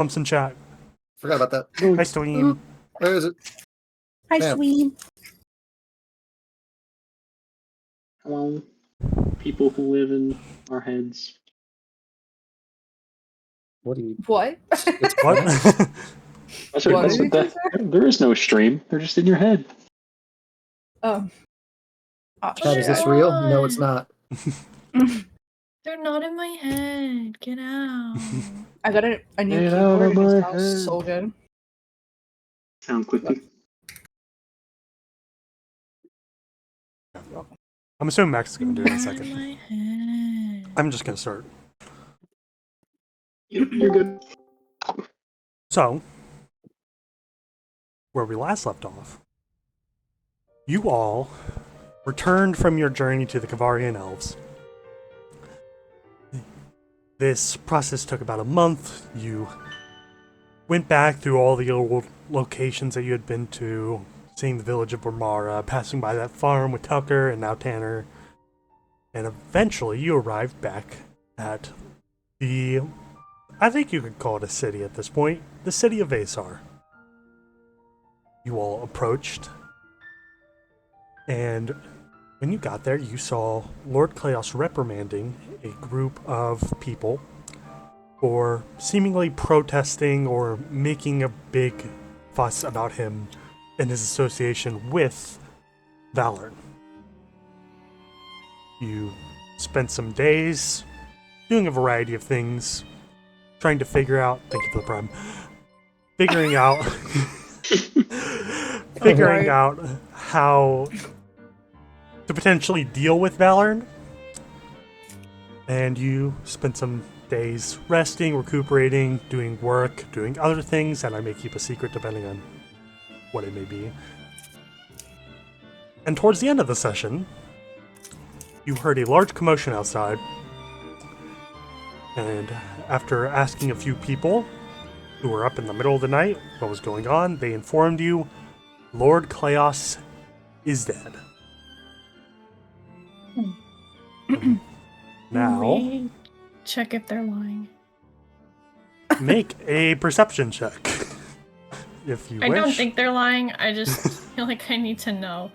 Pumps in chat. Forgot about that. Hi, Stream. Where is it? Hi, Damn. Sweem. Hello, people who live in our heads. What do you? What? It's What? There is no stream. They're just in your head. Oh. Chad, is this real? No, it's not. They're not in my head. Get out. I got a new Get out keyboard of and it my sounds head. so good. Sound quickly. I'm assuming Max is going to do it in a Not in second. my head. I'm just going to start. You're good. So, where we last left off, you all returned from your journey to the Kavarian Elves. This process took about a month. You went back through all the old locations that you had been to, seeing the village of Bormara, passing by that farm with Tucker and now Tanner, and eventually you arrived back at the, I think you could call it a city at this point, the city of Vasar. You all approached, and when you got there, you saw Lord Kleos reprimanding a group of people for seemingly protesting or making a big fuss about him and his association with Valor. You spent some days doing a variety of things, trying to figure out, thank you for the prime, figuring out how to potentially deal with Valorn. And you spent some days resting, recuperating, doing work, doing other things that I may keep a secret depending on what it may be. And towards the end of the session, you heard a large commotion outside. And after asking a few people who were up in the middle of the night what was going on, they informed you Lord Kleos is dead. Now, We check if they're lying. make a perception check. If you I wish. don't think they're lying. I just feel like I need to know.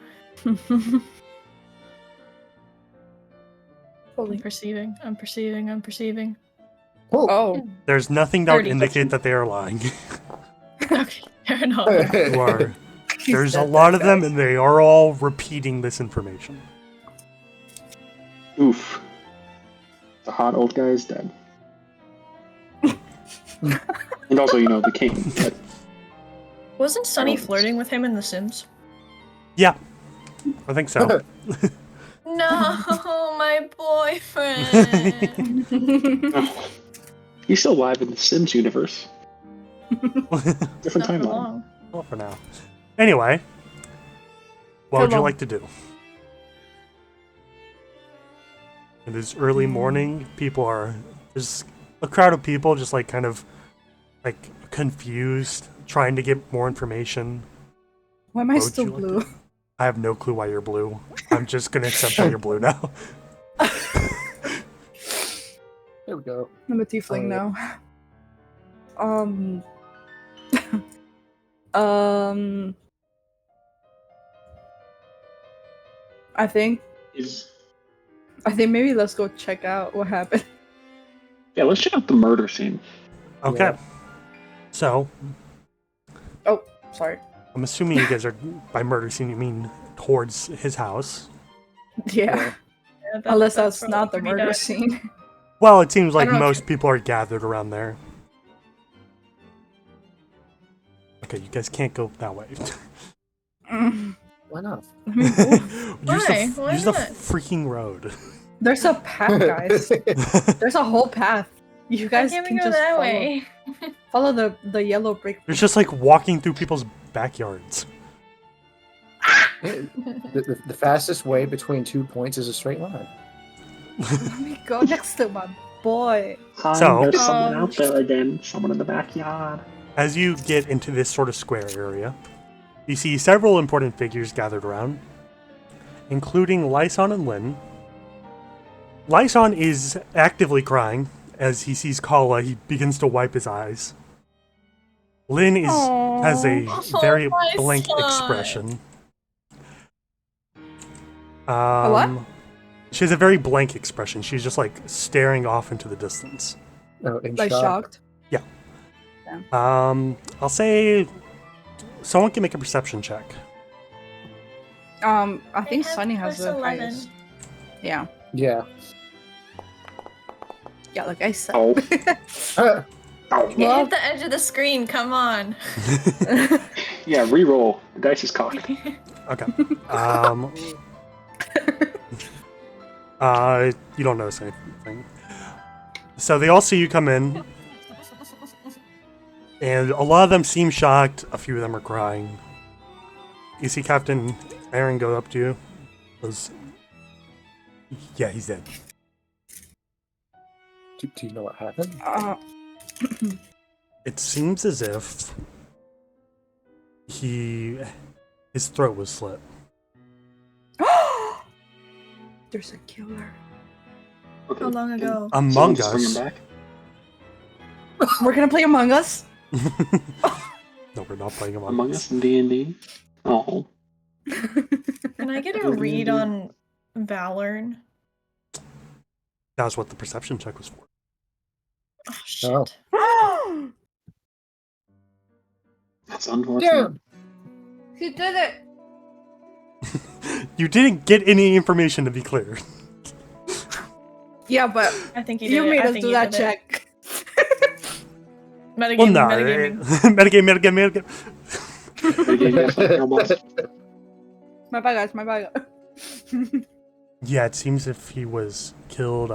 I'm perceiving. I'm perceiving. Oh. There's nothing that would 30. indicate that they are lying. Okay, fair enough. You are, there's a lot of them, and they are all repeating this information. Oof. The hot old guy is dead. And also, the king. But Wasn't Sunny flirting with him in The Sims? Yeah, I think so. No, my boyfriend. he's still alive in the Sims universe. Different Not for timeline. long. Well, for now. Anyway, what would you Come on. like to do? It is early morning. There's a crowd of people just kind of confused, trying to get more information. Why am I What would still you like blue? to do? I have no clue why you're blue. I'm just gonna accept that you're blue now. There we go. I'm a tiefling Oh, now. I think maybe let's go check out what happened. Yeah, let's check out the murder scene. Okay. Yeah. So, Oh, sorry. I'm assuming you guys are, by murder scene, you mean towards his house. Yeah. Yeah, Unless that's probably not the pretty murder dark. scene. Well, it seems like don't know if most people are gathered around there. Okay, you guys can't go that way. Why not? use Why? Why use the not? freaking road. There's a path, guys. There's a whole path. You guys Why can't can we go just that follow, way? follow the yellow brick. It's just like walking through people's backyards. The fastest way between 2 points is a straight line. Let me go next to my boy. Hi, So- there's someone out there again. Someone in the backyard. As you get into this sort of square area, you see several important figures gathered around, including Lyson and Lynn. Lyson is actively crying. As he sees Kala, he begins to wipe his eyes. Lynn has a Oh, very my blank son. expression. what? She has a very blank expression. She's just like staring off into the distance. Oh, in Like shock. shocked? I'll say someone can make a perception check. I think have Sunny has plus the 11. highest. Yeah. Yeah. Yeah, like I said. Oh. You Well- hit the edge of the screen, come on. Yeah, reroll. The dice is cocked. Okay. You don't notice anything. So they all see you come in, and a lot of them seem shocked. A few of them are crying. You see Captain Aaron go up to you. Goes, yeah, he's dead. Do you know what happened? It seems as if his throat was slit. There's a killer. Okay. How long ago? Among Someone just bring him Us. back? We're gonna play Among Us? No, we're not playing Among Us in D&D? Oh. Can I get a read on Valorn? That's what the perception check was for. Oh, shit. Oh. That's unfortunate. Damn. He did it! You didn't get any information, to be clear. Yeah, but I think you did you it. made I us think do you that did it. check. Metagaming, Well, no. metagaming. Metagame. Metagame, yes, no boss. My bad, guys, my bad. Yeah, it seems if he was killed,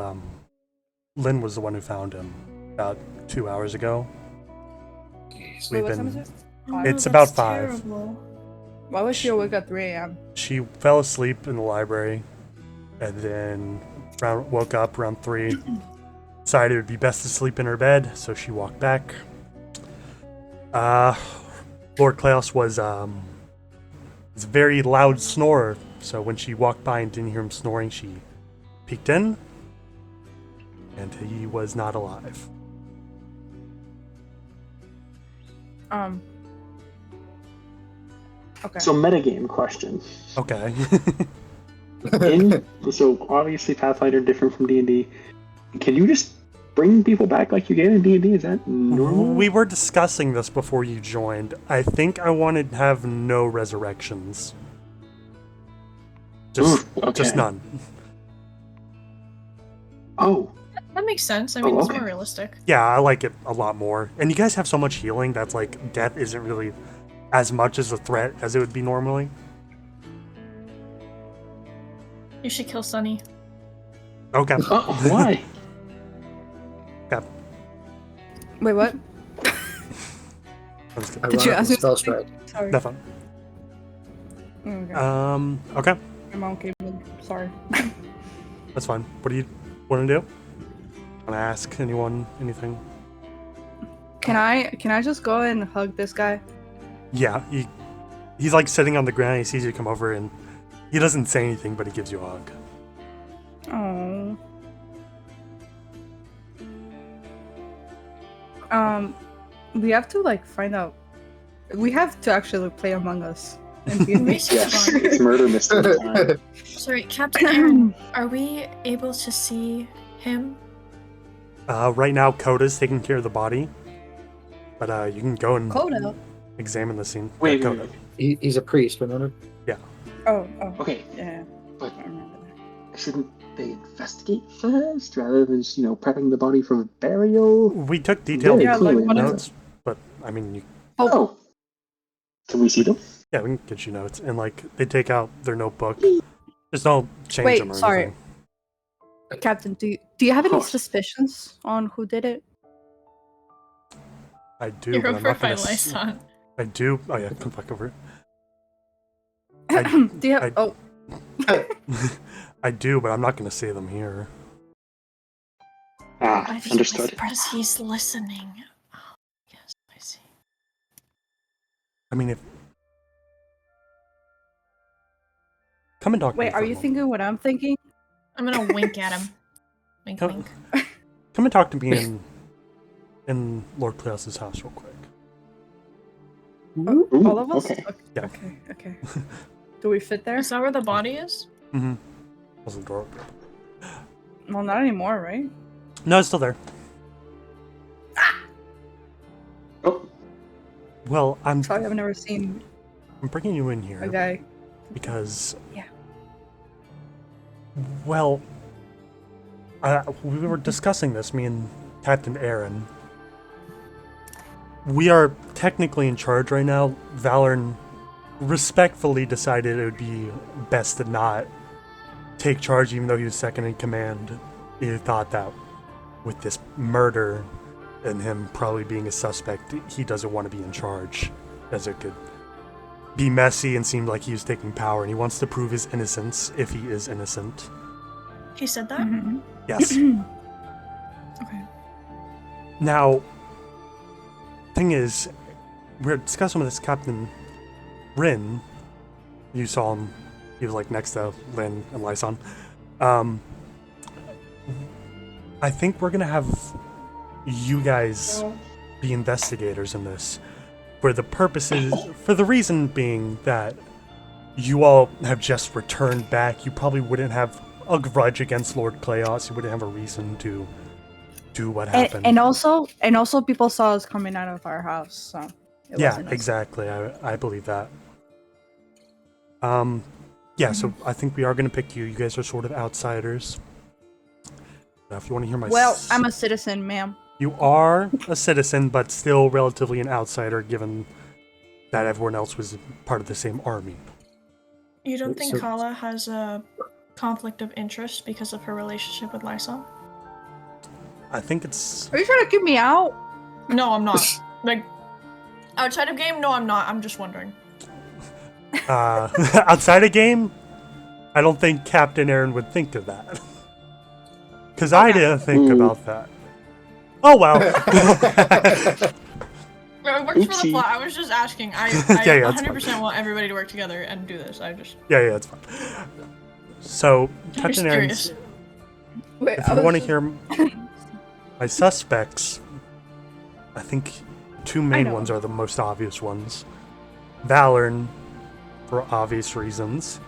Lynn was the one who found him about 2 hours ago. Jeez. We've Wait, what time been- is it? Oh, It's that's about 5. terrible. Why was she awake at 3 a.m.? She fell asleep in the library, and then woke up around 3. Decided it would be best to sleep in her bed, so she walked back. Lord Klaus was a very loud snorer, so when she walked by and didn't hear him snoring, she peeked in, and he was not alive. Okay. So metagame question. Okay. So obviously Pathfinder different from D&D. Can you just bring people back like you get in D&D? Is that normal? We were discussing this before you joined. I think I wanted to have no resurrections. Just Okay. none. Oh, That makes sense. I mean, Oh, it's okay. more realistic. Yeah, I like it a lot more. And you guys have so much healing that's like death isn't really as much as a threat as it would be normally. You should kill Sunny. Okay. oh why? Okay. Wait, what? That's good. Did you Ironically, ask me spell something? strike. Sorry. That's fine. Okay. Okay. My mom came in. Sorry. That's fine. What do you want to do? Want to ask anyone anything? Can I just go and hug this guy? Yeah, he's like sitting on the ground. He sees you come over and he doesn't say anything, but he gives you a hug. Oh. We have to like find out. We have to actually play Among Us. And be Research Yes, one. it's murder mystery time. Sorry, Captain Aaron, are we able to see him? Right now, Coda's taking care of the body, but you can go and Coda. examine the scene. Wait, Coda. He's a priest, remember? Oh. Okay, Yeah. but I remember that. shouldn't they investigate first rather than just, prepping the body for burial? We took detailed Yeah, like, what is notes, but I mean, Oh. Can we see them? yeah, we can get you notes. And like, they take out their notebook. Just don't change Wait, them or sorry. anything. Captain, do you have any course. suspicions on who did it? I do, You're but I'm over not my gonna. liaison. I do. Oh yeah, come back over. Do you have? I- I do, but I'm not gonna say them here. Ah, I think understood. because he's listening. Oh, yes, I see. I mean, if come and talk. to me Wait, for are a you moment. thinking what I'm thinking? I'm gonna wink at him. Wink, Come, wink. come and talk to me in Lord Klaus's house real quick. Ooh, All of us? Okay. Yeah. Okay. Do we fit there? Is that where the body is? Mm-hmm. Wasn't door open. Well, not anymore, right? No, it's still there. Oh, Well, I'm Sorry, I've never seen bringing you in here a guy. because, Yeah. well, we were discussing this, me and Captain Aaron. We are technically in charge right now. Valorn respectfully decided it would be best to not take charge, even though he was second in command. He thought that with this murder and him probably being a suspect, he doesn't want to be in charge, as it could be messy and seem like he was taking power, and he wants to prove his innocence if he is innocent. He said that? Mhm. Yes. Okay. Now, thing is, we're discussing with this Captain Rin. You saw him. He was like next to Lin and Lyson. I think we're gonna have you guys be investigators in this, for the reason being that you all have just returned back. You probably wouldn't have a grudge against Lord Kleos. You wouldn't have a reason to do what happened. And also people saw us coming out of our house, so it Yeah, wasn't us. exactly. I believe that. Yeah, so I think we are going to pick you. You guys are sort of outsiders. Now, if you want to hear my... Well, I'm a citizen, ma'am. You are a citizen, but still relatively an outsider, given that everyone else was part of the same army. You don't think So- Kala has a conflict of interest because of her relationship with Lysa? I think it's... Are you trying to keep me out? No, I'm not. Like, outside of game, no, I'm not. I'm just wondering. outside of game, I don't think Captain Aaron would think of that. Because I didn't think about that. Oh, well. It works for the Oopsie. plot. I was just asking. I Yeah, that's 100% want everybody to work together and do this. I just... Yeah, it's fine. So, I'm Captain just Aaron's... curious. Wait, If you want to hear my suspects, I think two main know. ones are the most obvious ones. Valorn, for obvious reasons.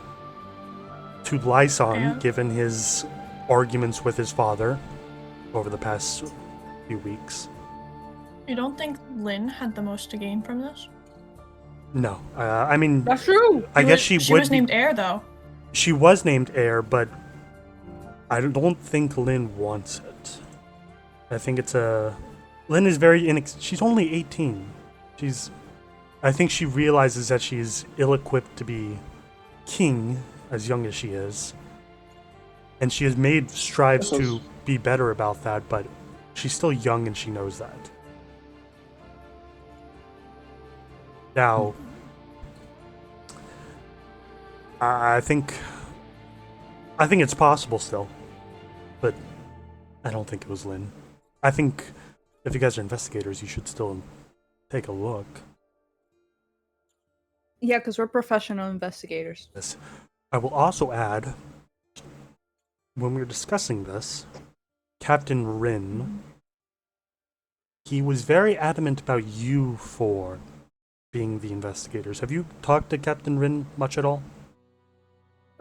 To Lyson, Yeah. given his arguments with his father over the past few weeks. You don't think Lynn had the most to gain from this? No, I mean, That's true. I guess she She would was be- named Heir, though. She was named heir, but I don't think Lynn wants it. I think it's a... Lynn is very she's only 18. I think she realizes that she's ill-equipped to be king as young as she is. And she has made strives to be better about that, but she's still young and she knows that. Now, I think it's possible still, but I don't think it was Lynn. I think if you guys are investigators, you should still take a look. Yeah, because we're professional investigators. This. I will also add, when we were discussing this, Captain Rin, he was very adamant about you four being the investigators. Have you talked to Captain Rin much at all?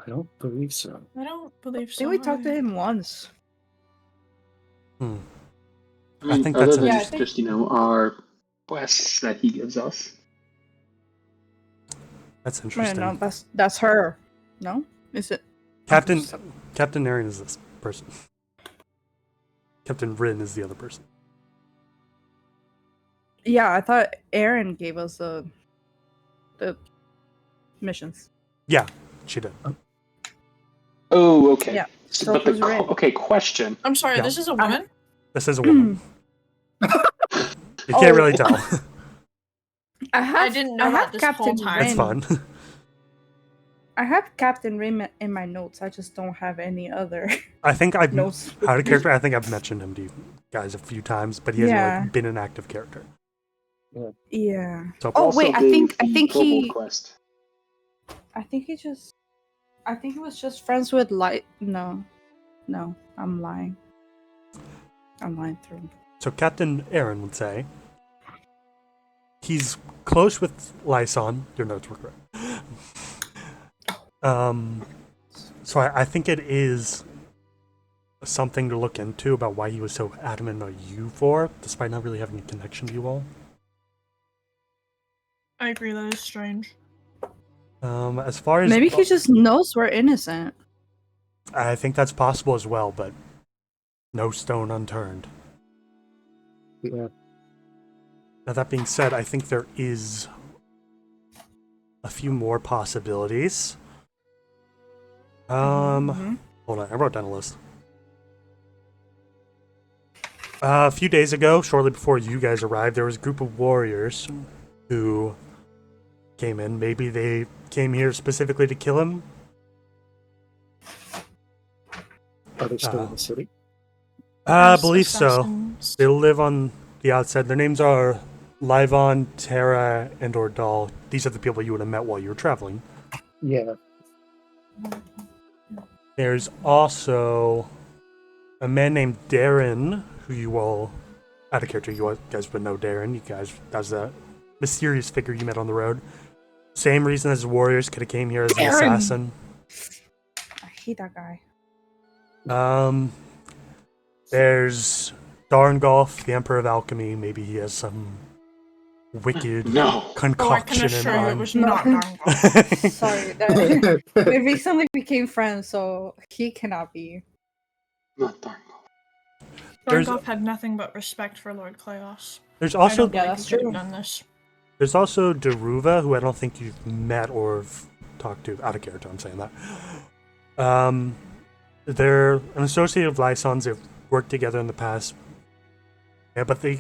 I don't believe so. I don't believe I so. think we talked to either. him once. I I think other that's than Yeah, I just, think- just our quests that he gives us. That's Wait, interesting. no, that's her. No? Is it? Captain Aaron is this person. Captain Rin is the other person. Yeah, I thought Aaron gave us the missions. Yeah, she did. Oh, okay. Yeah, So, so but the who's Rin? okay, question. I'm sorry, Yeah. this is a woman? This is a woman. You can't really tell. I didn't know that this whole time. It's fun. I have Captain Rin in my notes. I just don't have any other I think I've notes. out of character. I think I've mentioned him to you guys a few times, but he hasn't Yeah. like, been an active character. Yeah. So Oh, Also wait, I gave think the kobold he- quest. I think he was just friends with Light. No, I'm lying. I'm lying through. So Captain Aaron would say he's close with Lyson. Your notes were correct. So I think it is something to look into about why he was so adamant about you for, despite not really having a connection to you all. I agree, that is strange. As far as Maybe he just knows we're innocent. I think that's possible as well, but no stone unturned. Yeah. Now that being said, I think there is a few more possibilities. Hold on, I wrote down a list. A few days ago, shortly before you guys arrived, there was a group of warriors who came in. Maybe they came here specifically to kill him. Are they still in the city? I As believe so. assassins. They live on the outside. Their names are Livon, Terra, and Ordal. These are the people you would have met while you were traveling. Yeah. There's also a man named Darren, who you all, out of character, you guys would know Darren. You guys, that was a mysterious figure you met on the road. Same reason as the warriors could have came here as an Darren! assassin. I hate that guy. There's Darngolf, the Emperor of Alchemy. Maybe he has some wicked No. Oh, I can concoction in assure you it mind. was No. not Darngo. Sorry, that we recently became friends, so he cannot be. Not Darngo. There's- Darngoff had nothing but respect for Lord Kleos. There's I also don't Yeah, believe that's he could true. have done this. There's also Deruva, who I don't think you've met or have talked to. Out of character, I'm saying that. They're an associate of Lyson's. They've worked together in the past. Yeah, but I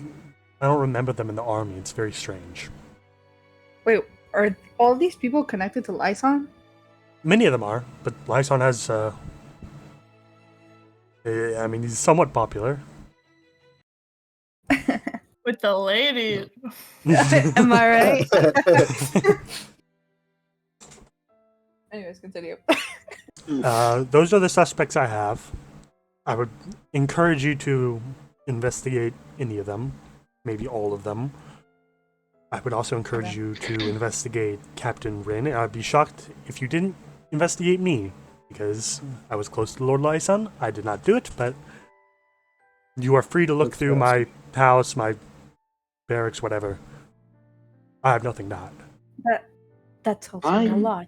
don't remember them in the army. It's very strange. Wait, are all these people connected to Lyson? Many of them are, but Lyson has, I mean, he's somewhat popular. With the lady. Am I right? Anyways, continue. Those are the suspects I have. I would encourage you to investigate any of them, maybe all of them. I would also encourage Okay. you to investigate Captain Rin. I'd be shocked if you didn't investigate me, because I was close to Lord Lyson. I did not do it, but you are free to look That's through my house, my barracks, whatever. I have nothing to hide. That tells me a I'm- lot.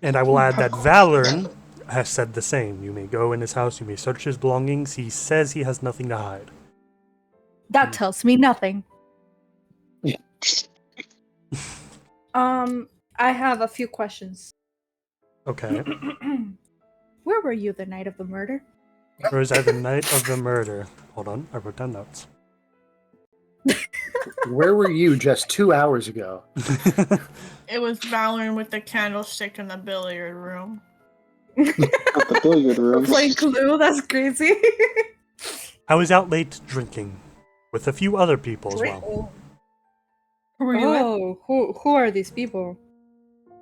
And I will add that Valorn has said the same. You may go in his house, you may search his belongings. He says he has nothing to hide. That tells me nothing. Yeah. I have a few questions. Okay. Where were you the night of the murder? Or is that the night of the murder? Hold on, I wrote down notes. Where were you just 2 hours ago? It was Valorn with the candlestick in the billiard room. Not the billiard room. Playing Clue? That's crazy. I was out late drinking with a few other people as well. Who were you with? Oh, who are these people?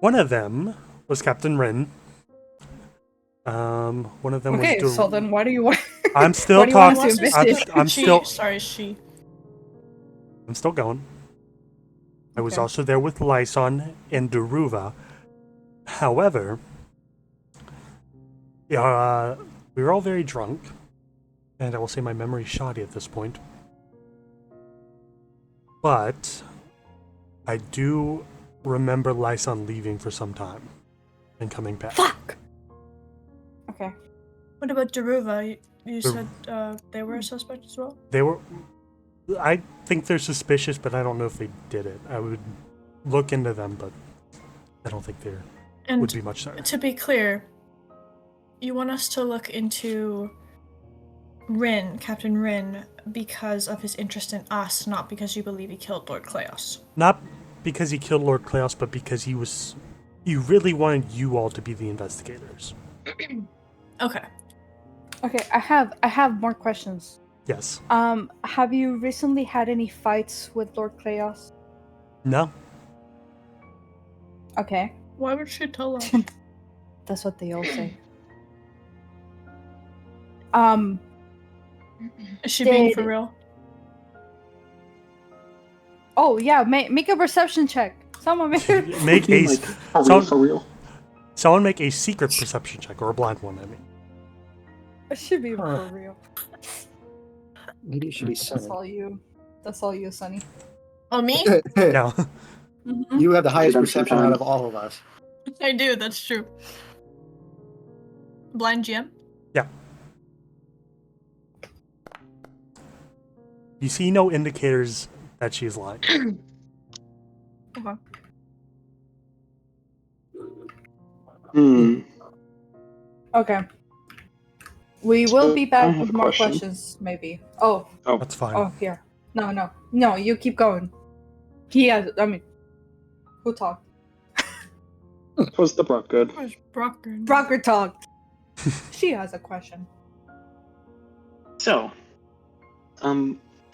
One of them was Captain Rin. One of them Okay, was. so then why do you want? I'm still why do you want talking. us to What's investigate? his- I'm she, still. Sorry, she. I'm still going. I was Okay. also there with Lyson and Deruva. However, yeah, we were all very drunk, and I will say my memory's shoddy at this point. But I do remember Lyson leaving for some time and coming back. Fuck. Okay. What about Deruva? You Der- said they were a suspect as well? They were. I think they're suspicious, but I don't know if they did it. I would look into them, but I don't think there And would be much there. to be clear, you want us to look into Rin, Captain Rin, because of his interest in us, not because you believe he killed Lord Kleos. Not because he killed Lord Kleos, but because he really wanted you all to be the investigators. Okay. Okay, I have more questions. Yes. Have you recently had any fights with Lord Kleos? No. Okay, Why would she tell us? that's what they all say. Is she being Did- for real? Oh yeah, make a perception check. Someone make. Make a Like, for real, someone, for real. someone make a secret perception check or a blind one. I mean, It should be Huh. for real. Maybe it should be That's Sunny. all you. That's all you, Sonny. Oh, me? yeah. Mhm. You have the highest them perception out sometime. of all of us. I do, that's true. Blind GM? You see no indicators that she's lying. Okay. Hmm. Okay. We will be I back have with a more question. questions, maybe. Oh, That's fine. oh, here. No. You keep going. He has. I mean, who talked? Was the Brock good? Where's Brocker? Brocker talked. She has a question. So,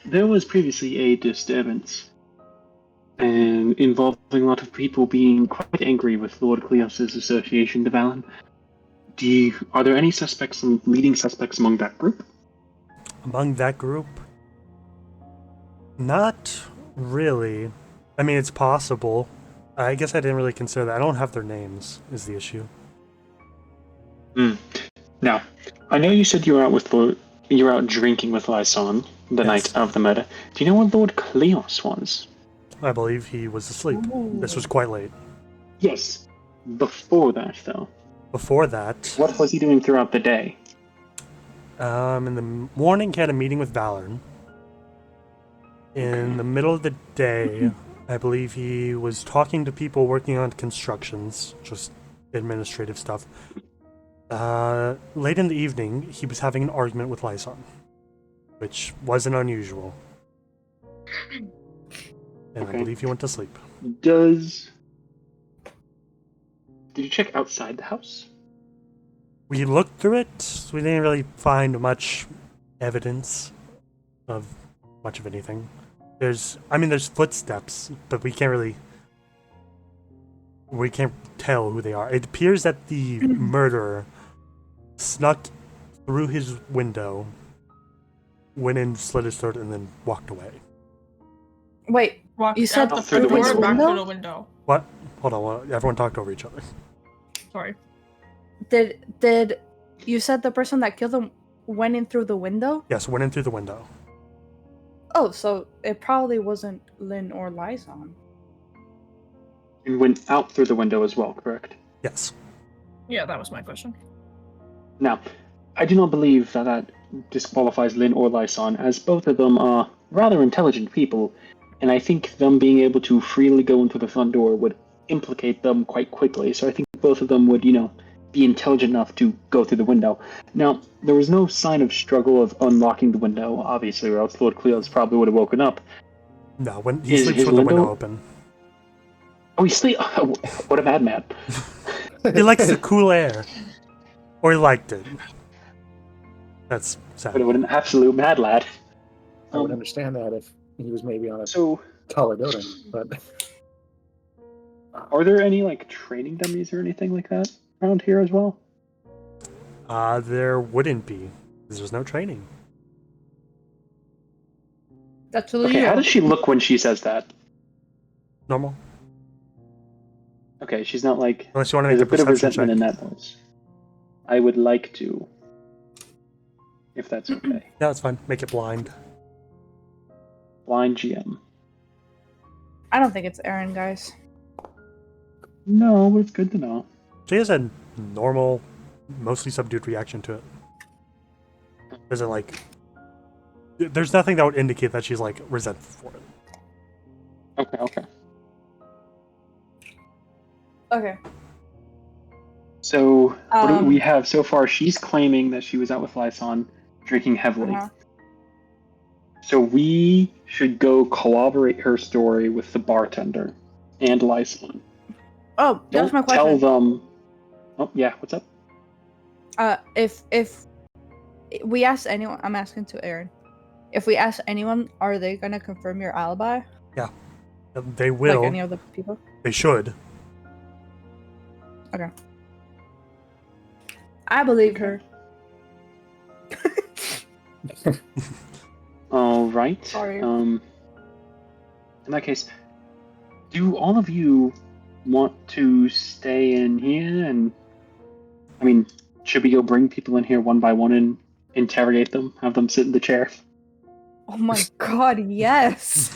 there was previously a disturbance, and involving a lot of people being quite angry with Lord Cleos's association to Valen. Are there any suspects and leading suspects among that group? Among that group, not really. I mean, it's possible. I guess I didn't really consider that. I don't have their names. Is the issue? Now, I know you said you were out with you were out drinking with Lyson the Yes. night of the murder. Do you know where Lord Cleos was? I believe he was asleep. This was quite late. Yes. Before that, though, Before that, what was he doing throughout the day? in the morning, he had a meeting with Valorn. In the middle of the day, I believe he was talking to people working on constructions, just administrative stuff. Late in the evening, he was having an argument with Lyson, which wasn't unusual. And I Okay. believe he went to sleep. Did you check outside the house? We looked through it. We didn't really find much evidence of much of anything. There's footsteps, but we can't tell who they are. It appears that the murderer snuck through his window, went in, slit his throat, and then walked away. Wait, Walk You said out through the the door window? or back Window? through the window? What? Hold on, everyone talked over each other. Sorry. did you said the person that killed him went in through the window? Yes, went in through the window. Oh, so it probably wasn't Lynn or Lyson. And went out through the window as well, correct? Yes. Yeah, that was my question. Now, I do not believe that disqualifies Lynn or Lyson, as both of them are rather intelligent people, and I think them being able to freely go into the front door would implicate them quite quickly, so I think both of them would, be intelligent enough to go through the window. Now, there was no sign of struggle of unlocking the window, obviously, or else Lord Cleos probably would have woken up. No, when he Is sleeps his with the window window- open. Oh, he sleep. What a madman. He likes the cool air. Or he liked it. That's sad. What an absolute mad lad. I would understand that if he was maybe on a So, taller building, but are there any, training dummies or anything like that around here as well? There wouldn't be, because there's no training. That's Okay, how does she look when she says that? Normal. Okay, she's not like... Unless you want to make There's a a bit of perception resentment check. in that voice. I would like to, if that's okay. Yeah, that's fine. Make it blind. Blind GM. I don't think it's Aaron, guys. No, but it's good to know. She has a normal, mostly subdued reaction to it. Isn't like... There's nothing that would indicate that she's, resentful for it. Okay. Okay. So, what do we Um, have so far? She's claiming that she was out with Lyson, drinking heavily. Uh-huh. So we should go corroborate her story with the bartender and Lyson. Oh, that was Don't my question. tell them... Oh, yeah, what's up? If we ask anyone, I'm asking to Aaron. If we ask anyone, are they gonna confirm your alibi? They will. Like any of the people? They should. Okay. I believe her. All right. Sorry. In that case, do all of you want to stay in here? And I mean, should we go bring people in here one by one and interrogate them? Have them sit in the chair? Oh my god, yes.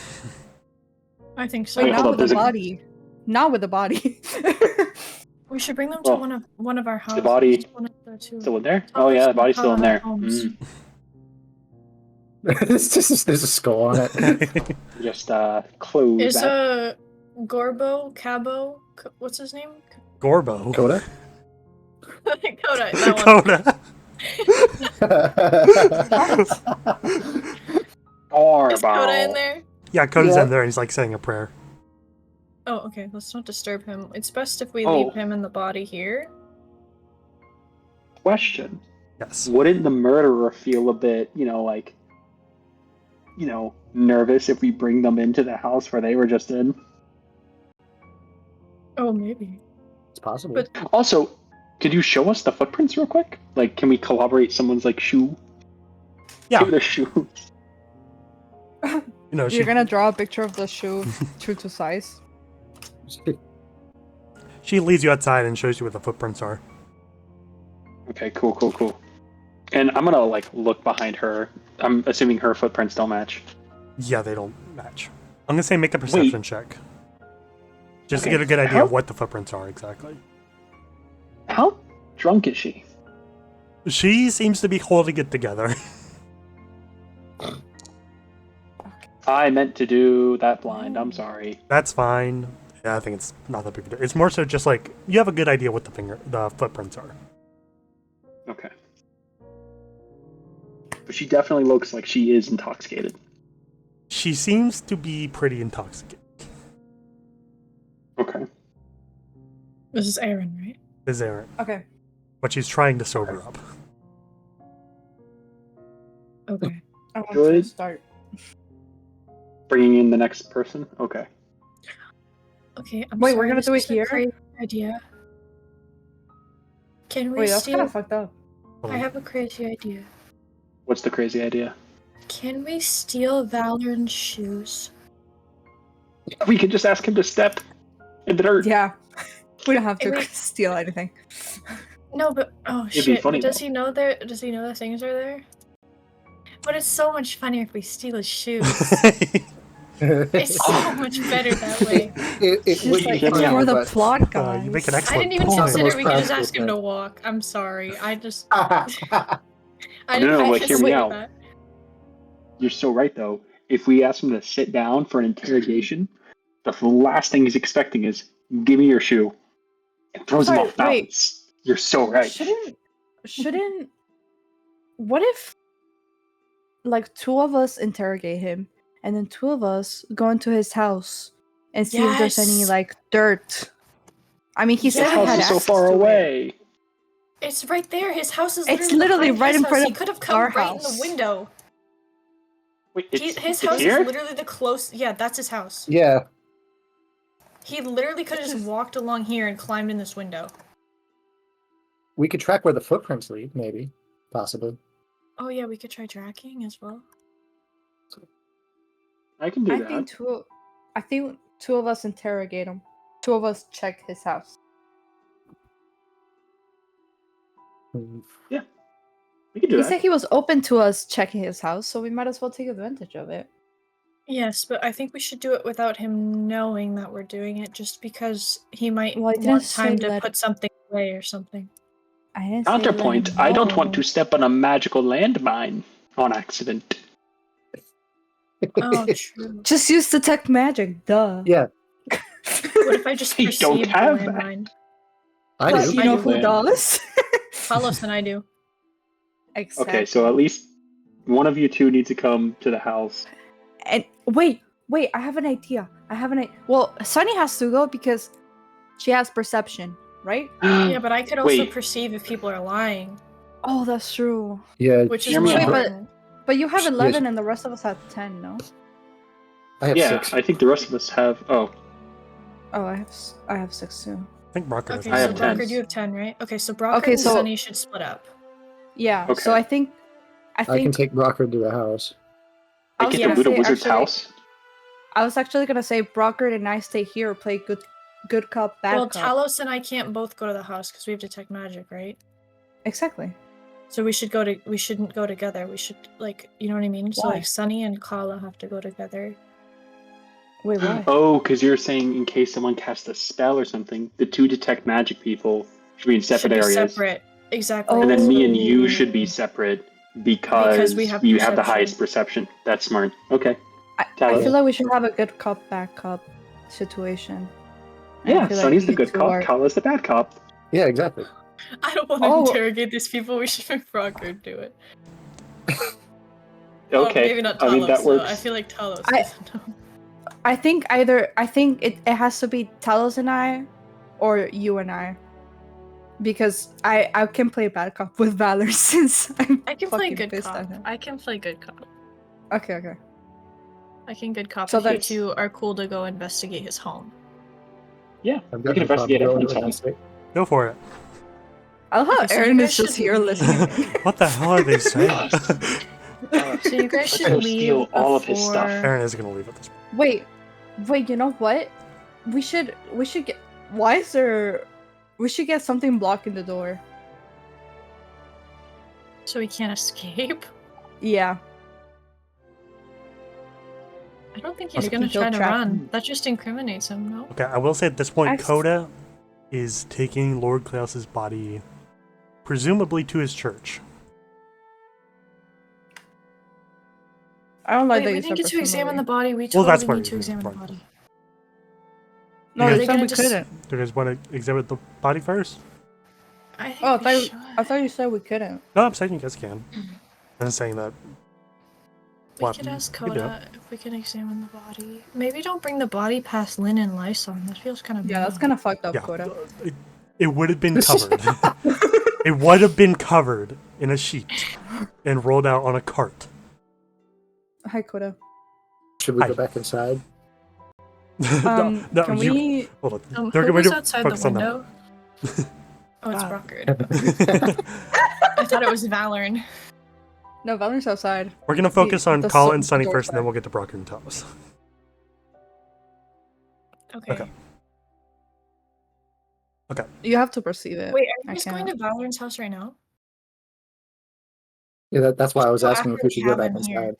I think so. Wait, hold not up, with the there's a- body. Not with the body. We should bring them to Well, one of our houses. the body One of the two. still in there? Tell Oh us yeah, the about body's still in our there. homes. There's a skull on it. Just close Is that. Gorbo, Cabo, what's his name? Gorbo. Coda? Coda, that one. Coda. Is Coda in there? Yeah, Coda's Yeah. in there and he's like saying a prayer. Oh, okay. Let's not disturb him. It's best if we Oh. leave him and the body here. Question. Yes. Wouldn't the murderer feel a bit, nervous if we bring them into the house where they were just in? Oh, maybe. It's possible. But- Also, could you show us the footprints real quick? Like, can we corroborate someone's shoe? Yeah. Give it a shoe. You know, You're gonna draw a picture of the shoe true to size. she leads you outside and shows you where the footprints are. Okay, cool. And I'm gonna look behind her. I'm assuming her footprints don't match. Yeah, they don't match. I'm gonna say make a perception Wait. check. Just Okay, to get a good idea how- of what the footprints are exactly. How drunk is she? She seems to be holding it together. I meant to do that blind. I'm sorry. That's fine. Yeah, I think it's not that big a deal. It's more so just you have a good idea what the footprints are. Okay. But she definitely looks like she is intoxicated. She seems to be pretty intoxicated. Okay. This is Aaron, right? Is Aaron. Okay. But she's trying to sober up. Okay. I want to Good. start. Bringing in the next person? Okay. Okay, I'm Wait, sorry, we're gonna this do it is a here? crazy idea. Can we Wait, that's kind steal? of fucked up. I have a crazy idea. What's the crazy idea? Can we steal Valorn's shoes? We could just ask him to step in the dirt. Yeah. We don't have to Wait. steal anything. No, but oh It'd be shit! funny, But does though. he know there? Does he know the things are there? But it's so much funnier if we steal his shoes. It's so much better that way. It Just would like, be Yeah, it's fun, for the but- plot, guys. you make an I excellent didn't even point. consider Most we could just practical ask him to thing. walk. I'm sorry. I No, didn't like, hear me consider out. that. You're so right, though. If we ask him to sit down for an interrogation, the last thing he's expecting is, give me your shoe. And throws him Sorry, off balance. You're so right. Shouldn't what if two of us interrogate him and then two of us go into his house and see if there's any Yes. dirt? I mean, he Yes. said His he house had is so access far to it. away. It's right there. His house is It's literally literally behind right his in front house. He of could have come our right in the house. window. Wait, His it's house here? is literally the close. Yeah, that's his house. Yeah. He literally could have just walked along here and climbed in this window. We could track where the footprints lead, maybe. Possibly. Oh yeah, we could try tracking as well. I can do I that. think two of us interrogate him. Two of us check his house. Hmm. We can do He that. said he was open to us checking his house, so we might as well take advantage of it. Yes, but I think we should do it without him knowing that we're doing it, just because he might Well, I didn't want say time to let- put something away or something. I didn't say let Counterpoint, him I don't want know. to step on a magical landmine on accident. Oh, true. Just use detect magic, duh. Yeah, What if I just You perceive don't the have that. landmine? I But do. you I know do. who Land. does? Carlos and I do. Exactly. Okay, so at least one of you two need to come to the house. And wait, I have an idea. Well, Sunny has to go because she has perception, right? Yeah, but I could also Wait. perceive if people are lying, Oh, that's true. Yeah, which is Hear me more out. important. But you have Yes. 11 and the rest of us have 10, no? I have Yeah, 6. I think the rest of us have. Oh, Oh, I have 6 too. I think Brocker has Okay, I so have Brocker, 10. you have 10, right? Okay, so Brocker Okay, and so- Sunny should split up. Yeah. Okay. So I think I can take Brocker to the house. I was get gonna to loot a say, wizard's actually- house. I was actually gonna say Brockert and I stay here, play good cop, bad Well, cop. Talos and I can't both go to the house because we have detect magic, right? Exactly. So we shouldn't go together. We should you know what I mean? So Why? like Sunny and Kala have to go together. Wait, why? Oh, because you're saying in case someone casts a spell or something, the 2 detect magic people should be in separate Should be areas. separate. Exactly. And then me and Oh. you should be separate because we have the perception. highest perception. That's smart. Okay. I Talos. feel like we should have a good cop, bad cop situation. And I Yeah, feel Sunny's the you good two cop, are- Kala's the bad cop. Yeah, exactly. I don't want to Oh. interrogate these people. We should make Brockert do it. Okay. Well, maybe not Talos. I mean, that though. works. I feel like Talos I- doesn't know. I think it has to be Talos and I, or you and I. Because I can play bad cop with Valor since I'm I can play fucking good pissed cop. at him. I can play good cop. Okay. I can good cop So if you that's- two are cool to go investigate his home. Yeah, I've we can no problem investigate going everyone's to home. investigate. Go for it. I love how Okay, so you Aaron guys is just should here leave. listening. What the hell are they saying? So you guys Let's should go leave steal all of his before- stuff. Aaron is gonna leave at this point. Wait, you know what? We should get we should get something blocking the door. So he can't escape. Yeah. I don't think Or he's we gonna can try to trap run. him. That just incriminates him, no? Okay, I will say at this point, I've- Coda is taking Lord Klaus's body, presumably to his church. I don't like Wait, that we you didn't said get to examine the presumably. body. We Well, totally that's where need to we- examine the right. body. No, You you guys- said gonna we just- couldn't. Do you guys want to examine the body first? I think Oh, we I thought you said we couldn't. No, I'm saying you guys can. I'm saying that. We What? could ask You can do Coda if we can examine the body. Maybe don't bring the body past Lynn and Lyson. That feels kind of Yeah, that's kind of fucked up, Yeah, Coda. it would have been covered. It would have been covered in a sheet and rolled out on a cart. Hi, Coda. Should we Hi. go back inside? No, Can you, we? hold on. Who They're was going to outside focus the on that. window? Oh, it's Ah. Brockard. I thought it was Valorn. No, Valor's outside. We're going to focus on the Colin and so- Sunny door first, and then side. we'll get to Brocker and Thomas. Okay. Okay. You have to perceive it. Wait, are I you just can't. going to Valorn's house right now? Yeah, that's why I was Well, asking if after we should go back cabin here. inside.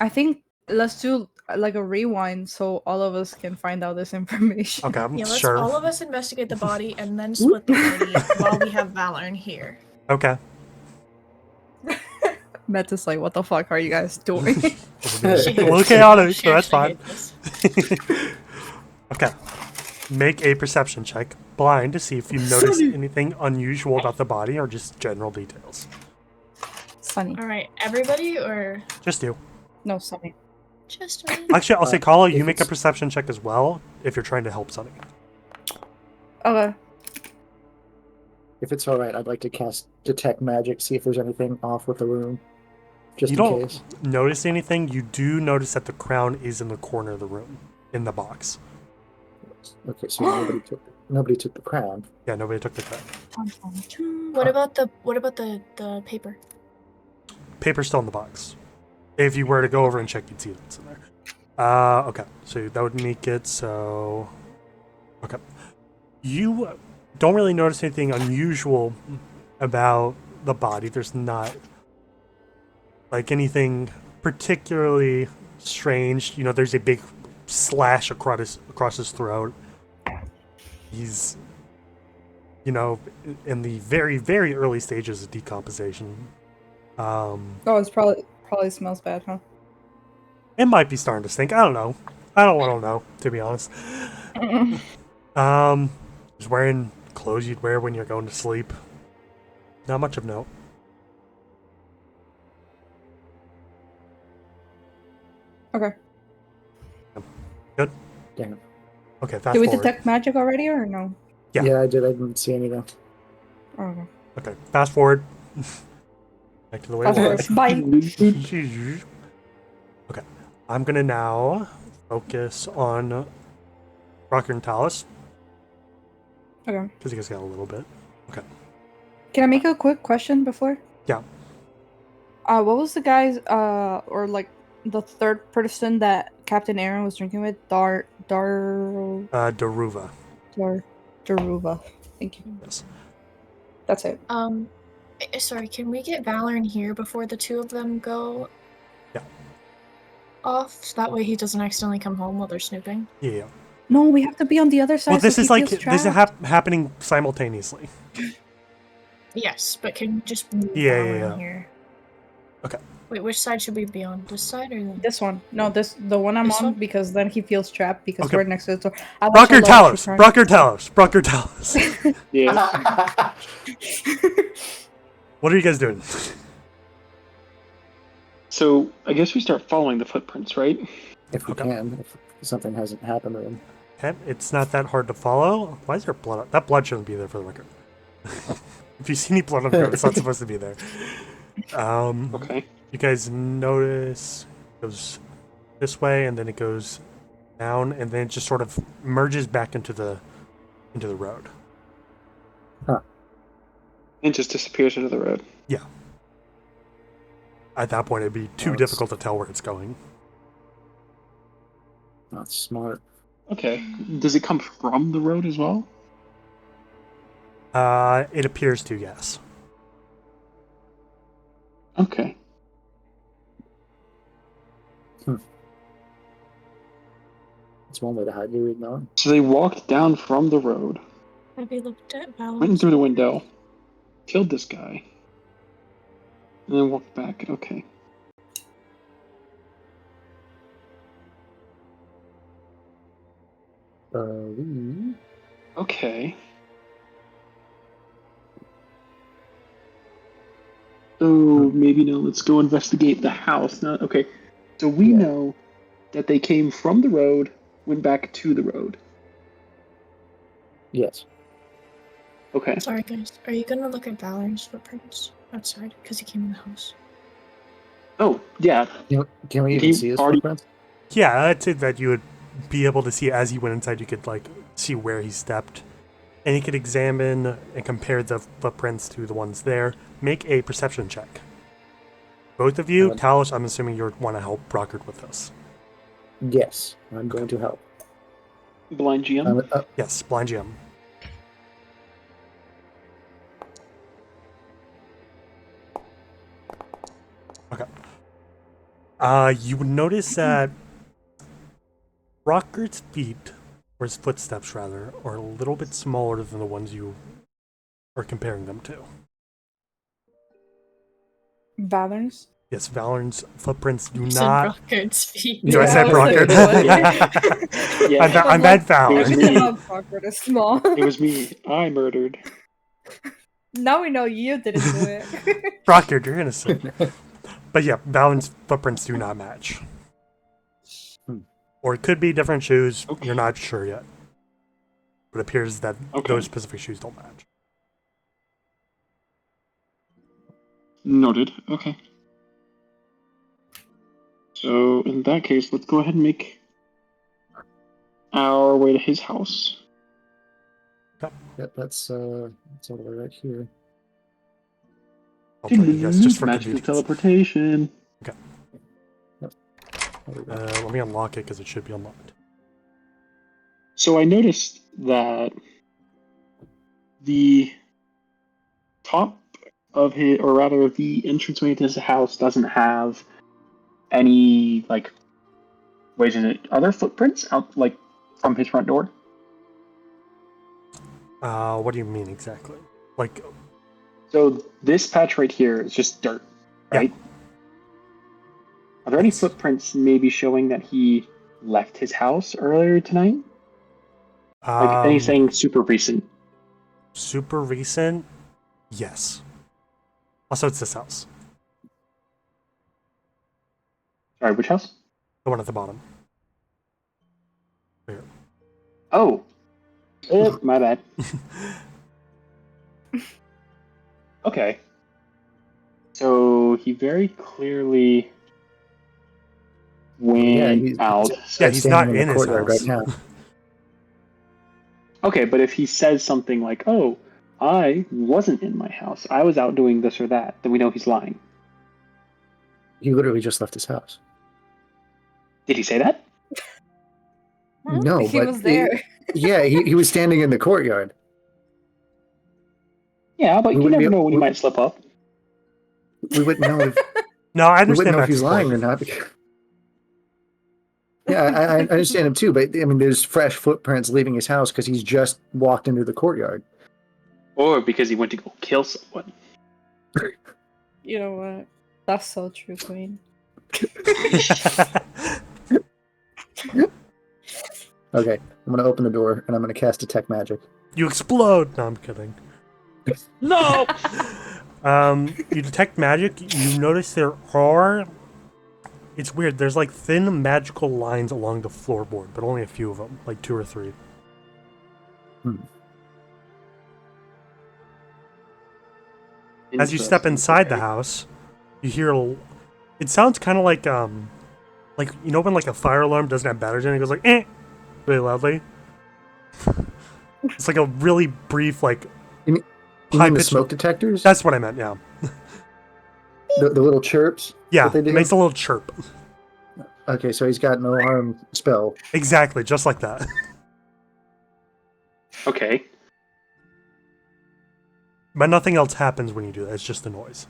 I think let's do like a rewind so all of us can find out this information. Okay, I'm Yeah, let's sure. all of us investigate the body and then split the party while we have Valorn here. Okay. Matt is like, what the fuck are you guys doing? A little chaotic, so that's fine. Okay. Make a perception check, blind, to see if you notice anything unusual about the body or just general details. Sunny. Alright, everybody or Just you. No, Sunny. just me? Actually, I'll say, Kala, you if make a it's- perception check as well if you're trying to help Sunny. Okay. If it's all right, I'd like to cast Detect Magic, see if there's anything off with the room, just You in don't case. notice anything. You do notice that the crown is in the corner of the room, in the box. Okay, so nobody took the crown. Yeah, nobody took the crown. What about the paper? Paper's still in the box. If you were to go over and check, you'd see it's in there. Okay, so that would make it so. Okay, you don't really notice anything unusual about the body. There's not like anything particularly strange. You know, there's a big slash across his throat. He's, you know, in the very, very early stages of decomposition. Oh, it's probably smells bad, huh? It might be starting to stink. I don't know. I don't want to know, to be honest. He's wearing clothes you'd wear when you're going to sleep. Not much of note. Okay. Good? Damn. Okay, fast Did we forward. detect magic already or no? Yeah. Yeah, I did. I didn't see anything. Oh, okay. Okay, fast forward. Back to the way it was. Bye. Okay, I'm gonna now focus on Rocker and Talus, Okay. because you guys got a little bit. Can I make a quick question before? Yeah. What was the guy's or like the third person that Captain Aaron was drinking with? Daruva. Daruva. Thank you. Yes. That's it. Sorry, can we get Valor in here before the two of them go Yeah. off? So that way he doesn't accidentally come home while they're snooping. Yeah. No, we have to be on the other side. Well, this so is he like feels this is trapped. happening simultaneously. Yes, but can we just move Yeah, Valor yeah. in here? Okay. Wait, which side should we be on? This side or the... This one. No, the one I'm This on one? because then he feels trapped because Okay. we're next to the door. Brocker Talos. Brocker Talos. Brocker Talos. Yeah. What are you guys doing? So I guess we start following the footprints, right? If we Okay. can, if something hasn't happened to him. Okay, it's not that hard to follow. Why is there blood? That blood shouldn't be there for the record. If you see any blood on the ground, it's not supposed to be there. Okay. You guys notice it goes this way, and then it goes down, and then it just sort of merges back into the road. And just disappears into the road. Yeah. At that point, it'd be too That's- difficult to tell where it's going. Not smart. Okay. Does it come from the road as well? It appears to, yes. Okay. It's one way to hide you, ignore. So they walked down from the road, Have you looked at Valor? went in through the window, killed this guy, and then walked back. Okay. We... Okay. So maybe now let's go investigate the house. Now, okay. So we Yeah. know that they came from the road, went back to the road. Yes. Okay. Sorry, guys. Are you gonna look at Valor's footprints outside? Because he came in the house. Oh, yeah. Can we even He see his already- footprints? Yeah, I'd say that you would be able to see as he went inside. You could like see where he stepped, and you could examine and compare the footprints to the ones there. Make a perception check. Both of you, Talos, I'm assuming you want to help Brockard with this. Yes, I'm going to help. Blind GM. Yes, blind GM. Okay. You would notice that Brockard's feet, or his footsteps rather, are a little bit smaller than the ones you are comparing them to. Valor's? Yes, Valorn's footprints do You said not. Brockard's feet. So I Yeah, said I was like, Brockard. what? Yeah. I meant It was Valor. me. Brockard is small. It was me. I murdered. Now we know you didn't do it. Brockard, you're innocent. But yeah, Valor's footprints do not match. Or it could be different shoes. Okay. You're not sure yet. But it appears that Okay. those specific shoes don't match. Noted. Okay. So in that case, let's go ahead and make our way to his house. Yep, that's all the way right here. I'll tell you guys just for Magical convenience. teleportation. There we go. Let me unlock it because it should be unlocked. So I noticed that the top of his, or rather the entranceway to his house doesn't have any, like, wait, is it, are there footprints out, like, from his front door? What do you mean exactly? Like, So this patch right here is just dirt, right? Are there any footprints maybe showing that he left his house earlier tonight? Like anything super recent? super recent? Yes. Also, it's this house. Sorry, which house? The one at the bottom. Here. Oh. My bad. Okay. So he very clearly went he's- out. Yeah, he's not standing in the his courtyard house. right now. Okay, but if he says something like, "Oh, I wasn't in my house. I was out doing this or that," then we know he's lying. He literally just left his house. Did he say that? No, he but was there. Yeah, he was standing in the courtyard. Yeah, but We you wouldn't never be- know when you we- might slip up. We wouldn't know if No, I we wouldn't understand know if he's Max's lying point. or not. Yeah, I understand him too, but I mean, there's fresh footprints leaving his house because he's just walked into the courtyard. Or because he went to go kill someone. You know what? That's so true, Queen. Okay, I'm gonna open the door and I'm gonna cast Detect Magic. You explode. No, I'm kidding. No! You detect magic. You notice there are. It's weird. There's like thin magical lines along the floorboard, but only a few of them, like 2 or 3. As you step Interesting, inside the okay. house, you hear. It sounds kind of like you know when like a fire alarm doesn't have batteries in it, it goes like eh, really loudly. It's like a really brief like. You mean the high-pitched- smoke detectors? That's what I meant. Yeah. The little chirps? Yeah. that they It do? makes a little chirp. Okay, so he's got an alarm spell. Exactly, just like that. Okay. But nothing else happens when you do that. It's just the noise.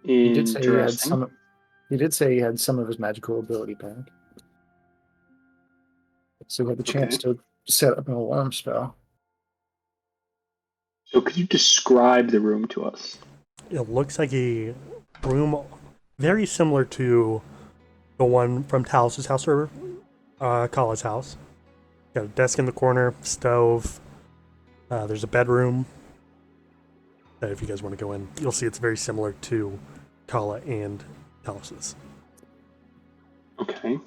He did say he had Interesting. some. He did say he had some of his magical ability back. So he had the chance to set up an alarm spell. So could you describe the room to us? It looks like a room very similar to the one from Talos' house or Kala's house. Got a desk in the corner, stove. There's a bedroom. If you guys want to go in, you'll see it's very similar to Kala and Talos'. Okay.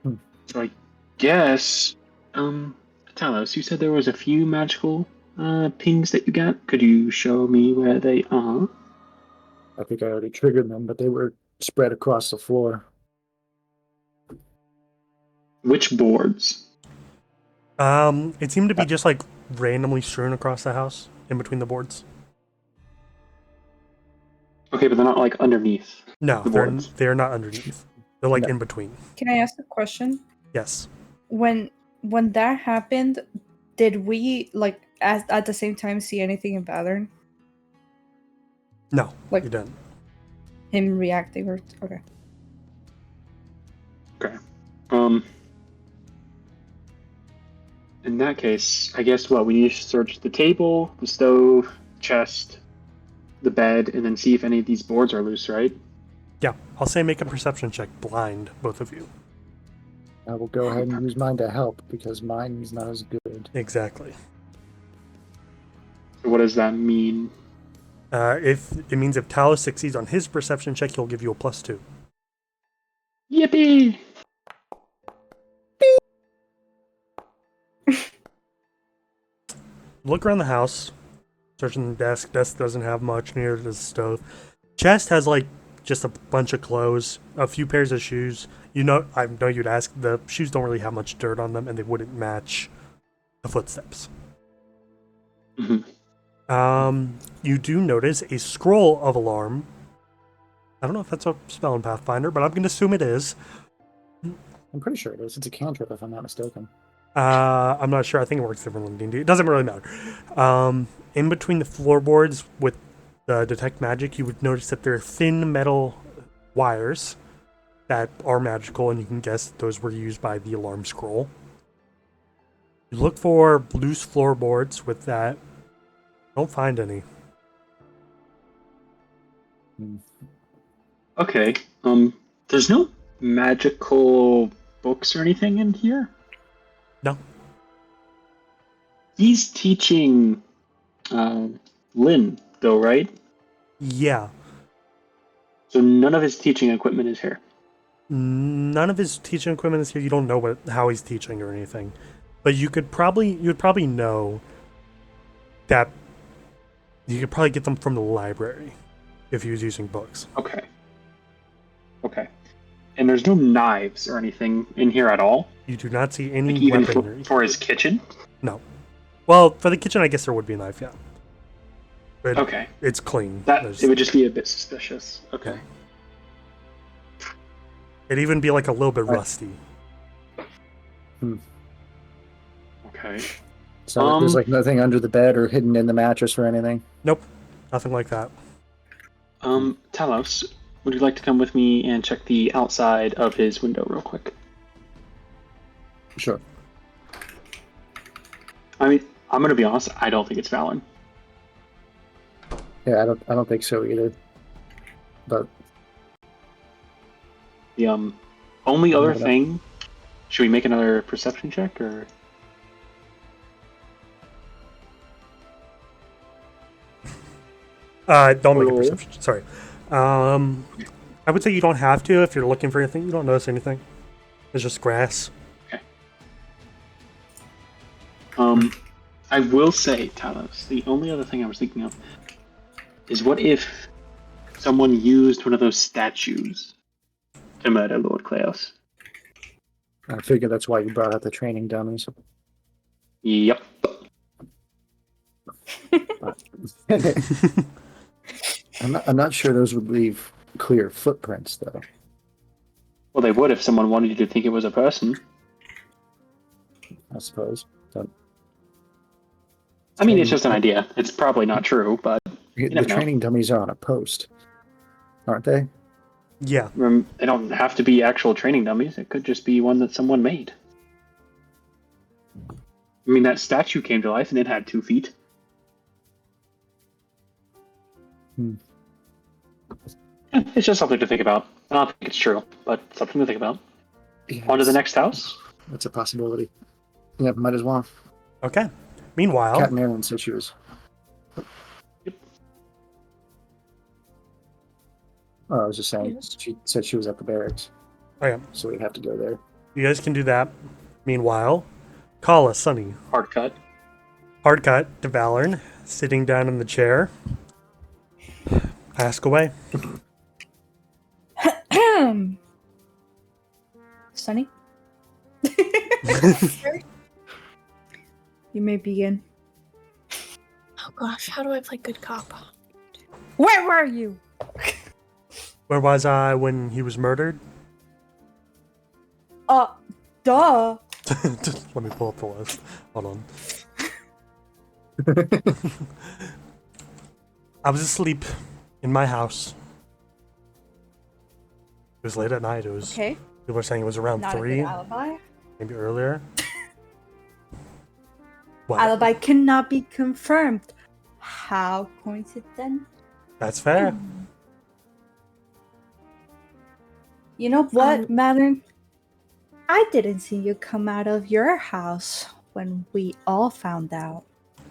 Hmm. So I guess, Talos, you said there was a few magical pings that you got. Could you show me where they are? I think I already triggered them, but they were spread across the floor. Which boards? It seemed to be just like randomly strewn across the house in between the boards. Okay, but they're not like underneath. No, The they're boards. they're not underneath. They're like No. in between. Can I ask a question? Yes. When that happened, did we like at the same time see anything in Pattern? No, Like- you didn't. Him reacting or okay. Okay. In that case, I guess what we need to search the table, the stove, chest, the bed, and then see if any of these boards are loose, right? Yeah, I'll say make a perception check, blind, both of you. I will go ahead and use mine to help because mine is not as good. Exactly. So what does that mean? If it means if Talos succeeds on his perception check, he'll give you a +2. Yippee! Look around the house, searching the desk. Desk doesn't have much, neither does the stove. Chest has like just a bunch of clothes, a few pairs of shoes. You know, I know you'd ask. The shoes don't really have much dirt on them, and they wouldn't match the footsteps. Mhm. You do notice a scroll of alarm. I don't know if that's a spell in Pathfinder, but I'm going to assume it is. I'm pretty sure it is. It's a cantrip, if I'm not mistaken. I'm not sure. I think it works differently in D&D. It doesn't really matter. In between the floorboards with the Detect Magic, you would notice that there are thin metal wires that are magical, and you can guess those were used by the alarm scroll. You look for loose floorboards with that. Don't find any. Okay. There's no magical books or anything in here? No. He's teaching Lynn, though, right? Yeah. So none of his teaching equipment is here. None of his teaching equipment is here. You don't know how he's teaching or anything. But you'd probably know that you could probably get them from the library if he was using books. Okay. Okay. And there's no knives or anything in here at all? You do not see Like any even weaponry. for his kitchen? No. Well, for the kitchen, I guess there would be a knife, yeah. Okay. It's clean. That There's- it would just be a bit suspicious. Okay. It'd even be like a little bit Right. rusty. Okay. So there's like nothing under the bed or hidden in the mattress or anything. Nope, nothing like that. Talos, would you like to come with me and check the outside of his window real quick? Sure. I mean, I'm gonna be honest. I don't think it's Valen. Yeah, I don't think so either. But The only other Yeah. thing. Should we make another perception check or? Don't make a Roll. perception. Sorry. I would say you don't have to if you're looking for anything. You don't notice anything. It's just grass. I will say, Talos, the only other thing I was thinking of is what if someone used one of those statues to murder Lord Kleos? I figure that's why you brought out the training dummies. Yep. I'm not sure those would leave clear footprints, though. Well, they would if someone wanted you to think it was a person. I suppose. But I mean, it's just an idea. It's probably not true, but the never know. training dummies are on a post, aren't they? Yeah. They don't have to be actual training dummies. It could just be one that someone made. I mean, that statue came to life and it had 2 feet. It's just something to think about. I don't think it's true, but something to think about. Yeah, On to the next house. That's a possibility. Yeah, might as well. Okay. Meanwhile, Cat Marilyn said she was. Yep. Oh, I was just saying. Yes. She said she was at the barracks, okay, so we'd have to go there. you guys can do that. Meanwhile, Kala, Sunny, Hard cut. hard cut to Valorn, sitting down in the chair. Ask away. Sunny? You may begin. Oh gosh, how do I play good cop? Where were you? Where was I when he was murdered? Duh. Let me pull up the list. Hold on. I was asleep in my house. It was late at night. It was. Okay. People were saying it was around Not a 3, good alibi. maybe earlier. What? Alibi cannot be confirmed. How coincident? That's fair. You know what, Madeline? I didn't see you come out of your house when we all found out.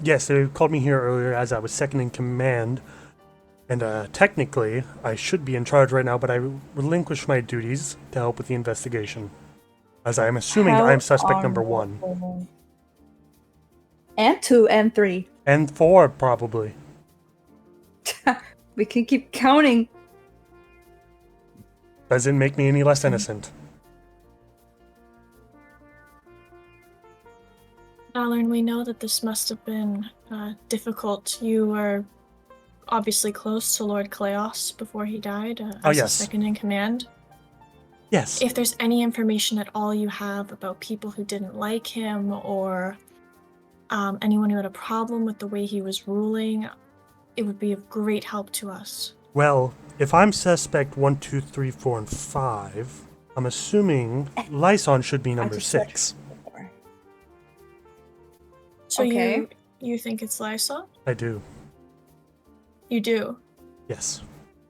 Yes, they called me here earlier as I was second in command. And technically, I should be in charge right now, but I relinquished my duties to help with the investigation. As I am assuming How I'm suspect number 1. honorable. And 2 and 3. And 4, probably. We can keep counting. Doesn't make me any less innocent. Alan, we know that this must have been difficult. You were obviously close to Lord Kleos before he died as yes. a second in command. Yes. If there's any information at all you have about people who didn't like him or anyone who had a problem with the way he was ruling, it would be of great help to us. Well, if I'm suspect 1, 2, 3, 4, and 5, I'm assuming Lyson should be number just 6. So Okay. you think it's Lysa? I do. You do. Yes.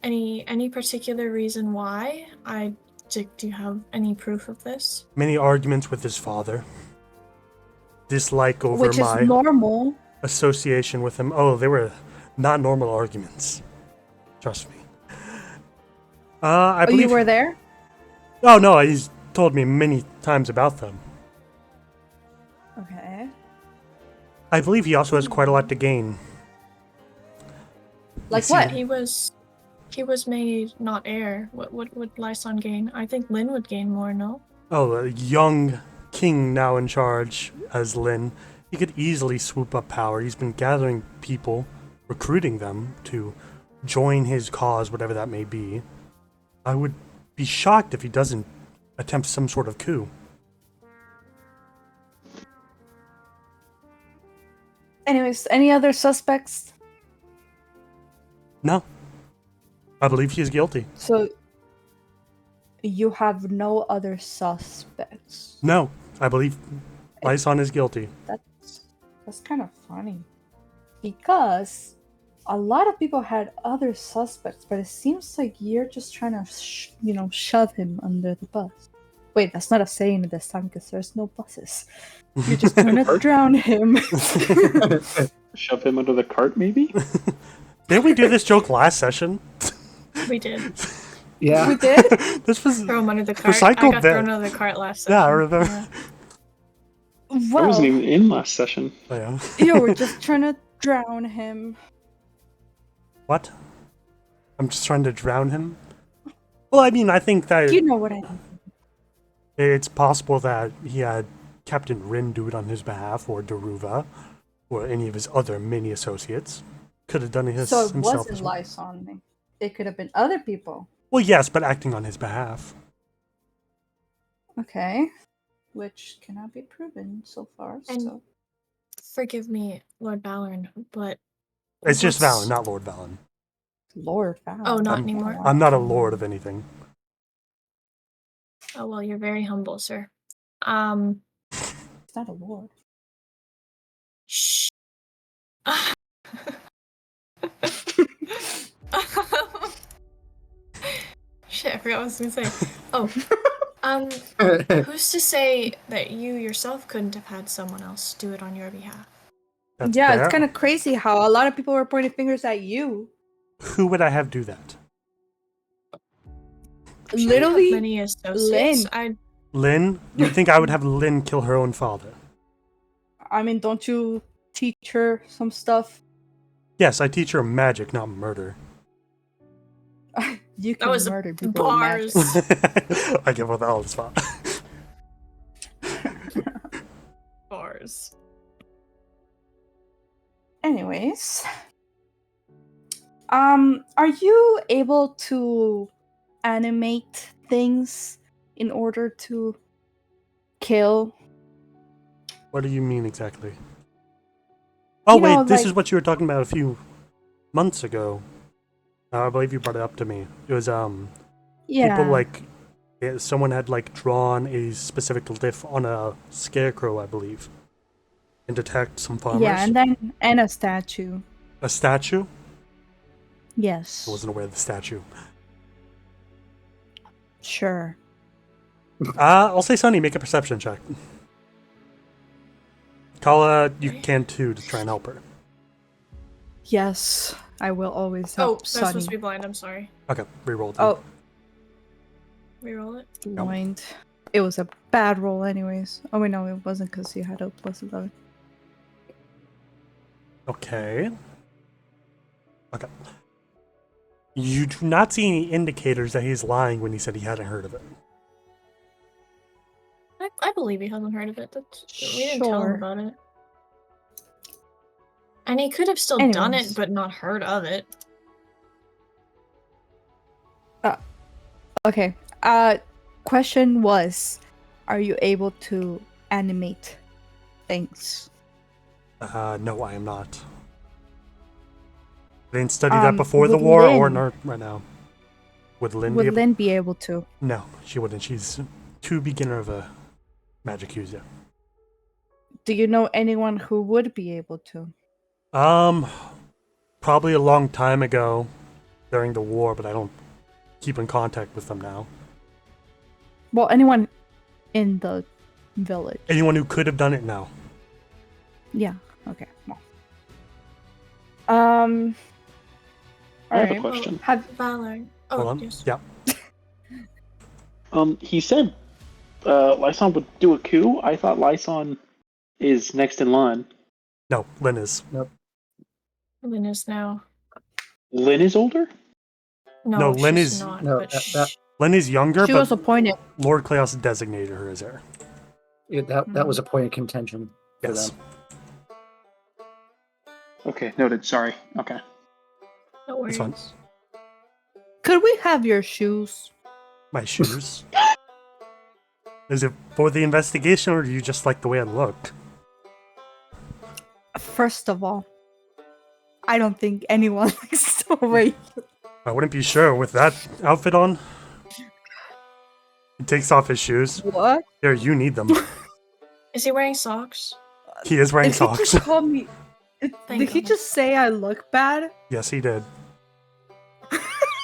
Any particular reason why? Do you have any proof of this? Many arguments with his father. Dislike over Which is my normal. association with him. Oh, they were not normal arguments. Trust me. I Oh, believe. you were there? Oh no, he's told me many times about them. Okay. I believe he also has quite a lot to gain. Like see, what? He was made not heir. What would Lyson gain? I think Lynn would gain more, no? Oh, a young king now in charge as Lin. He could easily swoop up power. He's been gathering people recruiting them to join his cause, whatever that may be. I would be shocked if he doesn't attempt some sort of coup. Anyways, any other suspects? No. I believe he is guilty. So you have no other suspects. No. I believe Lyson is guilty. That's kind of funny. Because a lot of people had other suspects, but it seems like you're just trying to, shove him under the bus. Wait, that's not a saying this time because there's no buses. You're just trying to drown him. Shove him under the cart, maybe? Didn't we do this joke last session? We did. Yeah. We did? This was Throw him under the cart. recycled I got that. thrown under the cart last session. Yeah, I remember. Yeah. I Well, wasn't even in last session. Oh, yeah. you were just trying to drown him. What? I'm just trying to drown him? Well, I mean, I think that You know what I mean. it's possible that he had Captain Rin do it on his behalf, or Daruva, or any of his other mini associates. Could have done it So it himself wasn't as well. Lyson. It could have been other people. Well, yes, but acting on his behalf. Okay. Which cannot be proven so far. And- So. Forgive me, Lord Valoran, but It's just what's- Valen, not Lord Valen. Lord Fallon. Oh, not I'm- anymore. I'm not a lord of anything. Oh well, you're very humble, sir. It's not a lord. Shh. Shit, I forgot what I was gonna say. Oh, who's to say that you yourself couldn't have had someone else do it on your behalf? That's Yeah, fair. it's kind of crazy how a lot of people were pointing fingers at you. Who would I have do that? She didn't have Literally, many associates. Lynn. Lynn? You think I would have Lynn kill her own father? I mean, don't you teach her some stuff? Yes, I teach her magic, not murder. You That can was murder people with magic. bars. I give her the whole spot. Bars. Anyways, are you able to animate things in order to kill? What do you mean exactly? Oh, You wait, know, this like- is what you were talking about a few months ago. I believe you brought it up to me. It was, Yeah. people someone had drawn a specific glyph on a scarecrow, I believe, and attacked some farmers. Yeah, and a statue. A statue? Yes. I wasn't aware of the statue. Sure. I'll say Sunny, make a perception check. Kala, you can too, to try and help her. Yes, I will always Oh, help that's supposed to Sunny. be blind. I'm sorry. Okay, reroll. Oh, Reroll it. blind. It was a bad roll, anyways. Oh wait, no, it wasn't because you had a +11. Okay. Okay. You do not see any indicators that he's lying when he said he hadn't heard of it. I believe he hasn't heard of it. We didn't tell him Sure. about it. And he could have still done Anyways. it, but not heard of it. Okay. Question was, are you able to animate things? No, I am not. I didn't study that before the would war or Lynn- not right now. Would Lynn be Would able? Lynn be able to? No, she wouldn't. She's too beginner of a magic user. Do you know anyone who would be able to? Probably a long time ago during the war, but I don't keep in contact with them now. Well, anyone in the village. Anyone who could have done it now. Yeah. Okay. Well. I have a alright. question. Have Valor. Oh, Hold on. yes. Yeah. He said Lyson would do a coup. I thought Lyson is next in line. No, Lynn is. Lynn is now. Lynn is older? No, Lynn she's is- not. No, but that- Lynn is younger, she but was appointed. Lord Kleos designated her as heir. that was a point of contention for Yes. them. Okay, noted. Sorry. Okay. No That's worries. fine. Could we have your shoes? My shoes. Is it for the investigation, or do you just like the way I look? First of all, I don't think anyone likes the way. I wouldn't be sure with that outfit on. He takes off his shoes. What? Here, you need them. Is he wearing socks? He is wearing Did he socks. just call me? Thank Did he God. just say I look bad? Yes, he did.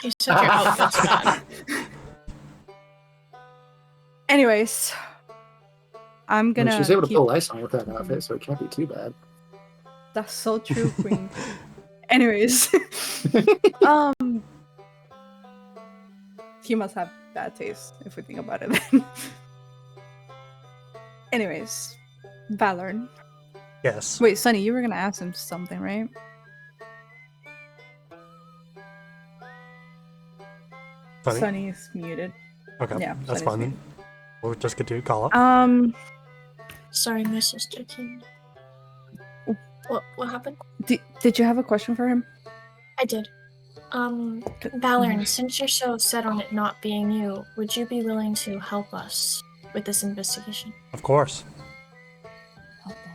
You said your outfit's bad. Anyways, I'm I mean, gonna. she's able to keep- pull lice on with that outfit, so it can't be too bad. That's so true, Queen. Anyways, he must have bad taste if we think about it. Then. Anyways, Valorn. Yes. Wait, Sunny, you were gonna ask him something, right? Funny. Sunny is muted. Okay, Yeah, that's Sunny's fine then. muted. We'll just continue. Call up. Sorry, my sister came. What happened? Did you have a question for him? I did. Valorn, since you're so set on it not being you, would you be willing to help us with this investigation? Of course.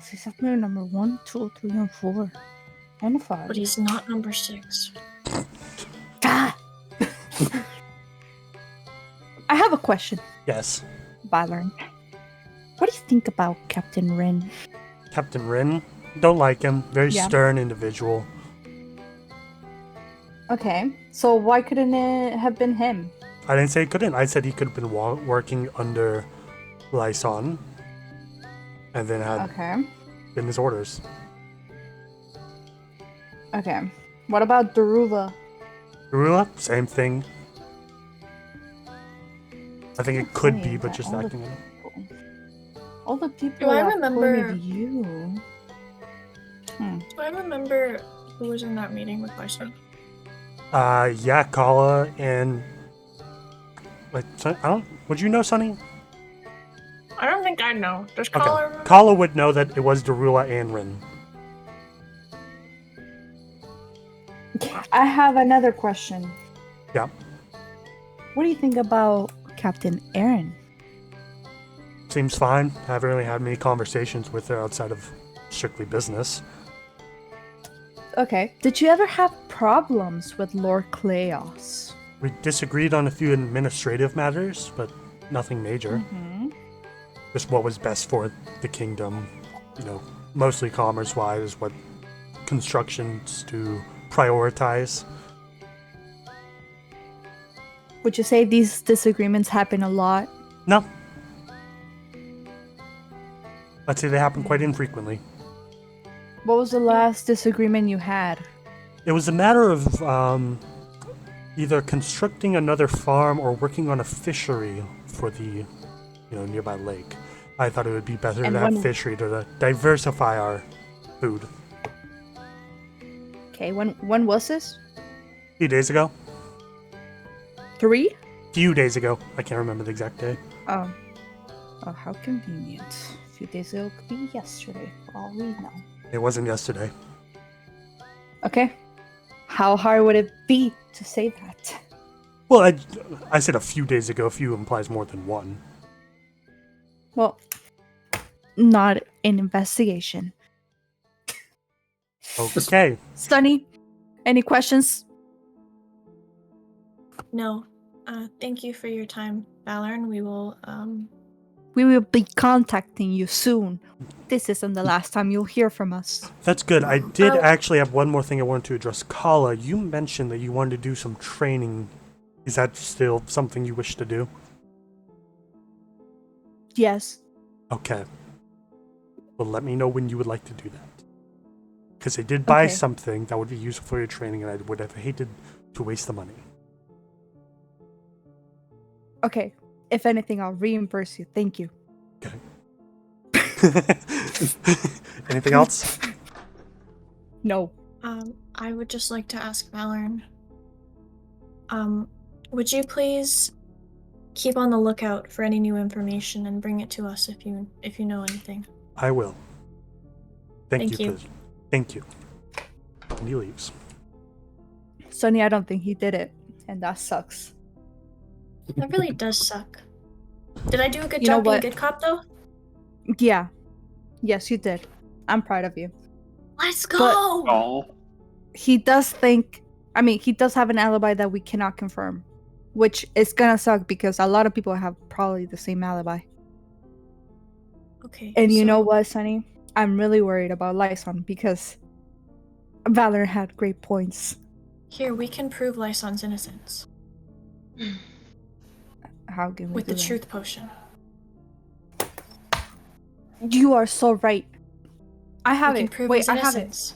He's up there number 1, 2, 3, and 4. And 5. But he's not number 6. Ah! I have a question, Yes. Valorn. What do you think about Captain Rin? Captain Rin. Don't like him. Very Yeah. stern individual. Okay, so why couldn't it have been him? I didn't say he couldn't. I said he could have been working under Lyson. And then had Okay. been his orders. Okay. What about Darula? Rula, same thing. I think it could be, funny but that just all the acting it. All the people Do I that remember- pointed you. Do I remember who was in that meeting with Lyson? Yeah, Kala and like I don't. Would you know, Sonny? I don't think I know. Does Okay. Kala remember? Kala would know that it was Darula and Rin. I have another question. Yeah. What do you think about Captain Aaron? Seems fine. I haven't really had many conversations with her outside of strictly business. Okay. Did you ever have problems with Lord Kleos? We disagreed on a few administrative matters, but nothing major. Mm-hmm. Just what was best for the kingdom. You know, mostly commerce-wise, what constructions to prioritize. Would you say these disagreements happen a lot? No. I'd say they happen quite infrequently. What was the last disagreement you had? It was a matter of either constructing another farm or working on a fishery for the, nearby lake. I thought it would be better And to have when- fishery to diversify our food. Okay, when was this? A few days ago. 3? Few days ago. I can't remember the exact day. Oh, how convenient. A few days ago could be yesterday, for all we know. It wasn't yesterday. Okay. How hard would it be to say that? Well, I said a few days ago. A few implies more than one. Well, not an investigation. Okay. Sunny, any questions? No. Thank you for your time, Valorn. We will be contacting you soon. This isn't the last time you'll hear from us. That's good. I did Oh. actually have one more thing I wanted to address. Kala, you mentioned that you wanted to do some training. Is that still something you wish to do? Yes. Okay. Well, let me know when you would like to do that. Because I did buy Okay. something that would be useful for your training, and I would have hated to waste the money. Okay. If anything, I'll reimburse you. Thank you. Okay. Anything else? No. I would just like to ask Valorn. Would you please keep on the lookout for any new information and bring it to us if you know anything? I will. Thank Thank you. you. Please. Thank you. And he leaves. Sonny, I don't think he did it, and that sucks. That really does suck. Did I do a good You know job being a what? good cop, though? Yeah. Yes, you did. I'm proud of you. Let's go! But- Oh, He does he does have an alibi that we cannot confirm, which is gonna suck because a lot of people have probably the same alibi. Okay. And you so- know what, Sonny? I'm really worried about Lyson because Valor had great points. Here, we can prove Lyson's innocence. How can we With do the that? truth potion. You are so right. I have We can it. prove Wait, his I have it. innocence.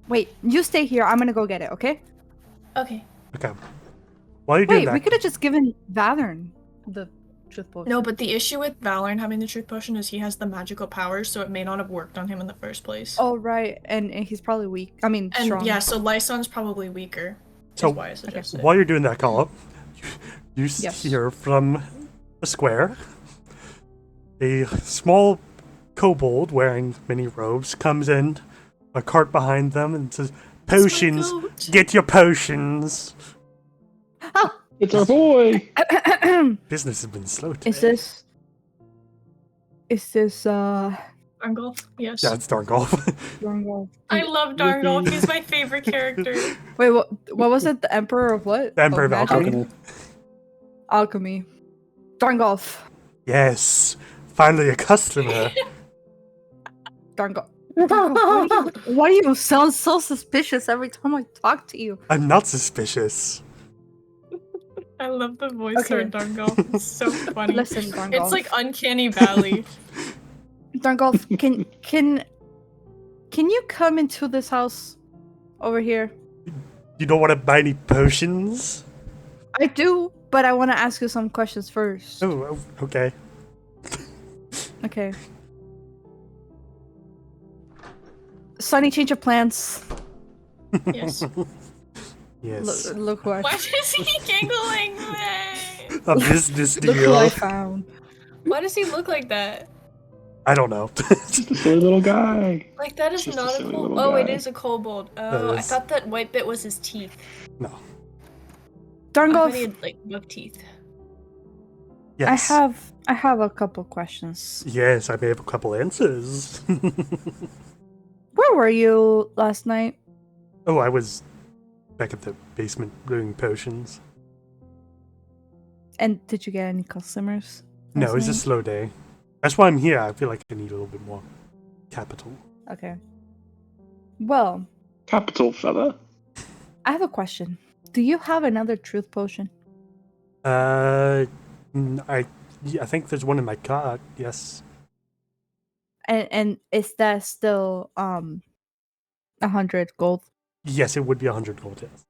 Wait, you stay here. I'm gonna go get it, okay? Okay. Okay. While you're doing Wait, that, we could have just given Valorn the truth potion. No, but the issue with Valorn having the truth potion is he has the magical powers, so it may not have worked on him in the first place. Oh, right. And he's probably weak. I mean, and strong. yeah, so Lyson's probably weaker. So, is why I suggested. while you're doing that, call up, you Yes. hear from the square a small kobold wearing many robes comes in, a cart behind them, and says, That's my "Potions, goat." get your potions." it's our boy. Business has been slow today. Is this Darngolf? Yes. Yeah, it's Darngolf. Darngolf? I love Darngolf. He's my favorite character. Wait, what was it? The Emperor of what? The Emperor of magic? Alchemy. Alchemy. Darngolf. Yes, finally a customer. Darngolf. Why do you sound so suspicious every time I talk to you? I'm not suspicious. I love the voice Okay. for Darngolf. It's so funny. Listen, Darngolf. It's like Uncanny Valley. Darngolf, can you come into this house over here? You don't want to buy any potions? I do, but I want to ask you some questions first. Oh, okay. Okay. Sonny, change of plans. Yes. Yes. Look who I Why is he giggling? Man? A business look who I deal. found. Why does he look like that? I don't know. Just a silly little guy. Like that is Just a not a silly kobold. little Oh, it guy. is a kobold. Oh, I is. thought that white bit was his teeth. No. I thought he Darngolf, had like buck teeth. Yes. I have a couple questions. Yes, I may have a couple answers. Where were you last night? Oh, I was back at the basement doing potions. And did you get any customers? No, last it's a night? slow day. That's why I'm here. I feel like I need a little bit more capital. Okay. Well, Capital fella. I have a question. Do you have another truth potion? I think there's one in my cart. Yes. And is that still 100 gold? Yes, it would be 100 gold. Yes.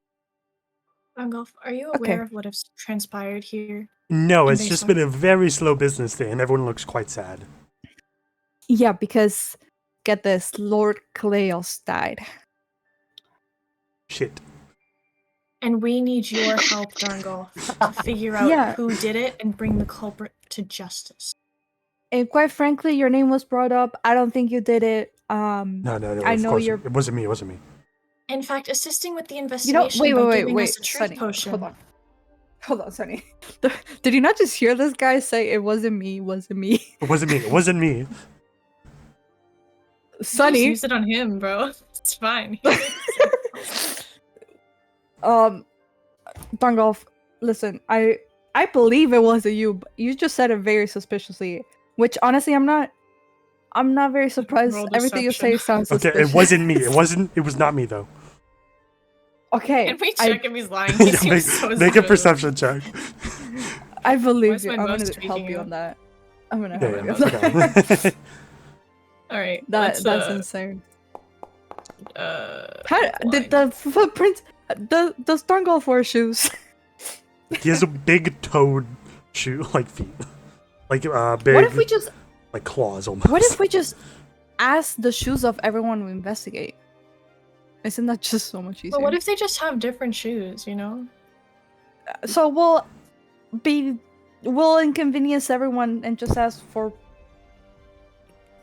Darngolf, are you Okay. aware of what has transpired here? No, In it's just basement. been a very slow business day, and everyone looks quite sad. Yeah, because get this, Lord Cleos died. Shit. And we need your help, Darngolf, to figure out Yeah. who did it and bring the culprit to justice. And quite frankly, your name was brought up. I don't think you did it. No, I of know course you're- It wasn't me. It wasn't me. In fact, assisting with the You know, investigation wait, by wait, giving wait, us a truth Sonny, potion. hold on, Sonny. Did you not just hear this guy say it wasn't me? It wasn't me, It wasn't me. It wasn't me. Just Sonny. use it on him, bro. It's fine. Darngolf, listen, I believe it wasn't you, but you just said it very suspiciously. Which honestly, I'm not very surprised. Roll Everything you say deception. sounds Okay, suspicious. it wasn't me. It was not me though. Okay, Can we I- check if he's lying? He Yeah, seems so make a suspicious. perception check. I Why believe is you. my I'm mouse gonna tweaking help you you? on that. I'm gonna Yeah, help you. yeah, on that. okay. Alright, That's let's, insane. uh, How did the footprints? Does Darngolf wear shoes? He has a big toed shoe, like feet, like big, What if we just? like claws almost. What if we just ask the shoes of everyone we investigate? Isn't that just so much easier? But what if they just have different shoes, you know? So we'll inconvenience everyone and just ask for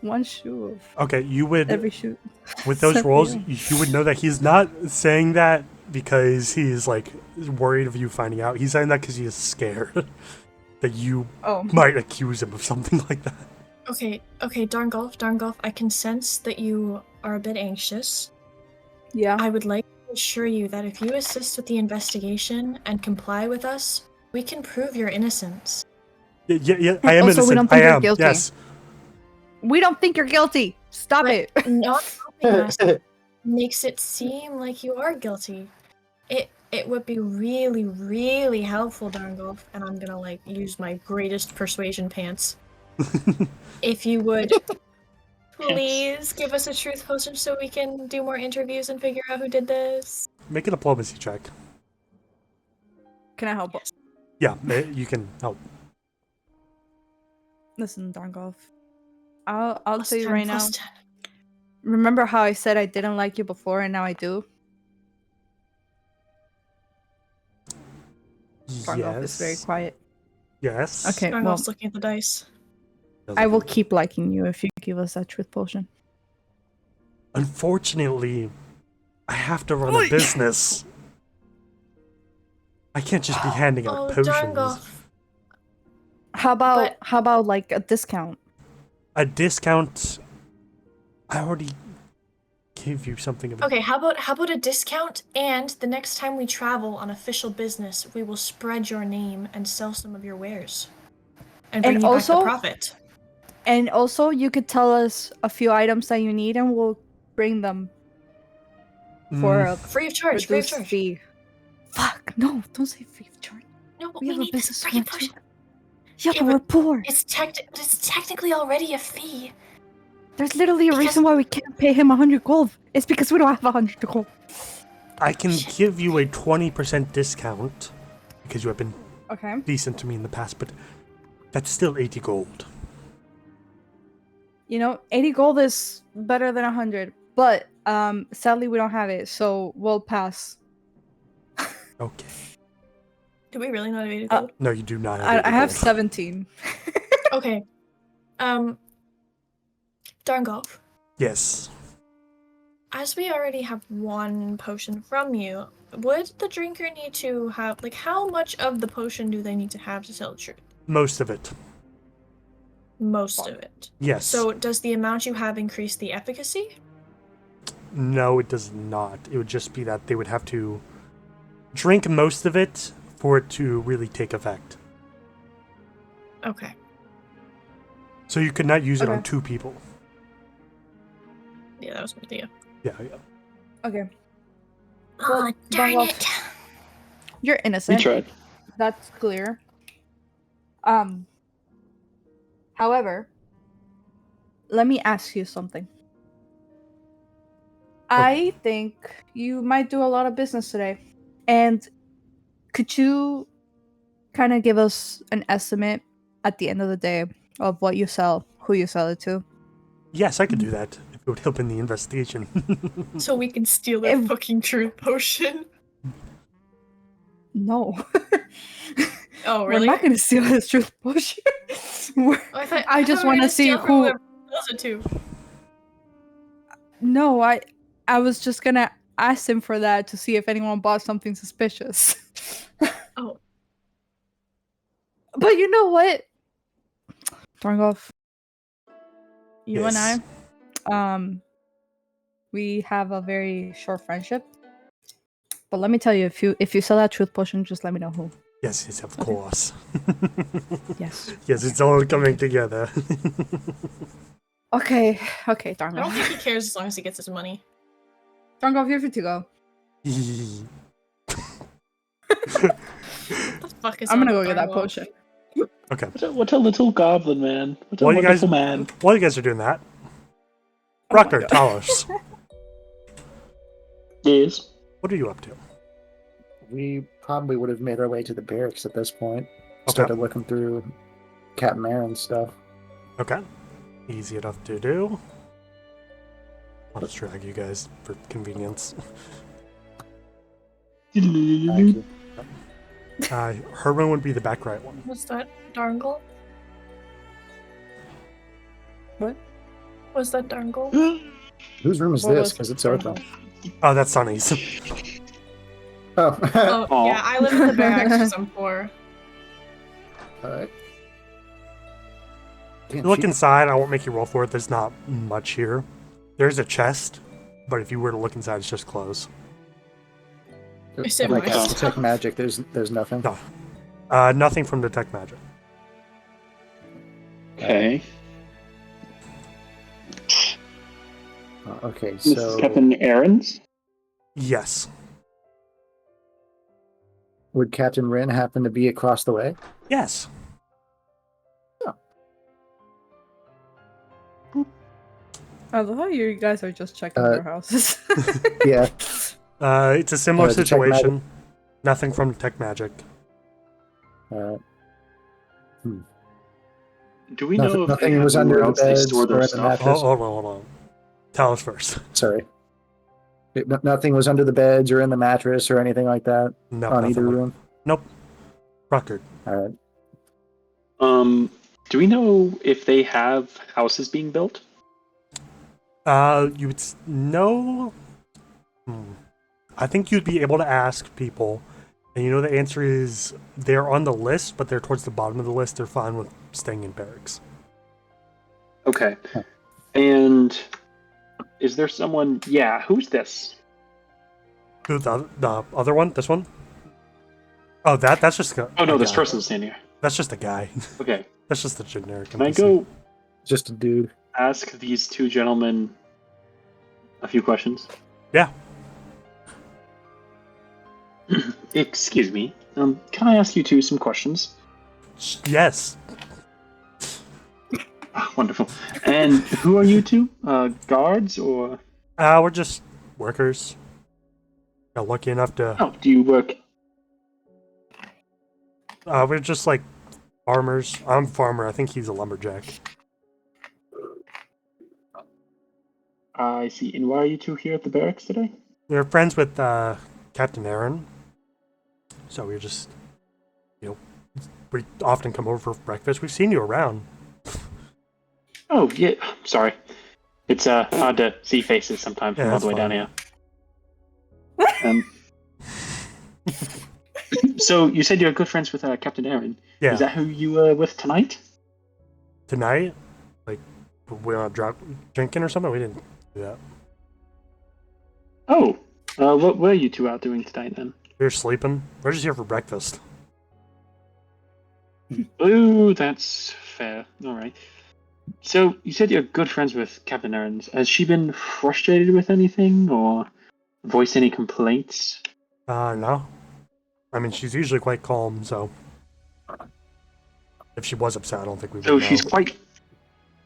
one shoe of Okay, you would every shoe. with those Except for rolls, you. you would know that he's not saying that because he's like worried of you finding out. He's saying that because he is scared that you Oh, might accuse him of something like that. Okay, darn golf, I can sense that you are a bit anxious. yeah. I would like to assure you that if you assist with the investigation and comply with us, we can prove your innocence. Yeah, I am Also, we innocent. don't think I you're am. guilty. Yes. We don't think you're guilty. Stop But it. not helping us makes it seem like you are guilty. It would be really, really helpful, Darngolf, and I'm gonna like use my greatest persuasion pants. If you would please give us a truth potion so we can do more interviews and figure out who did this. Make a diplomacy check. Can I help? Yes. Yeah, you can help. Listen, Darngolf. I'll Plus tell you 10, right now. plus 10. Remember how I said I didn't like you before and now I do? Darngolf is very Yes. quiet. Yes. Okay, well, Darngolf's looking at the dice. I will keep liking you if you give us that truth potion. Unfortunately, I have to run a business. I can't just be handing out Oh, potions. Darngolf. How about But- like a discount? A discount. I already gave you something of a Okay, how about a discount? And the next time we travel on official business, we will spread your name and sell some of your wares, and bring And you back also- the profit. And also, you could tell us a few items that you need and we'll bring them for a Free of charge. Free of reduced charge. fee. Fuck, no, don't say free of charge. No, but We we have a need business this to free run too. potion. Yeah, Yeah, but we're poor. It's technically already a fee. There's literally a because- reason why we can't pay him 100 gold. It's because we don't have 100 gold. I can give you a 20% discount because you have been Okay. decent to me in the past, but that's still 80 gold. You know, 80 gold is better than 100, but sadly we don't have it, so we'll pass. Okay. Do we really not have 80 Uh, gold? No, you do not have 80 I have gold. 17. Okay. Darngolf. Yes. As we already have one potion from you, would the drinker need to have, like, how much of the potion do they need to have to tell the truth? Most of it. Most of it. Yes. So does the amount you have increase the efficacy? No, it does not. It would just be that they would have to drink most of it for it to really take effect. Okay. So you could not use it on Okay. 2 people. Yeah, that was my idea. Yeah. Okay. Oh, Well, darn well, it! You're We innocent. tried. That's clear. However, let me ask you something. I think you might do a lot of business today. And could you kind of give us an estimate at the end of the day of what you sell, who you sell it to? Yes, I could do that if it would help in the investigation. So we can steal their If- fucking truth potion. No. Oh, We're really? not going to steal his truth potion. We're- Oh, I I just thought we were wanna gonna see steal from who- whoever sells it to. No, I was just gonna ask him for that to see if anyone bought something suspicious. Oh. But you know what? Darngolf. You Yes. and I, we have a very short friendship. But let me tell you, if you sell that truth potion, just let me know who. Yes, of course. Yes. Yes, it's all coming together. Okay, I don't Darngolf. think he cares as long as he gets his money. Darngolf, you're free to go. What the fuck is I'm gonna wrong go with get that Darngolf? potion. Okay. What a little goblin, man. What a While you guys, wonderful man. while you guys are doing that, Oh my Rucker, God. tell us, Yes. what are you up to? We probably would have made our way to the barracks at this point. Okay. Started looking through Captain Marin's stuff. Okay. Easy enough to do. I'll just drag you guys for convenience. Thank you. Herman would be the back right one. What's that? Darngle? What? Was that Darngolf? Whose room is What this? was Because it's open. Darngolf? Oh, that's Sunny's. Oh. Oh, Aw. yeah, I live in the barracks because I'm poor. Alright. Damn, You look she- inside, I won't make you roll for it. There's not much here. There's a chest, but if you were to look inside, it's just clothes. Is it I'd like my to stuff? detect magic. There's nothing. No. Nothing from Detect Magic. Okay. Okay, This is so Captain Aaron's. Yes. would Captain Rin happen to be across the way? Yes. I love how you guys are just checking Uh, their houses. Yeah. It's a similar Detect situation. Nothing from Detect Magic. Uh, Do we Nothing- know if nothing they have was under somewhere the else they beds store or their in the stuff? mattress. Hold on. Tell us first. sorry. Nothing was under the beds or in the mattress or anything like that No, on nothing either like- room. Nope. Record. All right. Do we know if they have houses being built? You would know. I think you'd be able to ask people, and you know the answer is they're on the list, but they're towards the bottom of the list. They're fine with staying in barracks. Okay. And is there someone? Yeah, who's this? Who the other one? This one? Oh, that's just a. Oh no, a this guy. person's standing here. That's just a guy. Okay. That's just a generic. Can I NPC. go Just a dude. ask these two gentlemen a few questions? Yeah. Excuse me. Can I ask you two some questions? Yes. Ah, wonderful. And who are you two? Guards or? We're just workers. Got lucky enough to. Oh, do you work? We're just like farmers. I'm a farmer. I think he's a lumberjack. I see. And why are you two here at the barracks today? We're friends with Captain Aaron. So we're just, we often come over for breakfast. We've seen you around. Oh, yeah. Sorry. It's hard to see faces sometimes Yeah, from all that's the way down fine. here. So you said you're good friends with Captain Aaron. Yeah. Is that who you were with tonight? Tonight, like, we were drinking or something? We didn't do that. Oh. What were you two out doing tonight then? We were sleeping. We're just here for breakfast. Ooh, that's fair. All right. So you said you're good friends with Captain Aaron. Has she been frustrated with anything or voiced any complaints? No. I mean, she's usually quite calm, so. If she was upset, I don't think we would So know. she's quite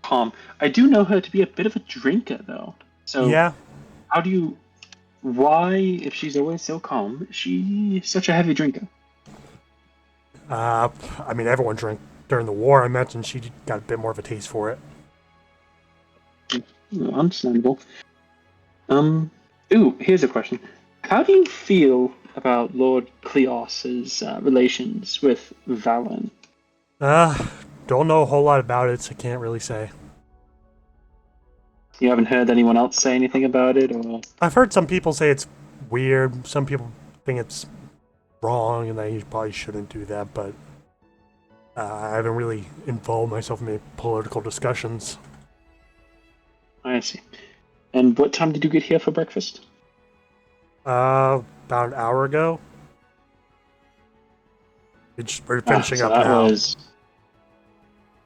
calm. I do know her to be a bit of a drinker, though. So Yeah. how do you? Why, if she's always so calm, is she such a heavy drinker? I mean, everyone drank during the war. I imagine she got a bit more of a taste for it. Understandable. Ooh, here's a question. How do you feel about Lord Cleos's relations with Valen? Don't know a whole lot about it, so I can't really say. You haven't heard anyone else say anything about it, or? I've heard some people say it's weird. Some people think it's wrong and that you probably shouldn't do that, but I haven't really involved myself in any political discussions. I see. And what time did you get here for breakfast? About an hour ago. We're finishing so up that now.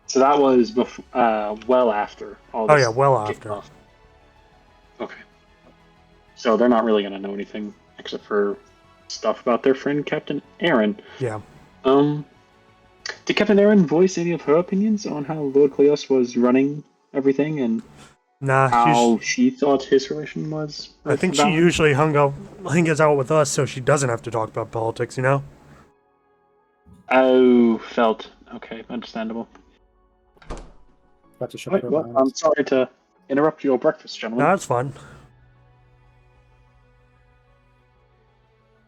So that was well after all this. Oh yeah, well kicked after. off. Okay. So they're not really going to know anything except for stuff about their friend Captain Aaron. Yeah. Did Captain Aaron voice any of her opinions on how Lord Cleos was running everything and Nah, how she thought his relation was? I with think she Valen? usually hangs out with us, so she doesn't have to talk about politics, you know? Oh, felt. Okay, understandable. About to shut Right, her well, mouth. I'm sorry to interrupt your breakfast, gentlemen. Nah, it's fun.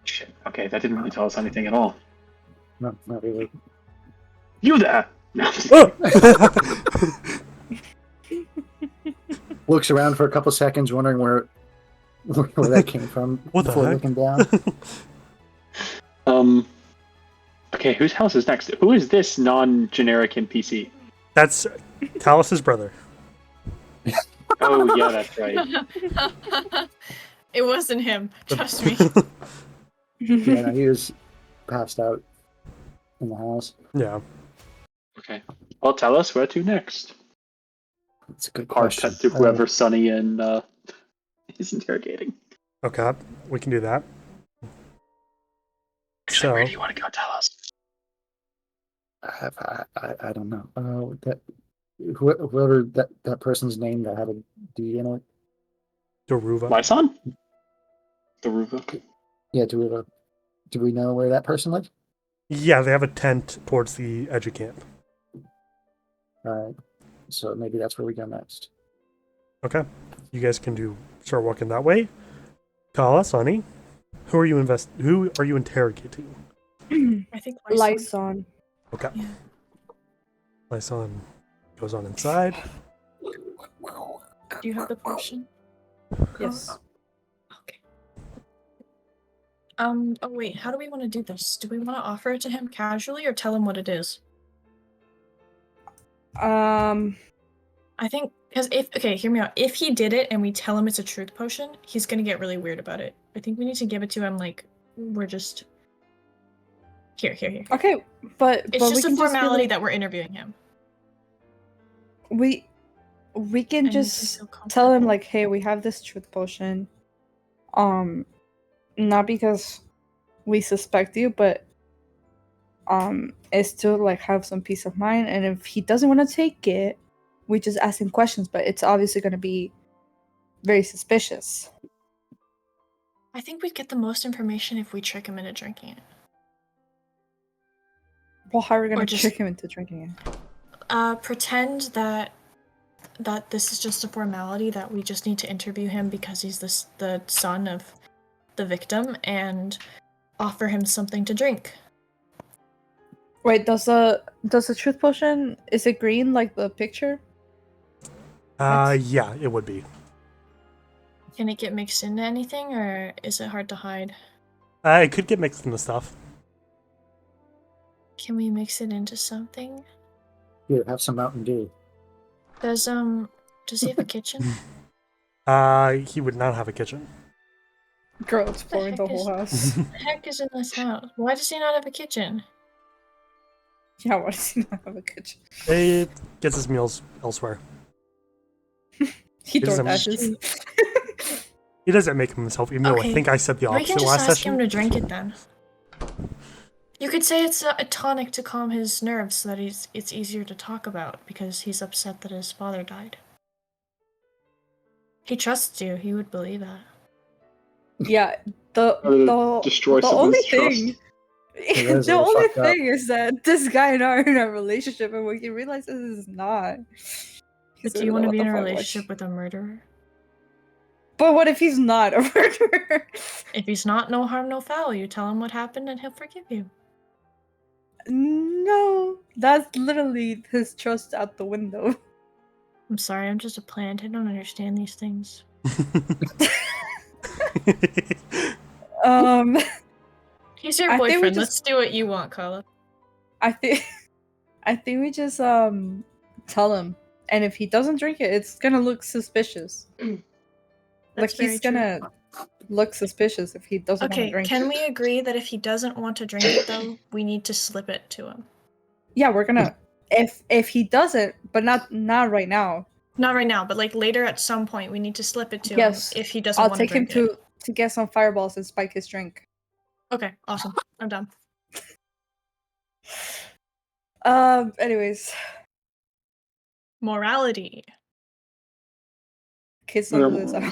Shit. Okay, that didn't really tell us anything at all. No, not really. You there? No. Oh! looks around for a couple seconds, wondering where that came from What the before heck? looking down. Okay, whose house is next? Who is this non-generic NPC? That's Talus's brother. Oh, yeah, that's right. It wasn't him. Trust me. Yeah, no, he was passed out in the house. Yeah. Okay. Well, tell us where to next. That's a good Hard question. cut to whoever Sonny and is interrogating. Okay, we can do that. So, Where do you want to go? Tell us. I don't know. Whoever that person's name that had a D in it. Daruva. Lyson? Daruva. Yeah, do we know where that person lives? Yeah, they have a tent towards the edge of camp. Alright. So maybe that's where we go next. Okay, you guys can start walking that way. Kala, Sonny, who are you interrogating? I think Lyson. Lyson. Okay. Yeah. Lyson goes on inside. Do you have the potion? Yes. Okay. Oh wait, how do we want to do this? Do we want to offer it to him casually or tell him what it is? I think because hear me out. If he did it and we tell him it's a truth potion, he's gonna get really weird about it. I think we need to give it to him like we're just here. Okay, but It's but just we a can formality just that we're interviewing him. we can And he just can feel tell him comfortable. like, hey, we have this truth potion. Not because we suspect you, but it's to like have some peace of mind. And if he doesn't want to take it, we just ask him questions. But it's obviously going to be very suspicious. I think we'd get the most information if we trick him into drinking it. Well, how are we Or going to just- trick him into drinking it? Pretend that this is just a formality, that we just need to interview him because he's the son of the victim, and offer him something to drink. Wait, does the truth potion, is it green like the picture? Yeah, it would be. Can it get mixed into anything, or is it hard to hide? It could get mixed into stuff. Can we mix it into something? Here, have some Mountain Dew. Does he have a kitchen? He would not have a kitchen. Girl exploring the heck whole is- house. What the heck is in this house? Why does he not have a kitchen? Yeah, why does he not have a kitchen? He gets his meals elsewhere. He doesn't- DoorDashes. He doesn't make himself a meal. I Okay, think I said the We opposite can just last ask session. him to drink it then. You could say it's a tonic to calm his nerves so that it's easier to talk about because he's upset that his father died. He trusts you, he would believe that. Yeah, the Destroy the someone's only trust. thing It is a the little only fucked up. thing is that this guy and I are in a relationship, and when he realizes it's not. But do you want to be in a relationship with a murderer? But what if he's not a murderer? If he's not, no harm, no foul. You tell him what happened and he'll forgive you. No, that's literally his trust out the window. I'm sorry, I'm just a plant. I don't understand these things. He's your I think we boyfriend. just- Let's do what you want, Carla. I think we just tell him, and if he doesn't drink it, it's gonna look suspicious. Like That's very he's true. gonna look suspicious if he doesn't want Okay, to drink. can we agree that if he doesn't want to drink it, though, we need to slip it to him? Yeah, we're gonna. If he doesn't, but not right now. Not right now, but like later at some point, we need to slip it to Yes, him if he doesn't I'll want take to him drink it. to get some fireballs and spike his drink. Okay, awesome. I'm done. Anyways, Morality. kids don't do this at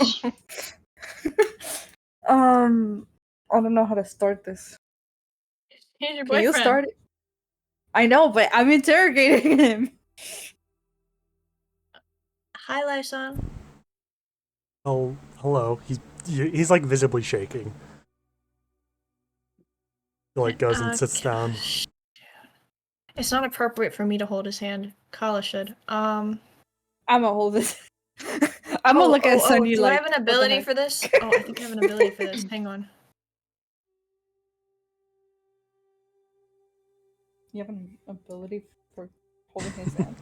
home. I don't know how to start this. He's your Can boyfriend. you start it? I know, but I'm interrogating him. Hi, Lyson. Oh, hello. He's like visibly shaking. He like goes and sits down. It's not appropriate for me to hold his hand. Kala should. I'm gonna hold this. I'm gonna look at Sunny do like. I have an what the ability heck? for this? Oh, I think I have an ability for this. Hang on. You have an ability for holding his hand.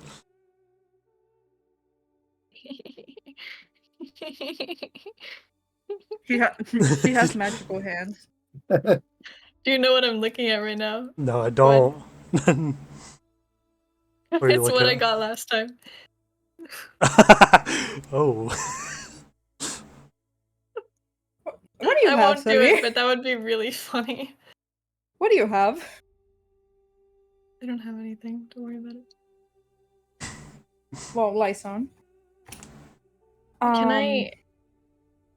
He has magical hands. Do you know what I'm looking at right now? No, I don't. What are you It's what looking I at? got last time. Oh. What do you I have, won't do it, Sunny? but that would be really funny. What do you have? I don't have anything. Don't worry about it. Well, Lyson. Can I?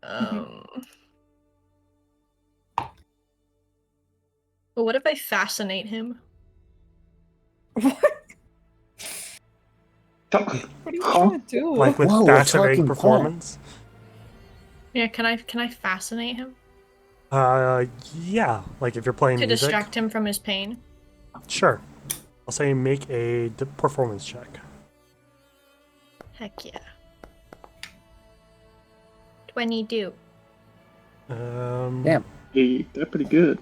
mhm. But what if I fascinate him? What? What are you trying to do? Like with Whoa, we're fascinating talking performance? Yeah, can I fascinate him Yeah. Like if you're playing to music. distract him from his pain? Sure. I'll say make a performance check. Heck yeah. 22. Damn. Hey, they're pretty good.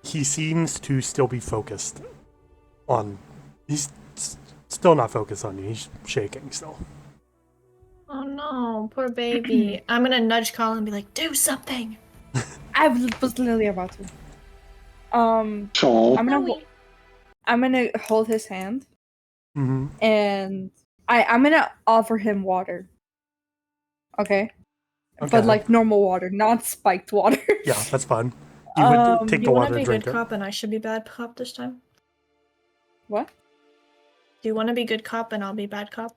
He seems to still be focused on. He's still not focused on you. He's shaking still. Oh no, poor baby. I'm gonna nudge Colin and be like, do something. I was literally about to. Aw. I'm gonna hold his hand Mm-hmm. and I'm gonna offer him water. Okay? Okay. But like normal water, not spiked water. Yeah, that's fine. You would take You the want water to and be drink good it. cop and I should be bad cop this time? What? Do you want to be good cop and I'll be bad cop?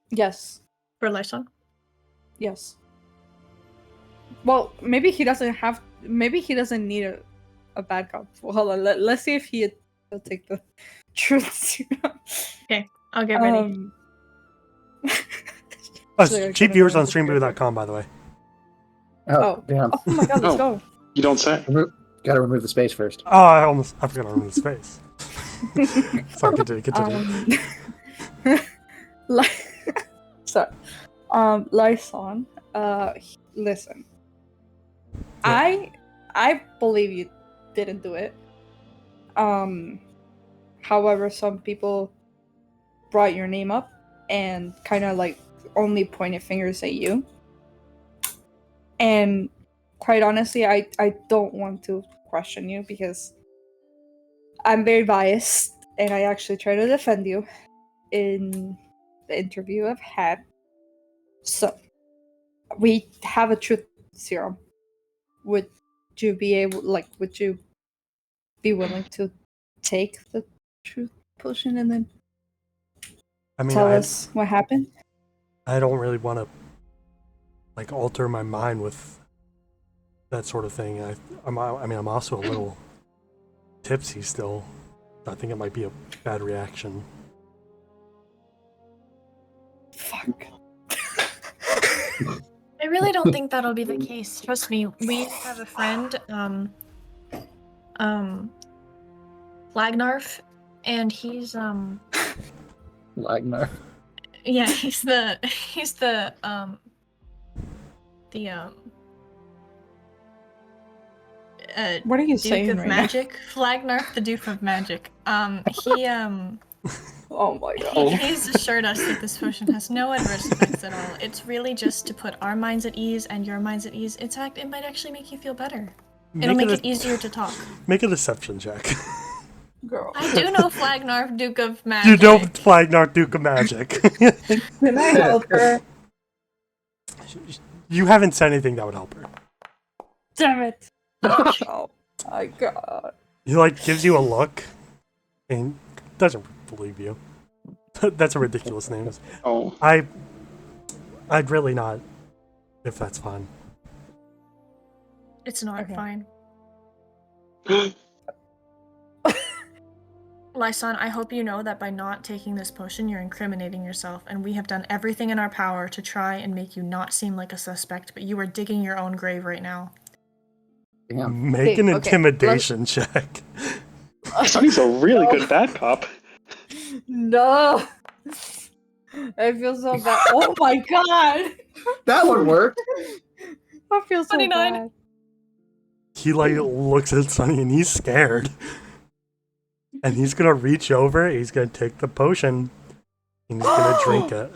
Yes. For Lyson? Yes. Well, maybe he doesn't have. Maybe he doesn't need a bad cop. Well, hold on. Let's see if he'll take the truth serum. Okay, I'll get ready. Cheap viewers on streamviewer.com, by the way. Oh, damn. Oh my god, let's go. You don't say. Gotta remove the space first. Oh, I forgot to remove the space. Sorry, continue. Sorry. Lyson, listen. Yeah. I believe you didn't do it. However, some people brought your name up and kind of like only pointed fingers at you. And quite honestly, I don't want to question you because I'm very biased and I actually try to defend you in the interview I've had. So, we have a truth serum. Would you be willing to take the truth potion and then I mean, tell us what happened? I don't really want to like alter my mind with that sort of thing. I'm also a little tipsy still. I think it might be a bad reaction. Fuck. I really don't think that'll be the case. Trust me, we have a friend, Flagnarf, and he's Lagnar. yeah, he's the What are you Duke saying of right Magic. Flagnarf, the Duke of Magic. He now? Oh my god. he's assured us that this potion has no adverse effects at all. It's really just to put our minds at ease and your minds at ease. In fact, it might actually make you feel better. It'll make it easier to talk. Make a deception check. Girl. I do know Flagnarf, Duke of Magic. You don't Flagnarf Duke of Magic. Can I help her? You haven't said anything that would help her. Damn it. Oh my god. He like gives you a look and doesn't believe you. That's a ridiculous name. Oh. I'd really not, if that's fine. It's not Okay. fine. Lyson, I hope you know that by not taking this potion, you're incriminating yourself, and we have done everything in our power to try and make you not seem like a suspect, but you are digging your own grave right now. Damn. Make an Okay, intimidation check. Sonny's a really good bad cop. No. I feel so bad. Oh my god! That one worked. I feel so 29. bad. He like looks at Sunny and he's scared. And he's gonna reach over, he's gonna take the potion, and he's gonna drink it.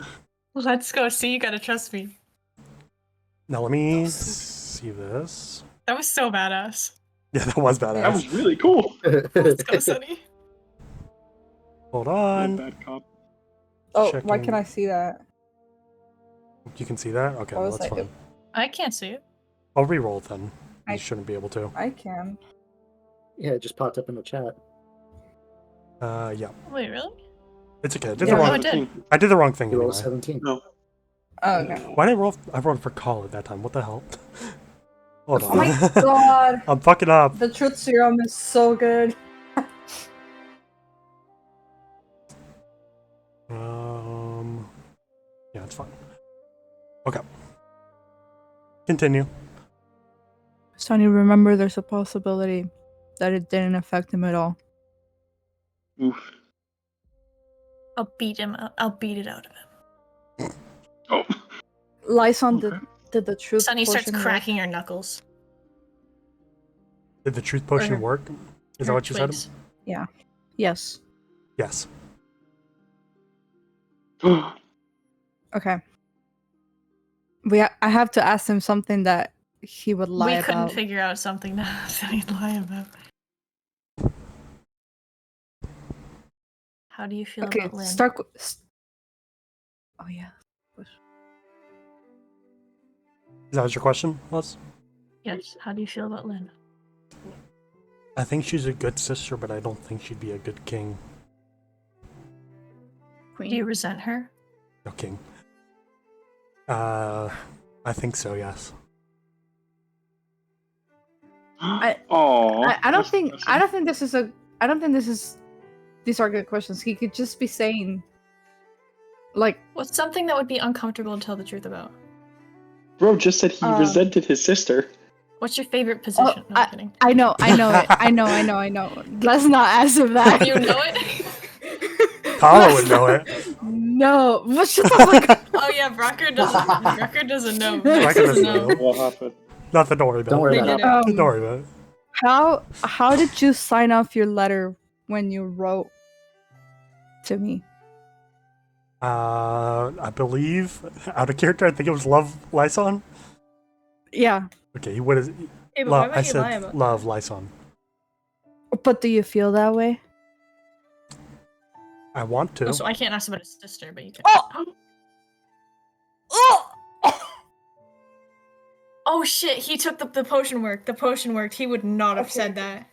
Let's go. See, you gotta trust me. Now let me see this. That was so badass. Yeah, that was That badass. was really cool. Let's go, Sunny. Hold Not on. bad cop. Oh, why Checking. can I see that? You can see that? Okay, What well, was that's I fine. I can't see it. I'll re-roll then. I- You shouldn't be able to. I can. Yeah, it just popped up in the chat. Yeah. Wait, really? It's okay. I did, Yeah. the Oh, wrong, it did. I did the wrong thing You rolled anyway. 17. No. Oh, okay. Why did I roll? I rolled for call at that time. What the hell? Hold Oh my on. god! I'm fucking up. The truth serum is so good. Yeah, it's fine. Okay. Continue. Sonny, remember there's a possibility that it didn't affect him at all. Oof. I'll beat him. I'll beat it out of him. Oh. Lyson Okay. did the truth Sunny starts portion work? cracking her knuckles. Did the truth potion Or- work? Is that Her what you said? twigs. Yes. Yes. Okay. I have to ask him something that he would lie We couldn't about. figure out something that he'd lie about. How do you feel Okay, about Lynn? start. Oh yeah. That was your question, Les? Yes. How do you feel about Lynn? I think she's a good sister, but I don't think she'd be a good king. Do you resent her? No king. I think so, yes. Aww, I don't that's think. depressing. I don't think this is a. I don't think this is. These are good questions. He could just be saying, like, What's something that would be uncomfortable to tell the truth about? Bro just said he resented his sister. What's your favorite position? No, I'm kidding. I know it. I know. Let's not ask him that. You know it? Paolo would know it. No, but shut the fuck up. Oh yeah, Brocker doesn't know. Brocker doesn't know. What happened? Nothing to worry about. Don't worry They about did it. it. Don't worry about it. How did you sign off your letter when you wrote to me? I believe, out of character, I think it was Love Lyson. Yeah, Okay, what is Hey, but why love? would I you lie said about Love Lyson. but do you feel that way? I want to. Oh, so I can't ask about his sister, but you can. Oh! Oh! Oh shit, he took the potion work. The potion worked. He would not have Okay. said that.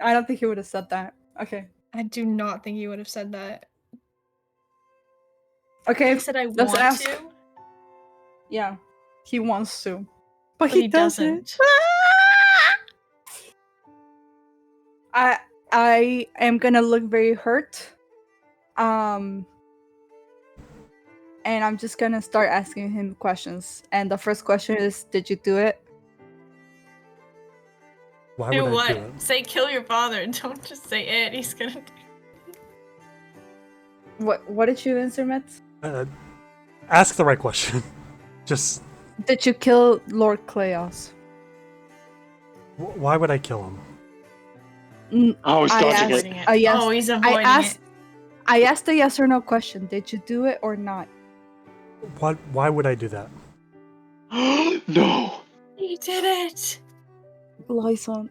I don't think he would have said that. Okay. I do not think he would have said that. Okay. He said I let's want ask. to, Yeah, he wants to, but but he doesn't. I am gonna look very hurt. And I'm just gonna start asking him questions. And the first question is, did you do it? Why Do would I what? do it? Say kill your father. Don't just say it. He's gonna. What did you answer, Metz? Ask the right question. Just Did you kill Lord Kleos? why would I kill him? I was I dodging asked- it. Avoiding it. yes, Oh, he's avoiding I asked a yes or no question. Did you do it or not? Why would I do that? No. it. He did it. Lyson,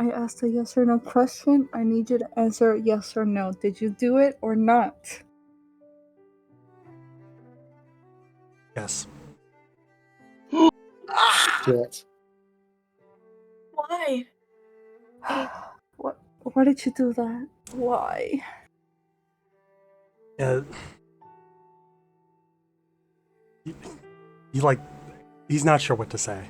I asked a yes or no question. I need you to answer yes or no. Did you do it or not? Yes. Shit. Why? Why did you do that? Why? He's not sure what to say.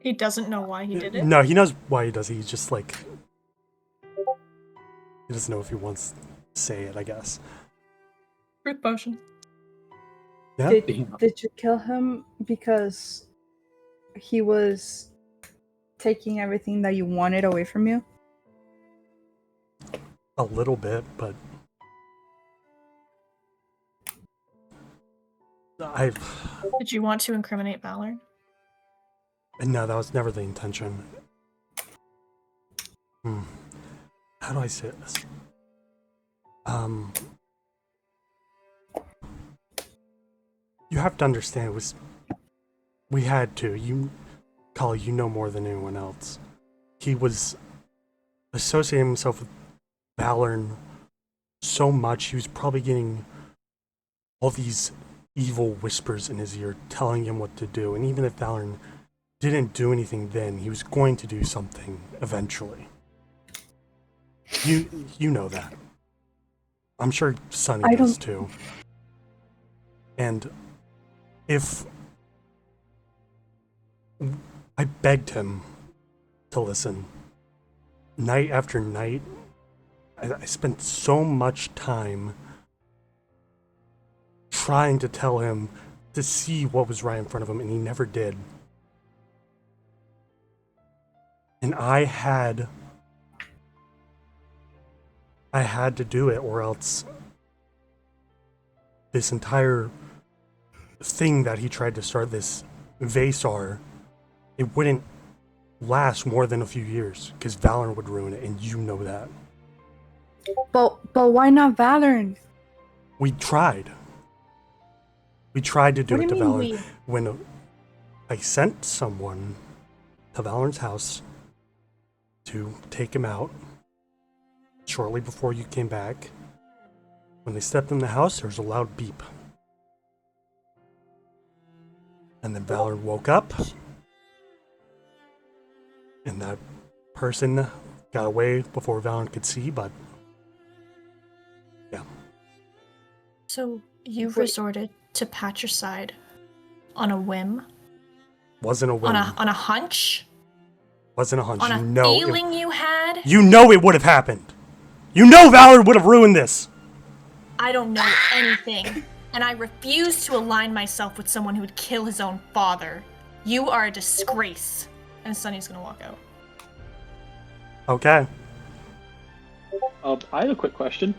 He doesn't know why he did it. No, he knows why he does it. He's just like he doesn't know if he wants to say it, I guess. Truth potion. Yeah. Did you kill him because he was taking everything that you wanted away from you? A little bit, but Did you want to incriminate Valor? No, that was never the intention. How do I say this? You have to understand, it was... We had to. Kali, you know more than anyone else. He was associating himself with Valorn so much, he was probably getting all these evil whispers in his ear telling him what to do. And even if Valorn didn't do anything then, he was going to do something eventually. You know that. I'm sure Sunny does too. And if... I begged him to listen. Night after night, I spent so much time trying to tell him to see what was right in front of him, and he never did. And I had to do it, or else this entire thing that he tried to start, this Vasar, it wouldn't last more than a few years, because Valorn would ruin it, and you know that. But why not Valorn? We tried. We tried to do What it do to you mean Valorn. we? When I sent someone to Valorn's house to take him out shortly before you came back. When they stepped in the house, there was a loud beep. And then Valorn woke up, and that person got away before Valorn could see, but yeah. So you resorted to patricide on a whim? Wasn't a whim. On a hunch? Wasn't a hunch. On a You know feeling you had? You know it would have happened. You know Valorn would have ruined this. I don't know anything, and I refuse to align myself with someone who would kill his own father. You are a disgrace. And Sunny's gonna walk out. Okay. I have a quick question.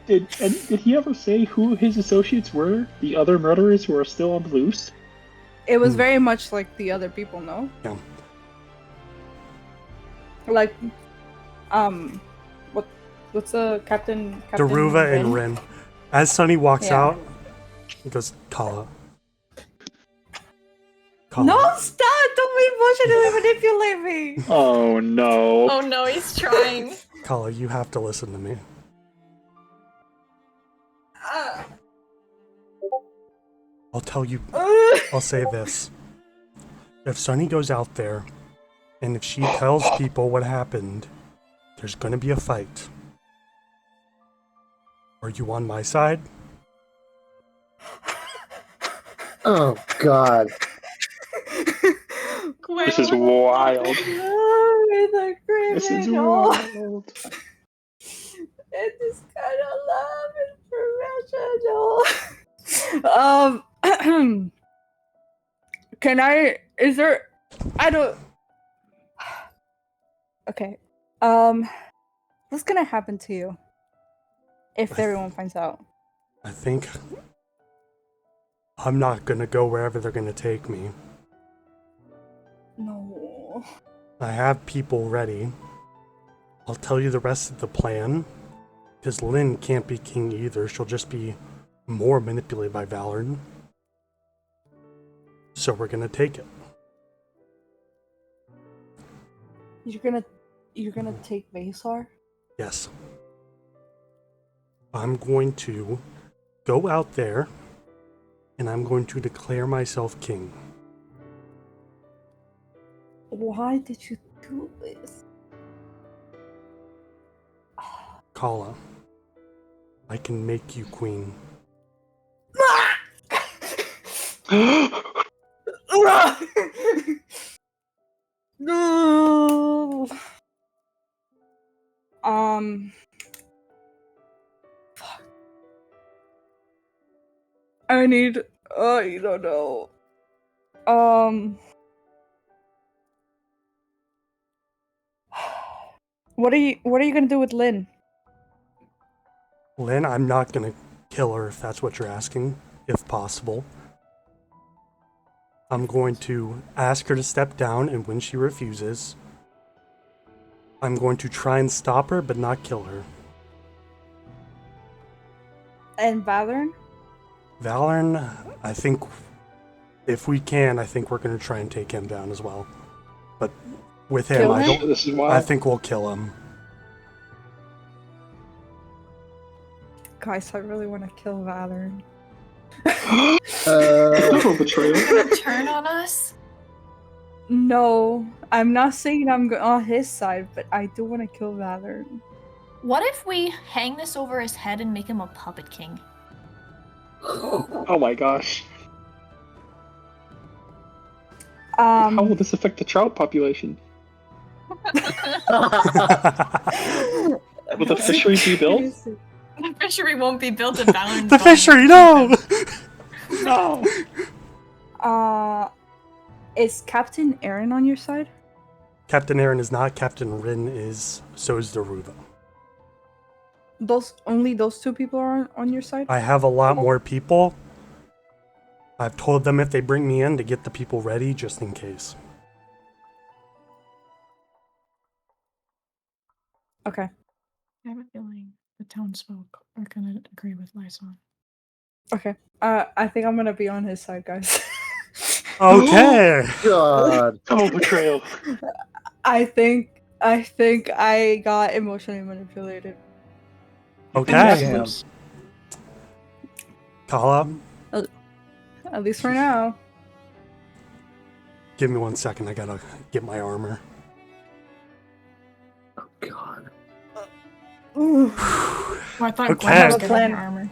Did he ever say who his associates were? The other murderers who are still on the loose? It was very much like the other people, no? Yeah. Like, what's Captain Daruva and Rin? Rin. As Sunny walks Yeah. out, he goes, Kala. Kala. No, stop! Don't be emotionally manipulate me! Oh no. Oh no, he's trying. Kala, you have to listen to me. I'll tell you, I'll say this. If Sunny goes out there, and if she tells people what happened, there's gonna be a fight. Are you on my side? Oh God. This is wild. This is wild. It is kind of love information. Can I? Is there? I don't. Okay. What's gonna happen to you if everyone finds out? I think I'm not gonna go wherever they're gonna take me. No. I have people ready. I'll tell you the rest of the plan. Because Lynn can't be king either. She'll just be more manipulated by Valorn. So we're gonna take it. You're gonna take Vasar? Yes. I'm going to go out there and I'm going to declare myself king. Why did you do this? Kala, I can make you queen. No. Fuck. I need. I don't know. What are you gonna do with Lynn? Lynn, I'm not gonna kill her if that's what you're asking. if possible. I'm going to ask her to step down, and when she refuses, I'm going to try and stop her, but not kill her. And Valorn? Valorn, I think, if we can, I think we're going to try and take him down as well. But with him, Kill I him? don't. This is wild. I think we'll kill him. Guys, I really want to kill Valorn. Double betrayal. You're gonna turn on us? No, I'm not saying I'm on his side, but I do want to kill Valorn. What if we hang this over his head and make him a puppet king? Oh my gosh. Um, How will this affect the trout population? Will the fishery be built? The fishery won't be built at Valorn's The home. fishery, no! No. Is Captain Aaron on your side? Captain Aaron is not. Captain Rin is. So is Daruva. Only those two people are on your side? I have a lot more people. I've told them if they bring me in to get the people ready, just in case. Okay. I have a feeling the townsfolk are gonna agree with Lyson. Okay. I think I'm gonna be on his side, guys. Okay. God. Double betrayal. I think I got emotionally manipulated. Okay. Damn. Kala, At least for now. give me 1 second. I gotta get my armor. Oh, God. Ooh, Oh, I thought Okay. Gwen was I have a getting plan. her armor.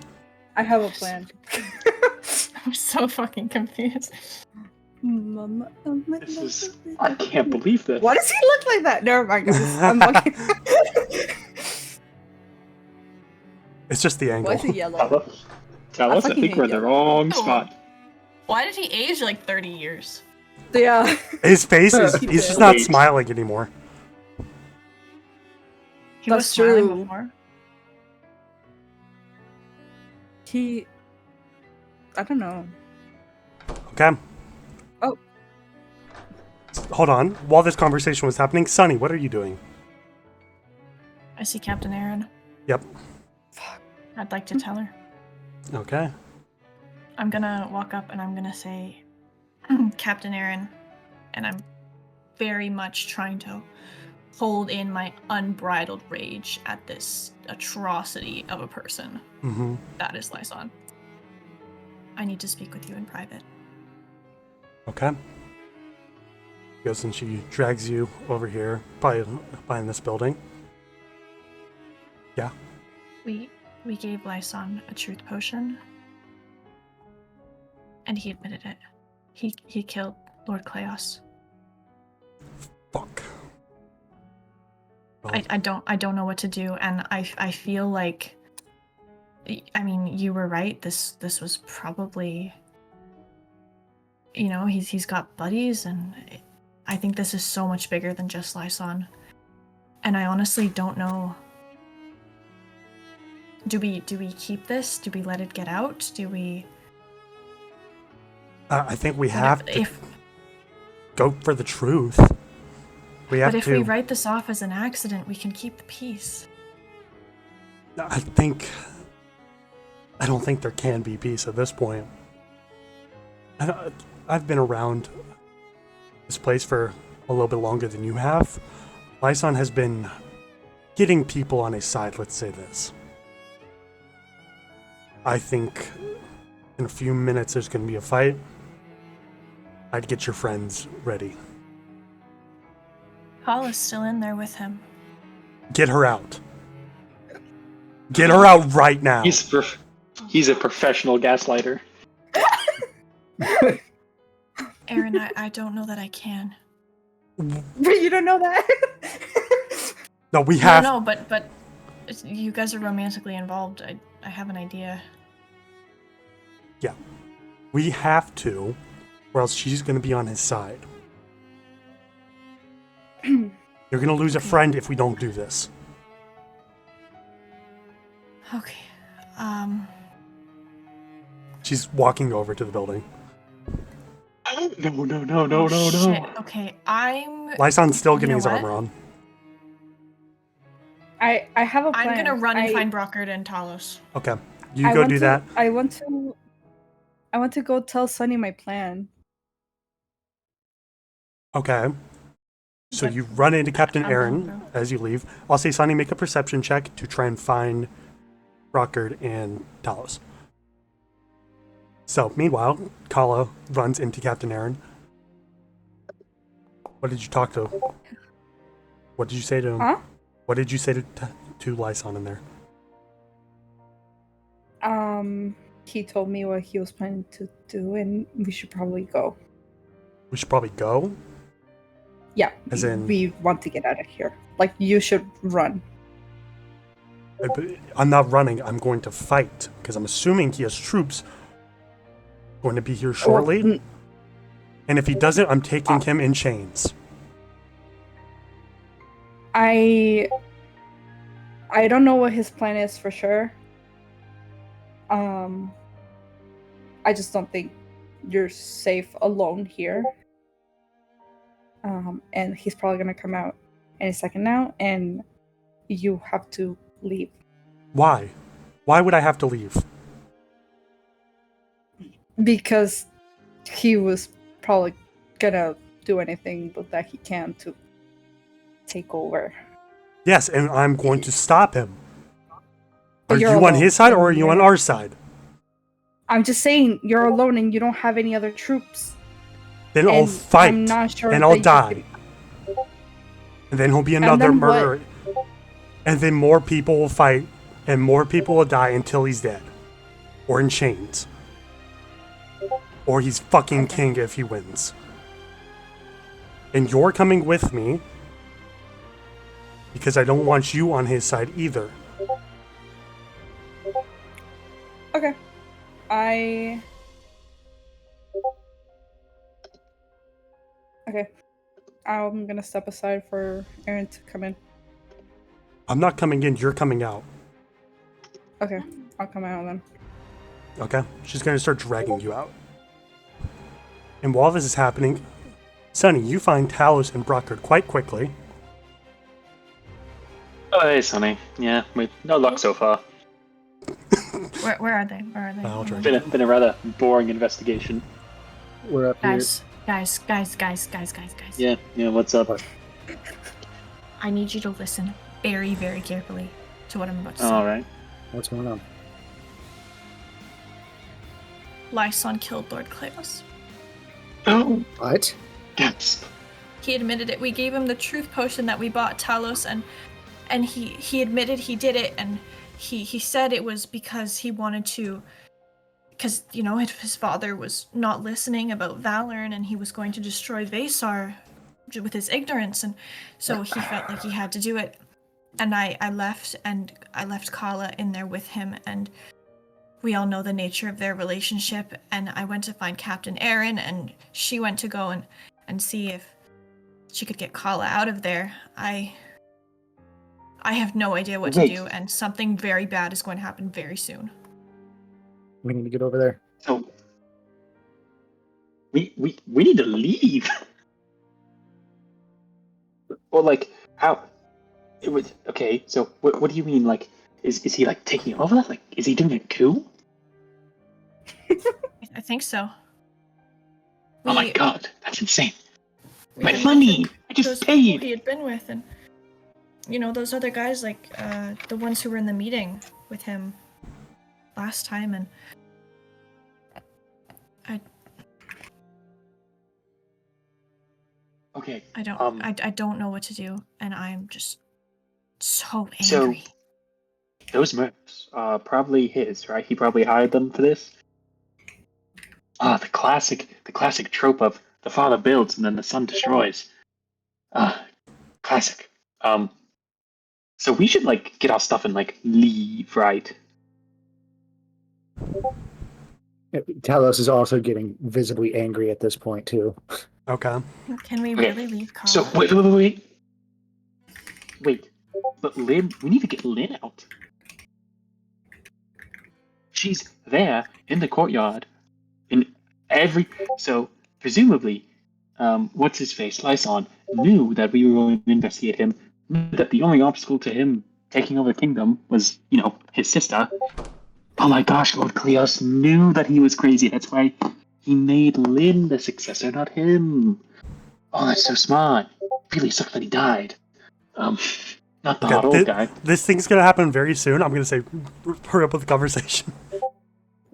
I have a plan. I'm so fucking confused. This is. I can't believe this. Why does he look like that? Never mind, guys. I'm looking. It's just the angle. Why is he yellow? Tell us, I fucking think we're in hate the you. wrong Oh. spot. Why did he age like 30 years? Yeah. His face is. He He's just did. not Wait. smiling anymore. He was That's smiling true. before. I don't know. Okay. Oh. Hold on. While this conversation was happening, Sunny, what are you doing? I see Captain Aaron. Yep. I'd like to tell her. Okay. I'm gonna walk up and I'm gonna say, Captain Aaron, and I'm very much trying to hold in my unbridled rage at this atrocity of a person. Mm-hmm. That is Lyson. I need to speak with you in private. Okay. Goes and she drags you over here, probably behind this building. Yeah. We gave Lyson a truth potion, and he admitted it. He killed Lord Kleos. Fuck. Well, I don't know what to do, and I feel like, I mean, you were right. This was probably, he's got buddies, and I think this is so much bigger than just Lyson. And I honestly don't know. Do we keep this? Do we let it get out? Do we? I think we have to If go for the truth. We have but if to. we write this off as an accident, we can keep the peace. I don't think there can be peace at this point. I've been around this place for a little bit longer than you have. Lyson has been getting people on his side, let's say this. I think in a few minutes there's going to be a fight. I'd get your friends ready. Paula's still in there with him. Get her out. Get her out right now. He's a professional gaslighter. Aaron, I don't know that I can. But you don't know that. No, we have. No, but you guys are romantically involved. I have an idea. Yeah. We have to, or else she's going to be on his side. You're going to lose a friend if we don't do this. Okay. She's walking over to the building. No. Shit. Okay, I'm. Lyson's still getting know his what? armor on. I have a plan. I'm gonna run and I- find Brockard and Talos. Okay, you I go want do to- that. I want to go tell Sunny my plan. Okay. So But you run into Captain I'm Aaron down, as you leave. I'll say, Sonny, make a perception check to try and find Brockard and Talos. So, meanwhile, Kala runs into Captain Aaron. What did you talk to? What did you say to him? Huh? What did you say to Lyson in there? He told me what he was planning to do, and we should probably go. We should probably go. Yeah, As in- we want to get out of here. Like, you should run. I'm not running. I'm going to fight because I'm assuming he has troops going to be here shortly. Well, And if he doesn't, I'm taking him in chains. I don't know what his plan is for sure. I just don't think you're safe alone here. And he's probably gonna come out any second now, and you have to leave. Why? Why would I have to leave? Because he was probably gonna do anything that he can to take over. Yes, and I'm going to stop him. But Are you're you on alone, his side or are and you you're on not- our side? I'm just saying, you're alone and you don't have any other troops. Then I'll And fight I'm not sure and that I'll you die. can- And then he'll be another then what? murderer. And then more people will fight and more people will die until he's dead. Or in chains. Or he's fucking king if he wins. And you're coming with me because I don't want you on his side either. Okay. Okay. I'm gonna step aside for Aaron to come in. I'm not coming in, you're coming out. Okay, I'll come out then. Okay? She's gonna start dragging you out. And while this is happening, Sonny, you find Talos and Brockard quite quickly. Oh, hey, Sonny. Yeah, with no luck so far. Where are they? Where are they? I'll try. Been a rather boring investigation. We're up here. Guys. Yeah, what's up? I need you to listen very, very carefully to what I'm about to say. Alright. What's going on? Lyson killed Lord Kleos. Oh, What? gasp. He admitted it. We gave him the truth potion that we bought Talos, and he admitted he did it, and he said it was because he wanted to, because, you know, his father was not listening about Valorn, and he was going to destroy Vaesar with his ignorance, and so he felt like he had to do it. And I left Kala in there with him, and we all know the nature of their relationship, and I went to find Captain Aaron, and she went to go and see if she could get Kala out of there. I have no idea what to Wait. do, and something very bad is going to happen very soon. We need to get over there. So we need to leave. Or like how it would okay, so what do you mean, like is he like taking over? Like is he doing a coup? I think so. Oh my We- god, that's insane. we My were money! with I just those people paid! he had been with, and you know, those other guys, like the ones who were in the meeting with him last time, and Okay. I don't I don't know what to do, and I'm just so So- angry. Those mercs are probably his, right? He probably hired them for this. Ah, the classic trope of the father builds and then the son destroys. Ah, classic. So we should like get our stuff and like leave, right? Talos is also getting visibly angry at this point too. Okay. Can we Okay, really leave Kala? So wait. But Lynn, we need to get Lynn out. she's there in the courtyard. So presumably, what's his face, Lyson, knew that we were going to investigate him. Knew that the only obstacle to him taking over the kingdom was, his sister. Oh my gosh, Lord Cleos knew that he was crazy. That's why he made Lynn the successor, not him. Oh, that's so smart. Really sucks that he died. Not the hot old guy. This thing's gonna happen very soon. I'm gonna say, hurry up with the conversation.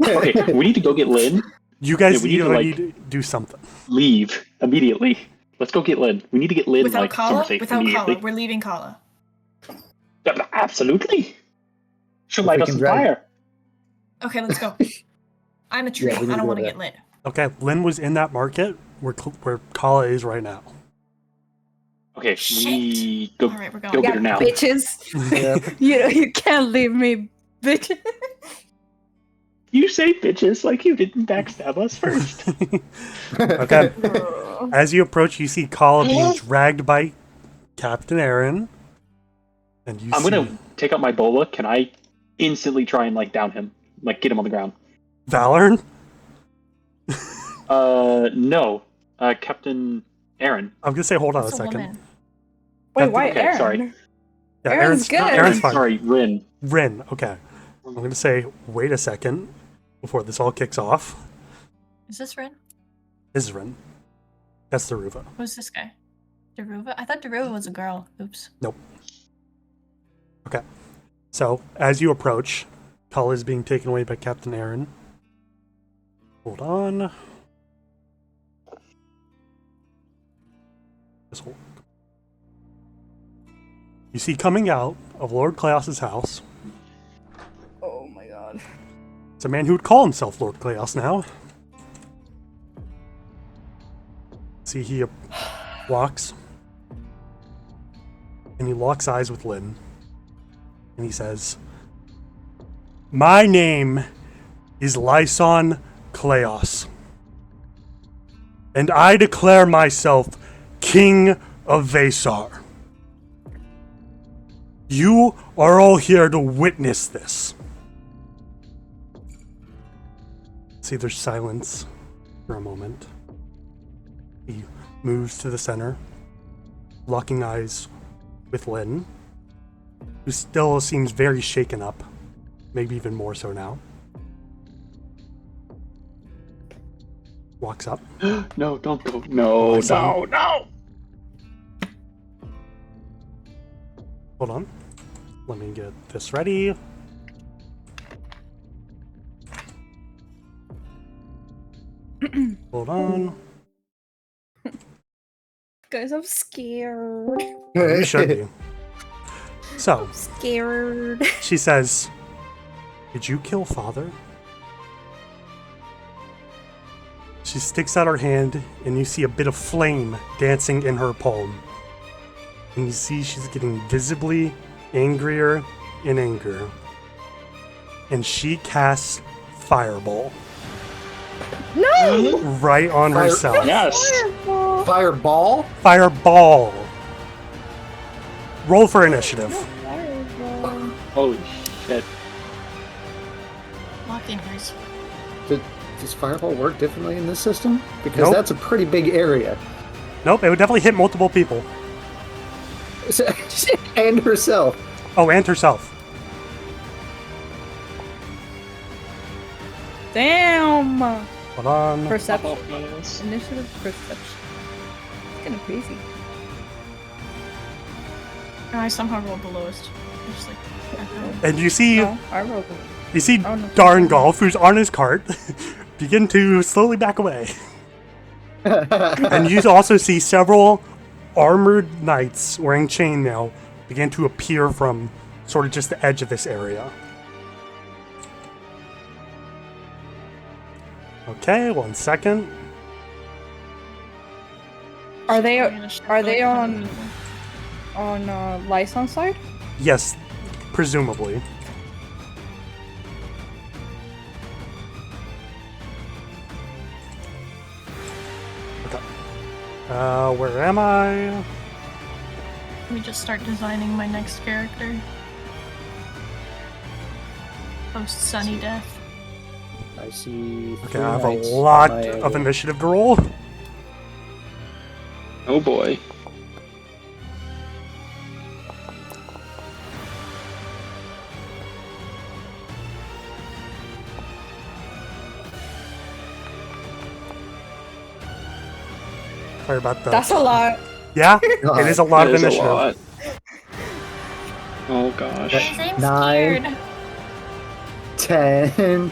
Okay, we need to go get Lynn. You guys need to do something. Leave immediately. Let's go get Lynn. We need to get Lynn Without Kala? Without immediately. Kala. We're leaving Kala. Absolutely. She'll light us on fire. Okay, let's go. I'm a tree. I don't want to get lit. Okay, Lynn was in that market where Kala is right now. Okay, we go, All right, we're going. go get her now. Bitches. You can't leave me, bitch. You say bitches like you didn't backstab us first. Okay. As you approach, you see Kala being dragged by Captain Aaron. And I'm gonna take out my bola. Can I instantly try and down him? Get him on the ground. Valorn? No. Captain Aaron. I'm gonna say hold on a second. Woman. Wait, why Okay, Aaron? sorry. Yeah, Aaron's good. Aaron's fine. Sorry, Rin. Rin, okay. I'm gonna say wait a second before this all kicks off. Is this Rin? This is Rin. That's Daruva. Who's this guy? Daruva? I thought Daruva was a girl. Oops. Nope. Okay. So, as you approach, Kala is being taken away by Captain Aaron. Hold on. Just hold. You see coming out of Lord Cleos's house. Oh my god. It's a man who would call himself Lord Cleos now. See, he walks. And he locks eyes with Lynn. And he says, "My name is Lyson Cleos. And I declare myself King of Vaesar. You are all here to witness this." See, there's silence for a moment. He moves to the center, locking eyes with Lynn, who still seems very shaken up, maybe even more so now. Walks up. No, don't go. No. Hold on. Let me get this ready. Hold on. Guys, I'm scared. You should be. So, Scared. she says, "Did you kill father?" She sticks out her hand, and you see a bit of flame dancing in her palm. And you see she's getting visibly angrier and angrier. And she casts Fireball. No! Right on herself. Yes. Fireball? Fireball. Roll for initiative. Fireball. Holy shit. Lock fingers. Does Fireball work differently in this system? Because Nope. that's a pretty big area. Nope, it would definitely hit multiple people. And herself. Oh, and herself. Damn! Hold on. Perception. Yes. Initiative perception. It's kind of crazy. I somehow rolled the lowest. I just And you see, No, I rolled it. you see Oh, no. Darngolf, who's on his cart, begin to slowly back away. And you also see several armored knights wearing chainmail begin to appear from sort of just the edge of this area. Okay, 1 second. Are they on Lyson's side? Yes, presumably. Okay. Where am I? Let me just start designing my next character. Post Sunny Death. I see. Okay, three I have a knights lot in my of area. initiative to roll. Oh boy. Sorry about that. That's a lot. Yeah, it is a lot That of is a initiative. lot. Oh gosh. Guys, I'm 9, scared. 10.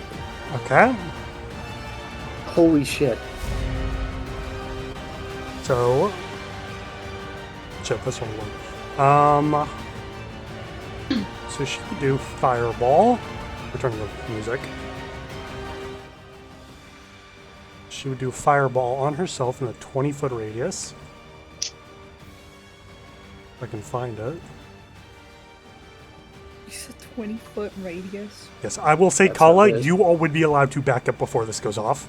Okay, Holy shit. so this one. So she could do fireball. Return to the music. She would do fireball on herself in a 20-foot radius. If I can find it. It's a 20-foot radius. Yes, I will say, That's Kala, not good. you all would be allowed to back up before this goes off.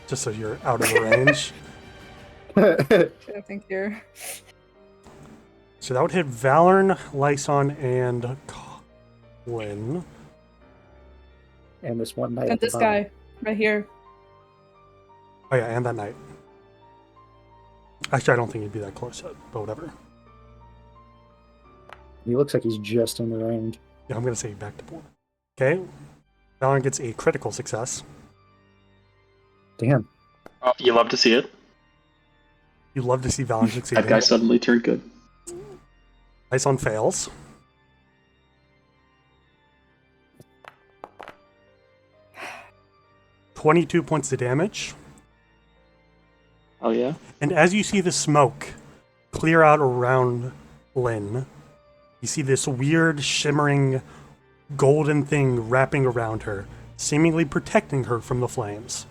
Just so you're out of the range. I think you're. So that would hit Valorn, Lyson, and Colin. And this one knight And at the this bottom. guy, right here. Oh yeah, and that knight. Actually, I don't think he'd be that close yet, but whatever. He looks like he's just in the range. Yeah, I'm gonna say back to 4. Okay. Valorn gets a critical success. Damn. Oh, you love to see it. You love to see Valorn succeed. That guy suddenly turned good. Lyson fails. $22 points of damage. Oh yeah. And as you see the smoke clear out around Lynn, you see this weird, shimmering, golden thing wrapping around her, seemingly protecting her from the flames.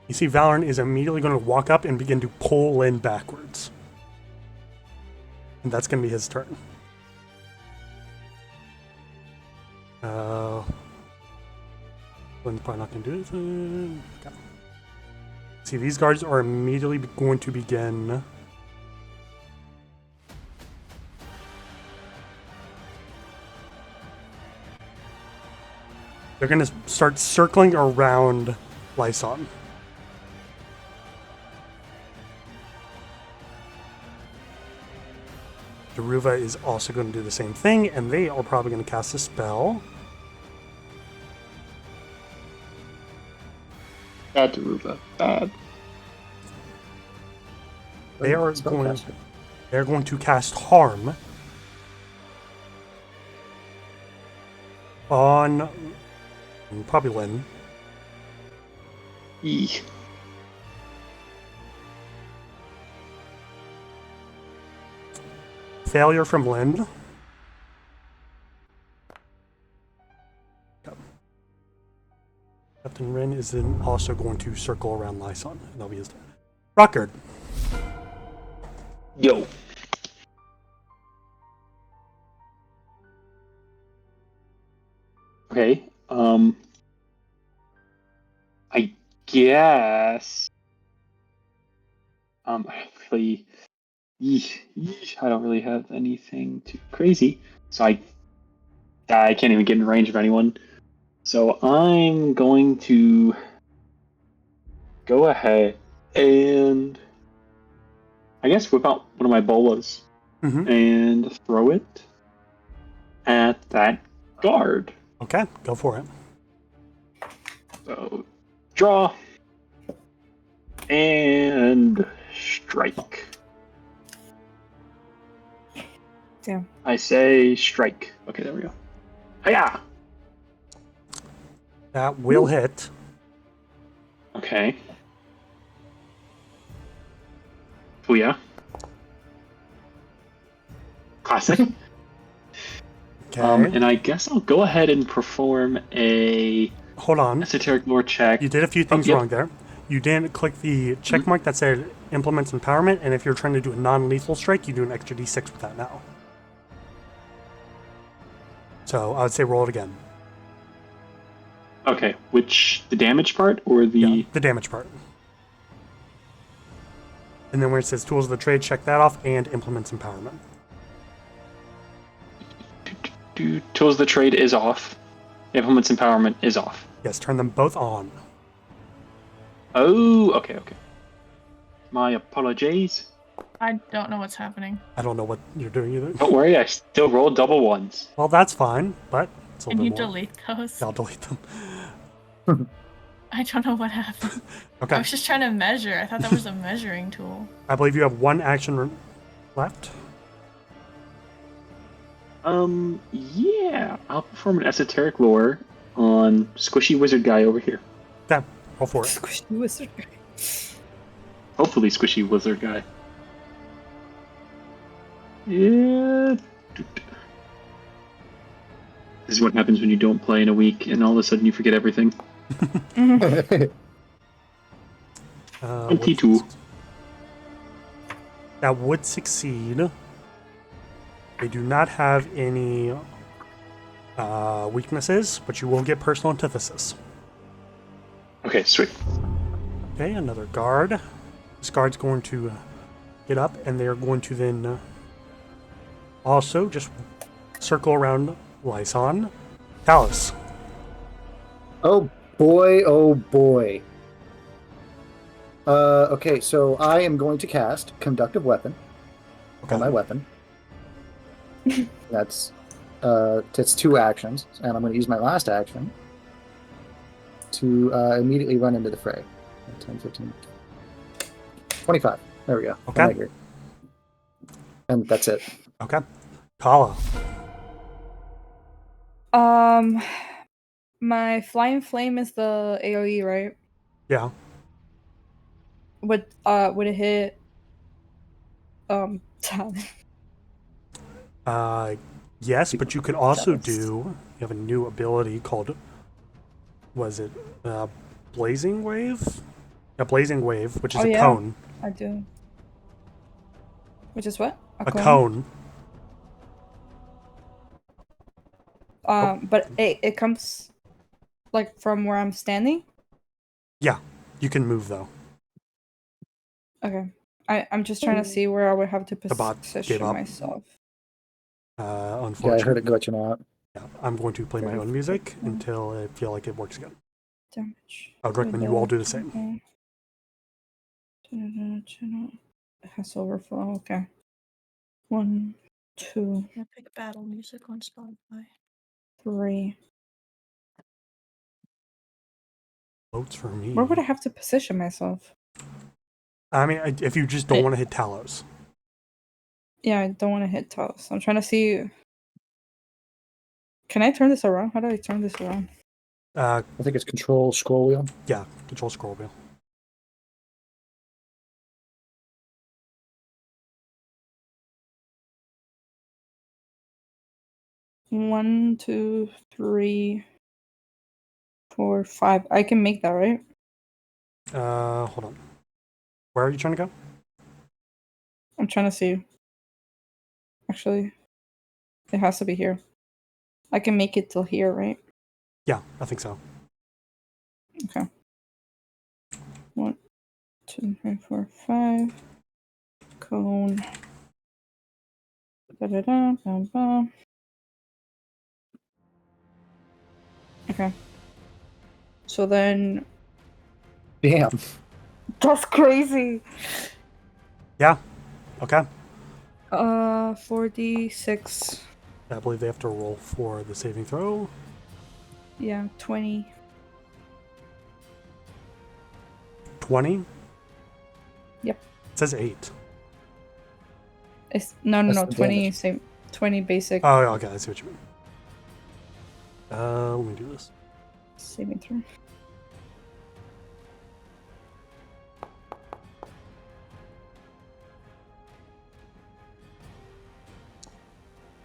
You see Valorn is immediately going to walk up and begin to pull Lynn backwards. And that's going to be his turn. Lynn's probably not going to do anything. Okay. See, these guards are immediately going to begin... They're going to start circling around Lyson. Daruva is also going to do the same thing, and they are probably going to cast a spell. Bad Daruva. Bad. They are Spellcaster. they're going to cast Harm on probably Lynn. Eek. Failure from Lynn. Yep. Captain Rin is then also going to circle around Lyson, and that'll be his turn. Rockard. Yo. Okay. I guess. Actually, I don't really have anything too crazy, so I can't even get in range of anyone. So I'm going to go ahead and I guess whip out one of my bolas Mm-hmm. and throw it at that guard. Okay, go for it. So draw and strike. Damn. I say strike. Okay, there we go. Hiya! That will hit. Okay. Booyah. Classic. Okay. And I guess I'll go ahead and perform a Hold on. esoteric lore check. You did a few things yep. wrong there. You didn't click the check mark that said implements empowerment, and if you're trying to do a non-lethal strike, you do an extra d6 with that now. So I would say roll it again. Okay, which, the damage part or the... Yeah, the damage part. And then where it says tools of the trade, check that off, and implements empowerment. Tools of the trade is off. Implements empowerment is off. Yes, turn them both on. Oh, okay. My apologies. I don't know what's happening. I don't know what you're doing either. Don't worry, I still rolled double ones. Well, that's fine, but it's a Can little you bit more. delete those? I'll delete them. I don't know what happened. I Okay. was just trying to measure. I thought that was a measuring tool. I believe you have one action left. Yeah. I'll perform an esoteric lore on squishy wizard guy over here. Yeah, roll for it. Squishy wizard. Hopefully squishy wizard guy. Yeah. This is what happens when you don't play in a week and all of a sudden you forget everything. 22. That would succeed. They do not have any weaknesses, but you will get personal antithesis. Okay, sweet. Okay, another guard. This guard's going to get up, and they're going to then also just circle around Lyson. Talos. Oh boy, oh boy. Okay, so I am going to cast Conductive Weapon Okay. on my weapon. That's 2 actions, and I'm going to use my last action to immediately run into the fray. 10, 15, 25. There we go. Okay. I agree. And that's it. Okay. Kala. My flying flame is the AoE, right? Yeah. Would it hit Talon? Yes, but you could also Talos. do. You have a new ability called. Was it Blazing Wave? Yeah, Blazing Wave, which is Oh, a yeah. cone. I do. Which is what? A cone. But it comes like from where I'm standing. Yeah, you can move though. Okay. I'm just trying to see where I would have to The bot position gave up. myself. Yeah, I Unfortunately, heard it glitching out. yeah, I'm going to play my Very own music cool. until I feel like it works again. Damage. I would recommend you all do the same. It has overflow. Okay. 1, 2, Epic battle music on Spotify. 3. Votes for me. Where would I have to position myself? I mean, if you just don't want to hit Talos. Yeah, I don't want to hit Talos. I'm trying to see. Can I turn this around? How do I turn this around? I think it's Control Scroll Wheel. Yeah, control scroll wheel. One, 2, 3, 4, 5. I can make that, right? Hold on. Where are you trying to go? I'm trying to see. Actually, it has to be here. I can make it till here, right? Yeah, I think so. Okay. 1, 2, 3, 4, 5. Cone. Da da da da da. Okay. So then. Damn. That's crazy! Yeah. Okay. 4d6. I believe they have to roll for the saving throw. Yeah, 20. 20. Yep. It says 8. It's no, That's the 20 damage. same 20 basic Oh, okay. I see what you mean. Let me do this. saving throw.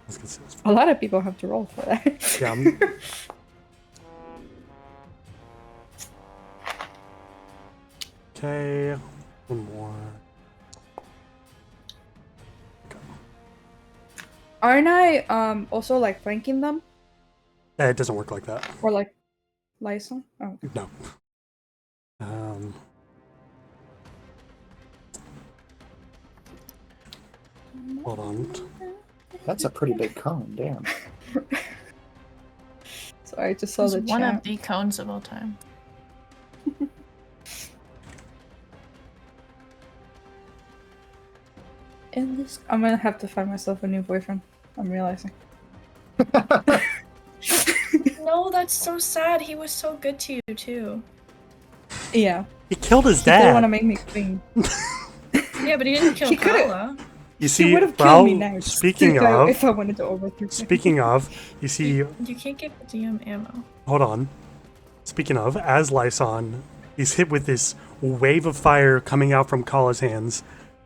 Let's get this. A lot of people have to roll for that. Yeah. Okay. One more. Aren't I also like flanking them It doesn't work like that. or like Lyson? Oh, okay. No. Hold on. That's a pretty big cone. Damn. I just saw He's the one of chat. the cones of all time. In this, I'm gonna have to find myself a new boyfriend. I'm realizing. No, that's so sad. He was so good to you too. Yeah. He killed his He didn't want to dad. make me queen. Yeah, but he didn't kill He could've- Paola. You He see, would have killed me well, next. speaking if of, I wanted to overthrow him. speaking of, you see, You can't give the DM ammo. hold on. Speaking of, as Lyson is hit with this wave of fire coming out from Kala's hands,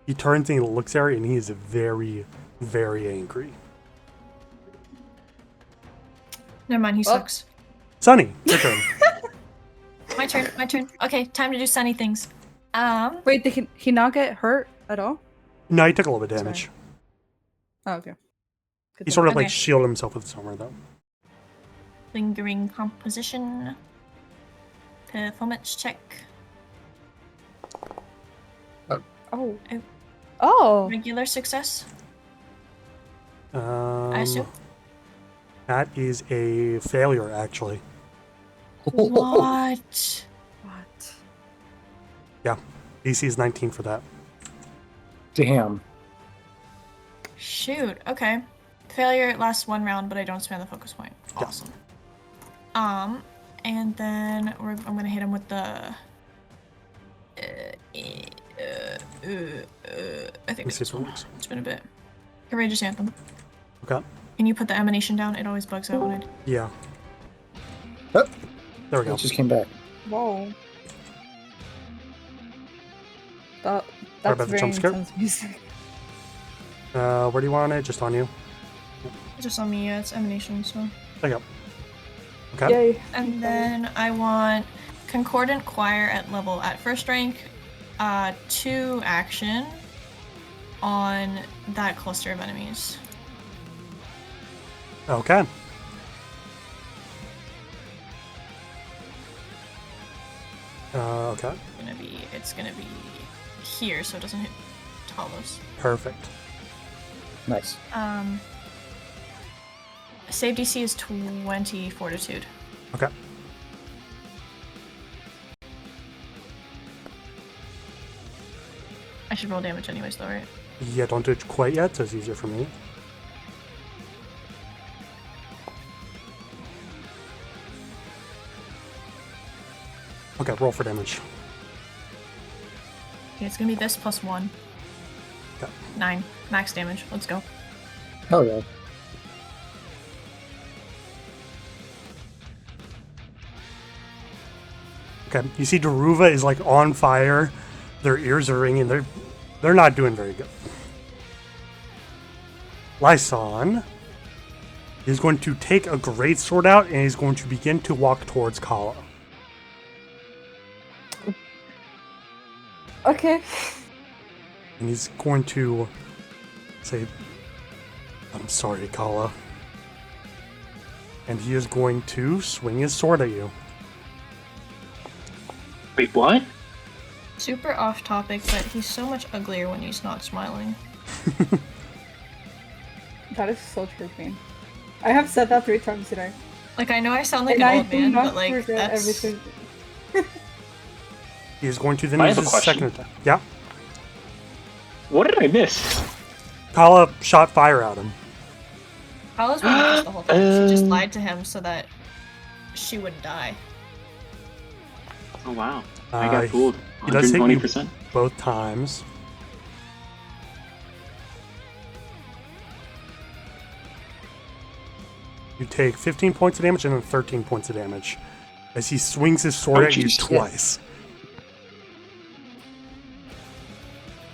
he turns and he looks at her and he is very, very angry. Never mind, he Well- sucks. Sunny, your turn. My turn, my turn. Okay, time to do sunny things. Wait, did he not get hurt at all? No, he took a little bit of damage. Oh, okay. Good He to sort of Okay. like shielded himself with his armor, though. lingering composition. Performance check. Oh. Oh. Oh. Regular success, I assume. That is a failure, actually. What? What? Yeah, DC is 19 for that. Damn. Shoot. Okay. Failure lasts 1 round, but I don't spend the focus point. Yeah. Awesome. And then I'm gonna hit him with the. I think Let's see it's if it works. It's been a bit. Courageous Anthem. Okay. Can you put the emanation down? It always bugs out when I do. Yeah. Oh, There we go. it just came back. Whoa. That, Sorry that's about the very jump scare. intense music. Where do you want it? Just on you? Just on me, yeah, it's emanation, so. There you go. Okay. Yay. And then I want Concordant Choir at first rank, 2 action on that cluster of enemies. Okay. Okay. It's gonna be here, so it doesn't hit Talos. Perfect. Nice. Save DC is 20 Fortitude. Okay. I should roll damage anyways, though, right? Yeah, don't do it quite yet, so it's easier for me. Okay, roll for damage. Okay, it's gonna be this plus 1. Okay. 9. Max damage. Let's go. Oh yeah. Okay, you see Daruva is like on fire. Their ears are ringing. They're not doing very good. Lyson is going to take a great sword out and he's going to begin to walk towards Kala. Okay. And he's going to say, "I'm sorry, Kala." And he is going to swing his sword at you. Wait, what? Super off topic, but he's so much uglier when he's not smiling. That is so true, Queen. I have said that 3 times today. Like, I know I sound like And an I old do man, not but like, regret that's... everything. He is going to then I use have a his question. second attack. Yeah. What did I miss? Kala shot fire at him. Paula's been with us the whole time. She just lied to him so that she wouldn't die. Oh wow, I got fooled. He does hit you 120%. both times. You take 15 points of damage and then 13 points of damage as he swings his sword Oh, at you jeez. twice.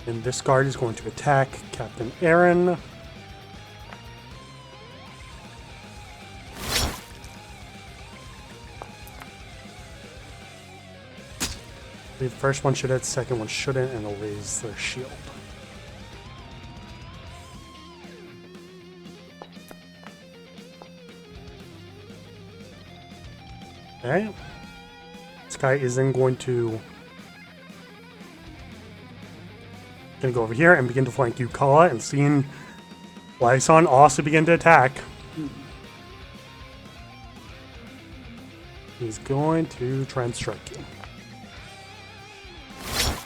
And this guard is going to attack Captain Aaron. The first one should hit, second one shouldn't, and it'll raise their shield. Okay. This guy is then going to go over here and begin to flank you, Kala, and seeing Lyson also begin to attack. He's going to try and strike you.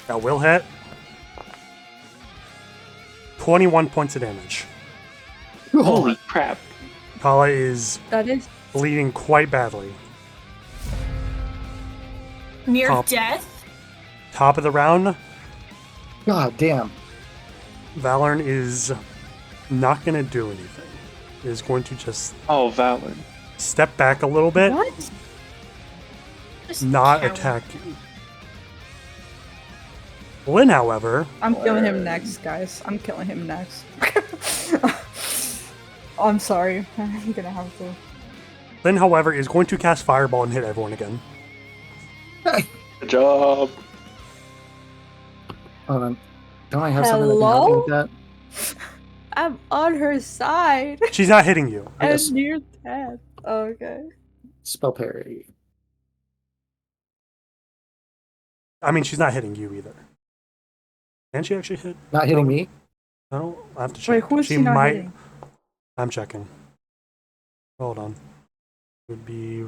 That will hit. 21 points of damage. Holy crap. Kala is That is bleeding quite badly. Near Top. death? Top of the round, God damn. Valorn is not going to do anything. Is going to just Oh, Valor. step back a little bit, what? Just not coward. attack you. Lynn, however, I'm killing him next, guys. I'm killing him next. I'm sorry. I'm gonna have to. Lynn, however, is going to cast Fireball and hit everyone again. Good job. Hold on. Don't I have something that can help me with that? I'm on her side. She's not hitting you. I guess- And near death. Okay. Spell parry. I mean, she's not hitting you either. Can she actually hit? Not hitting me? No, I have to check. Wait, who is she not might. hitting? I'm checking. Hold on. It would be.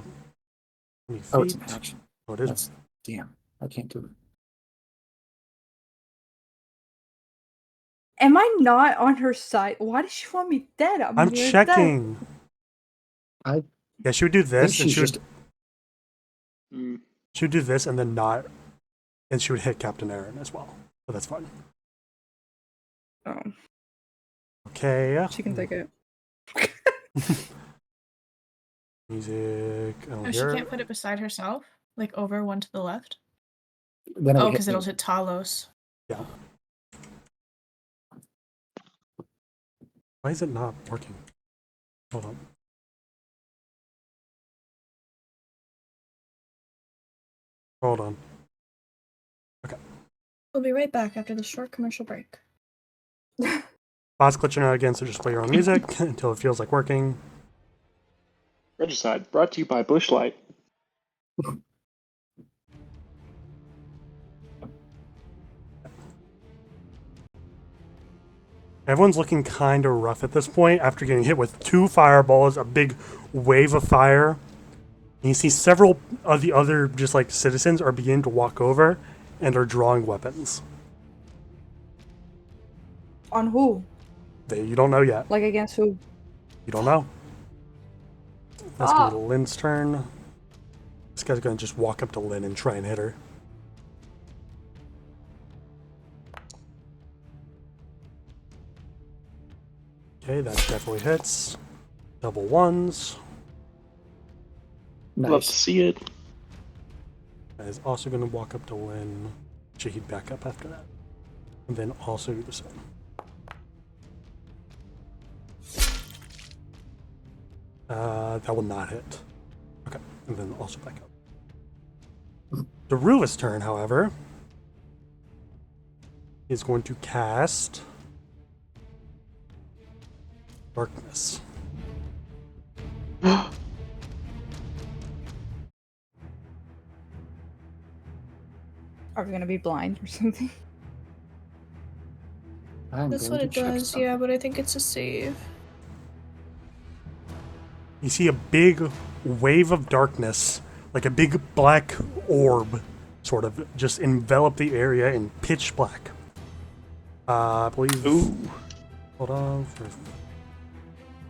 20 Oh, it's an feet. action. Oh, it is. That's damn. I can't do it. Am I not on her side? Why does she want me dead? I'm near checking. I Yeah, she would do think this, and she's she would, just. Mm. she would do this, and then not, and she would hit Captain Aaron as well. But that's fine. Death. Oh, Okay. she can take it. Music. I don't Oh, she hear can't it. put it beside herself? Like over one to the left? Then it Oh, would because hit it'll me. hit Talos. Yeah. Why is it not working? Hold on. Hold on. We'll be right back after this short commercial break. Boss glitching out again, so just play your own music until it feels like working. Regicide brought to you by Bushlight. Everyone's looking kind of rough at this point after getting hit with 2 fireballs, a big wave of fire. And you see several of the other just like citizens are beginning to walk over and are drawing weapons. On who? You don't know yet. Like against who? You don't know. That's gonna be Ah. Lynn's turn. This guy's gonna just walk up to Lynn and try and hit her. Okay, that definitely hits. Double ones. Love to Nice. see it. That is also gonna walk up to Lynn. Should he back up after that? And then also do the same. That will not hit. Okay, and then also back up. Deruva's turn, however, is going to cast Darkness. Are we gonna be blind or something? I'm That's going what to it check does, something. yeah, but I think it's a save. You see a big wave of darkness, like a big black orb, sort of, just envelop the area in pitch black. I believe. Ooh. Hold on.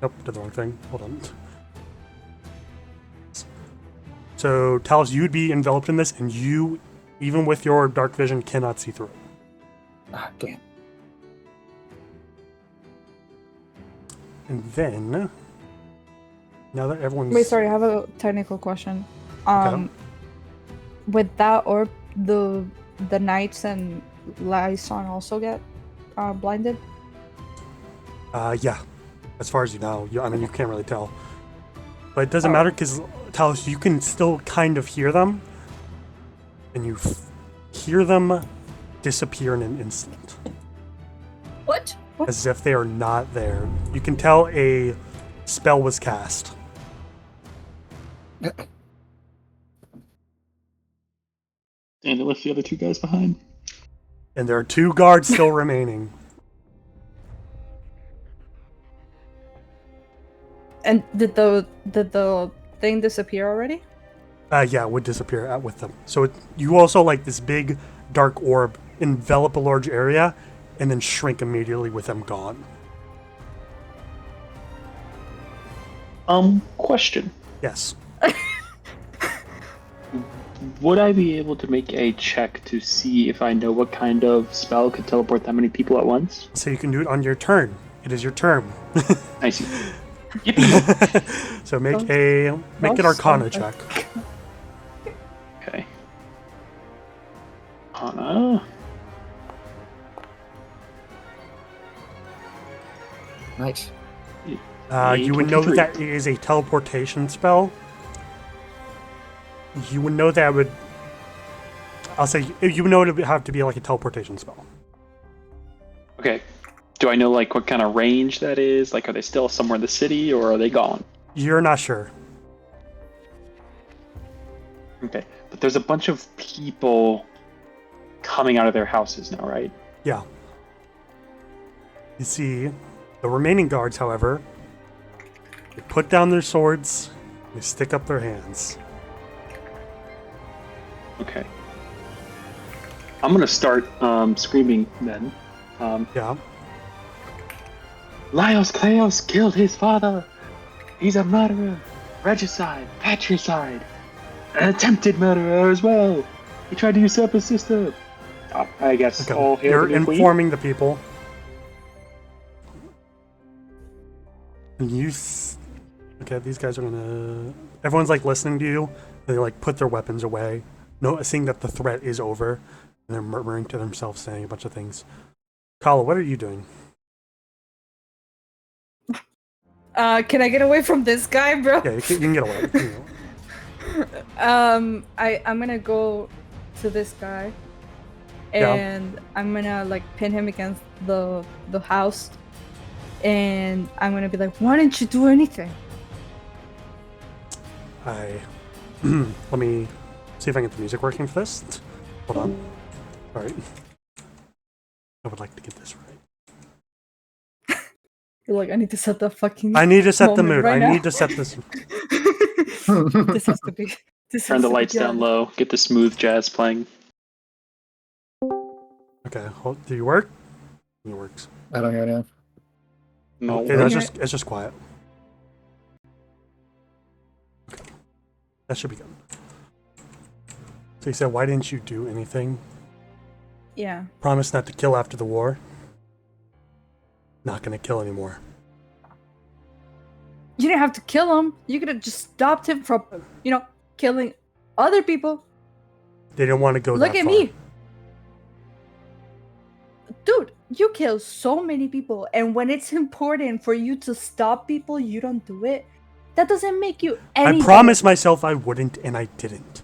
Nope, did the wrong thing. Hold on. So, Talos, you'd be enveloped in this, and you, even with your dark vision, cannot see through it. Ah, damn. And then, now that everyone's Wait, sorry, I have a technical question. With that orb, the knights and Lyson also get blinded? yeah, as far as you know, I mean, you can't really tell, but it doesn't Oh. matter because Talos, you can still kind of hear them, and you hear them disappear in an instant, What? as if they are not there. You can tell a spell was cast. And it left the other 2 guys behind. And there are 2 guards still remaining. And did the thing disappear already? Yeah, it would disappear out with them. So you also like this big dark orb envelop a large area and then shrink immediately with them gone. Question. Yes. Would I be able to make a check to see if I know what kind of spell could teleport that many people at once? So you can do it on your turn. It is your turn. I see. Yippee! So make an Arcana check. Okay. Anna. Nice. You would know that it is a teleportation spell. You would know that would. I'll say you would know it would have to be like a teleportation spell. Okay. Do I know like what kind of range that is? Like, are they still somewhere in the city, or are they gone? You're not sure. Okay, but there's a bunch of people coming out of their houses now, right? Yeah. You see, the remaining guards, however, they put down their swords, they stick up their hands. Okay. I'm gonna start screaming then. Yeah. Laios Kleos killed his father! He's a murderer! Regicide! Patricide! An attempted murderer as well! He tried to usurp his sister! I guess Okay. all hail You're the new queen? informing the people. And okay, these guys are gonna. Everyone's like listening to you. They like put their weapons away, seeing that the threat is over, and they're murmuring to themselves, saying a bunch of things. Kala, what are you doing? Can I get away from this guy, bro? Yeah, you can get away. You can get away. I'm gonna go to this guy, Yeah. and I'm gonna like pin him against the house, and I'm gonna be like, "Why didn't you do anything?" Let me see if I can get the music working for this. Hold on. All right. I would like to get this right. You're like, I need to set the fucking. I need to set the moment mood. right I now." need to set this. This has to be. This Turn has the to be lights down good. low, get the smooth jazz playing. Okay, do you work? It works. I don't hear anything. No. Okay, it's just quiet. Okay. That should be good. So you said, why didn't you do anything? Yeah. Promise not to kill after the war. Not gonna kill anymore. You didn't have to kill him. You could have just stopped him from, killing other people. They didn't want to go Look that at far. me. Dude, you kill so many people, and when it's important for you to stop people, you don't do it. That doesn't make you any I promised myself I wouldn't, and I didn't.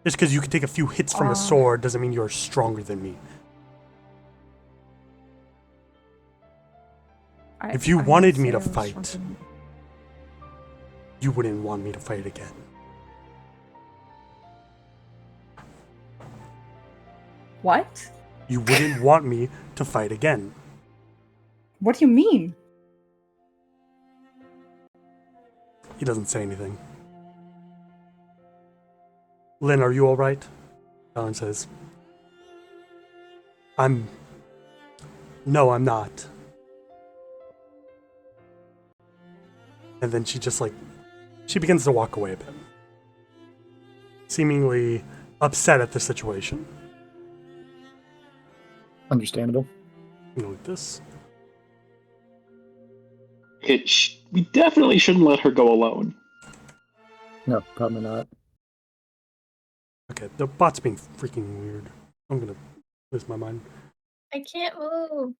Just because you can take a few hits from a sword doesn't mean you're stronger than me. If you wanted me to fight, you wouldn't want me to fight again. What? You wouldn't want me to fight again. What do you mean? He doesn't say anything. Lynn, are you alright? Alan says, No, I'm not. And then she begins to walk away a bit. Seemingly upset at the situation. Understandable. Like this. We definitely shouldn't let her go alone. No, probably not. Okay, the bot's being freaking weird. I'm gonna lose my mind. I can't move.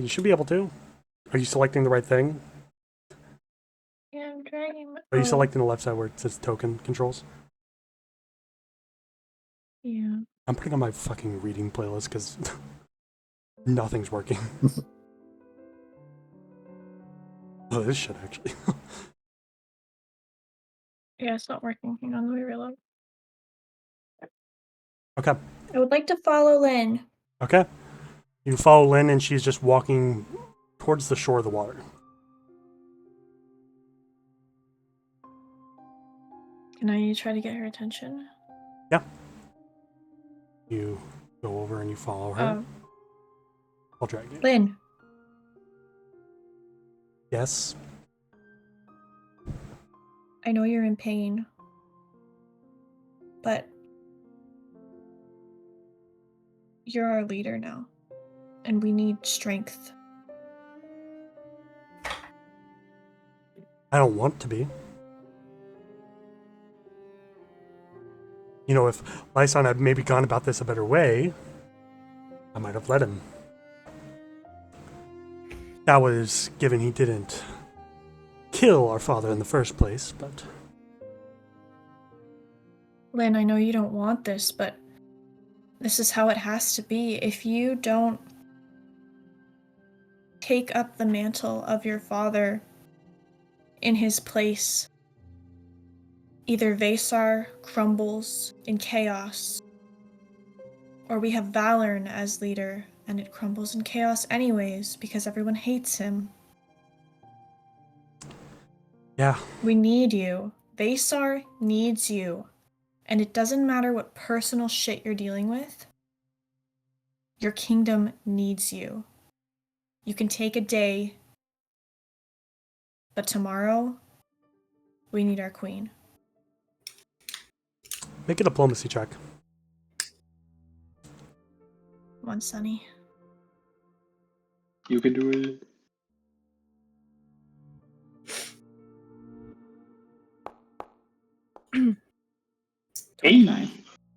You should be able to. Are you selecting the right thing? Yeah, I'm trying. Are you selecting the left side where it says token controls? Yeah. I'm putting on my fucking reading playlist because nothing's working. Oh, this shit actually. Yeah, it's not working. Hang on, let me reload. Okay. I would like to follow Lynn. Okay. You follow Lynn and she's just walking towards the shore of the water. Can I try to get her attention? You go over and you follow her. I'll drag you. Lynn, Yes. I know you're in pain, but you're our leader now, and we need strength. I don't want to be. You know, if Lyson had maybe gone about this a better way, I might have let him. That was given he didn't kill our father in the first place, but Lynn, I know you don't want this, but this is how it has to be. If you don't take up the mantle of your father in his place, either Vesar crumbles in chaos, or we have Valorn as leader, and it crumbles in chaos anyways, because everyone hates him. yeah. We need you. Vesar needs you. And it doesn't matter what personal shit you're dealing with. Your kingdom needs you. You can take a day, but tomorrow, we need our queen. Make a diplomacy check. Come on, Sunny. You can do it. Hey! 25.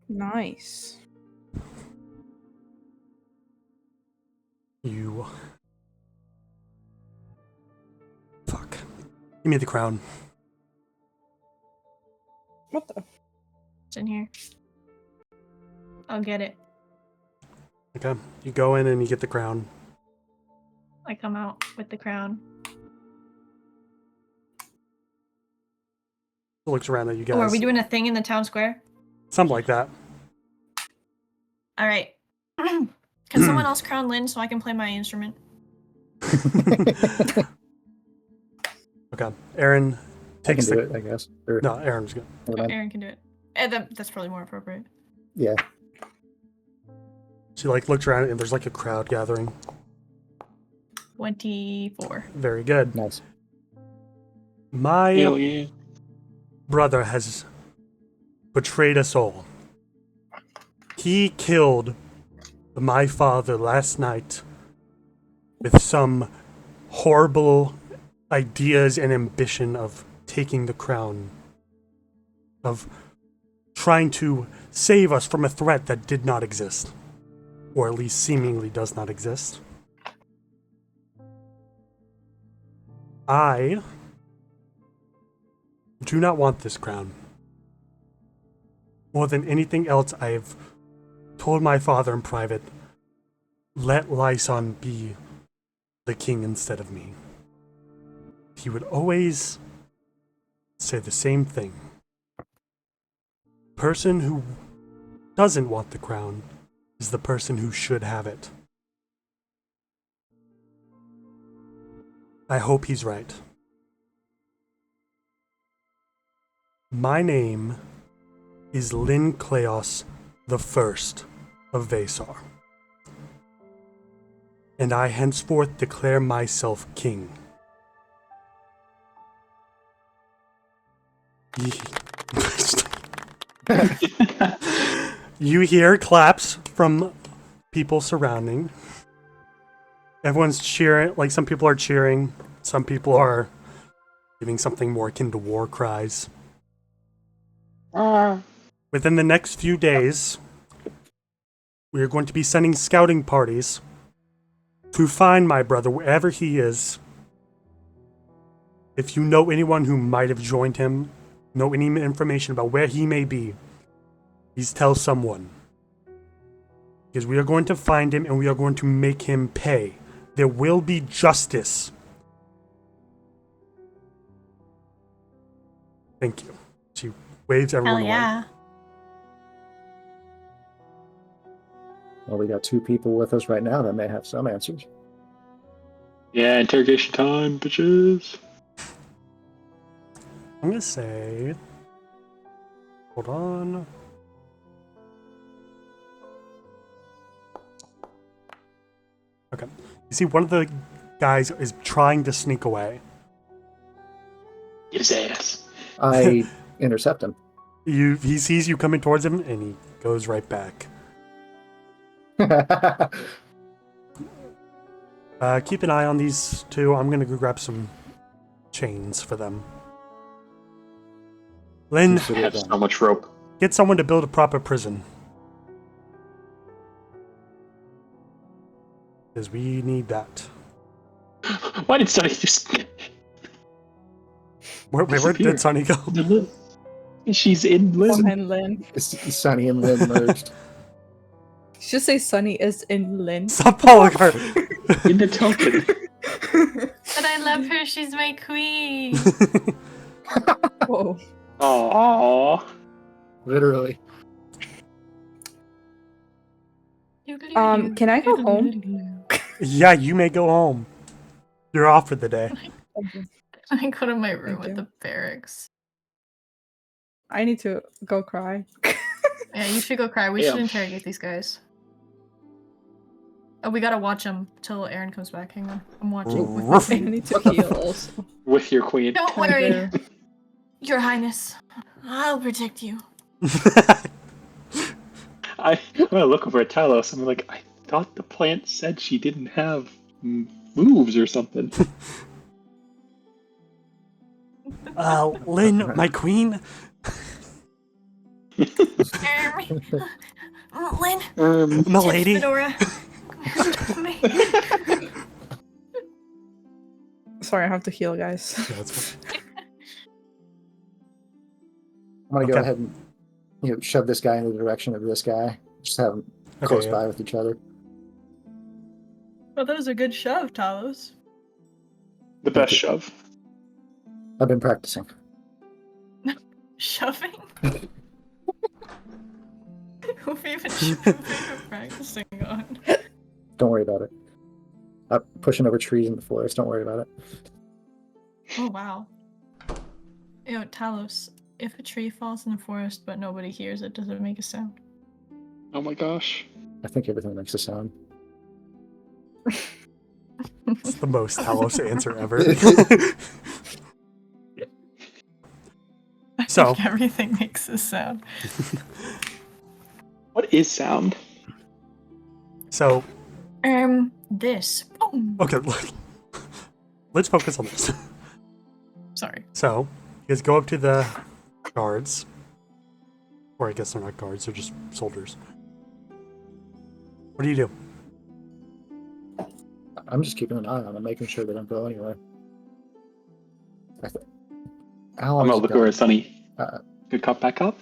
Nice. You... Fuck. Give me the crown. What the? It's in here. I'll get it. Okay. You go in and you get the crown. I come out with the crown. Looks around at you guys. Oh, are we doing a thing in the town square? Something like that. All right. Can someone else crown Lynn so I can play my instrument? Okay. Aaron I can takes do the... it, I guess. Or, No, Aaron's good. never Oh, mind. Aaron can do it. That's probably more appropriate. Yeah. She like looks around and there's like a crowd gathering. 24. Very good. Nice. My Hell yeah. brother has betrayed us all. He killed my father last night with some horrible ideas and ambition of taking the crown, of trying to save us from a threat that did not exist, or at least seemingly does not exist. I do not want this crown. More than anything else, I've told my father in private, let Lyson be the king instead of me. He would always say the same thing. The person who doesn't want the crown is the person who should have it. I hope he's right. My name is Lyn Kleos the First of Vesar, and I henceforth declare myself king. You hear claps from people surrounding. Everyone's cheering, like some people are cheering, some people are giving something more akin to war cries. Within the next few days, we are going to be sending scouting parties to find my brother wherever he is. If you know anyone who might have joined him, know any information about where he may be, please tell someone. Because we are going to find him and we are going to make him pay. There will be justice. Thank you. She waves everyone Hell yeah. Well, we got two people with us right now that may have some answers. Yeah, interrogation time, bitches. I'm going to say Hold on. Okay. You see, one of the guys is trying to sneak away. Get his ass. I intercept him. He sees you coming towards him, and he goes right back. Keep an eye on these two. I'm gonna go grab some chains for them. Lynn, I have so much rope. get someone to build a proper prison. Because we need that. Why did Sonny just... Where disappear? did Sonny go? She's in Lynn. Behind Lynn. Sunny and Lynn merged. You should say Sunny is in Lynn. Stop following her! In the token. But I love her. She's my queen. Whoa. Aww. Literally. Can I go home? Yeah, you may go home. You're off for the day. I go to my room Thank with you. the barracks. I need to go cry. Yeah, you should go cry. We Yeah. should interrogate these guys. Oh, we gotta watch them till Aaron comes back. Hang on, I'm watching. Ruff. I need to What the heal fuck? also. With your queen. Don't I worry, do. Your Highness. I'll protect you. I'm gonna look over at Talos. I'm like, I thought the plant said she didn't have moves or something. Lynn, my queen. Lynn, Milady. Fedora. Sorry, I have to heal, guys. Yeah, that's fine. I'm gonna go Okay. ahead and shove this guy in the direction of this guy. Just have them Okay, close yeah. by with each other. Well, that was a good shove, Talos. The best shove. I've been practicing. Shoving? Who have you been practicing on? Don't worry about it. I'm pushing over trees in the forest. Don't worry about it. Oh, wow. Yo, Talos, if a tree falls in the forest but nobody hears it, does it make a sound? Oh my gosh. I think everything makes a sound. It's the most Talos answer ever. I So- think everything makes a sound. What is sound? So, This. Boom. okay, let's focus on this. Sorry. So, you guys go up to the guards. Or I guess they're not guards, they're just soldiers. What do you do? I'm just keeping an eye on them, making sure they don't go anywhere. How long I'm gonna has it look over been? at Sunny. Uh, Good cop, bad cop?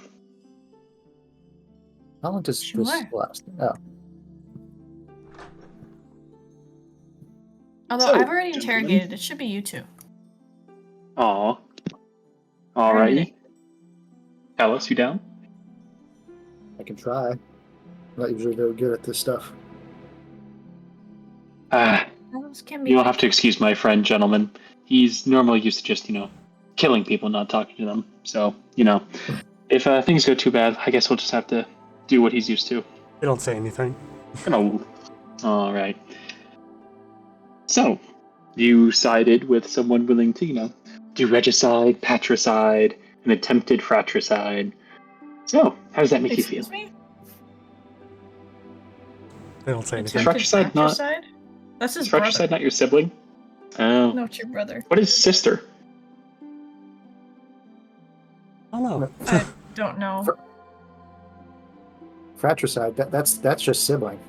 How long does this Sure. last? Oh, Although So, I've already gentlemen. interrogated, it should be you two. Aw. Earned Alrighty. Talos, you down? I can try. I'm not usually very good at this stuff. Those can be. You'll have to excuse my friend, gentlemen. He's normally used to just, killing people, not talking to them. So, if things go too bad, I guess we'll just have to do what he's used to. They don't say anything. Alright. So, you sided with someone willing to, do regicide, patricide, and attempted fratricide. So, how does that make you feel? Excuse me? They don't say anything. Attempted- Fratricide not- Fratricide? That's his Is fratricide brother. not your sibling? Oh. No, it's your brother. What is sister? I don't know. I don't know. Fratricide, that's just sibling.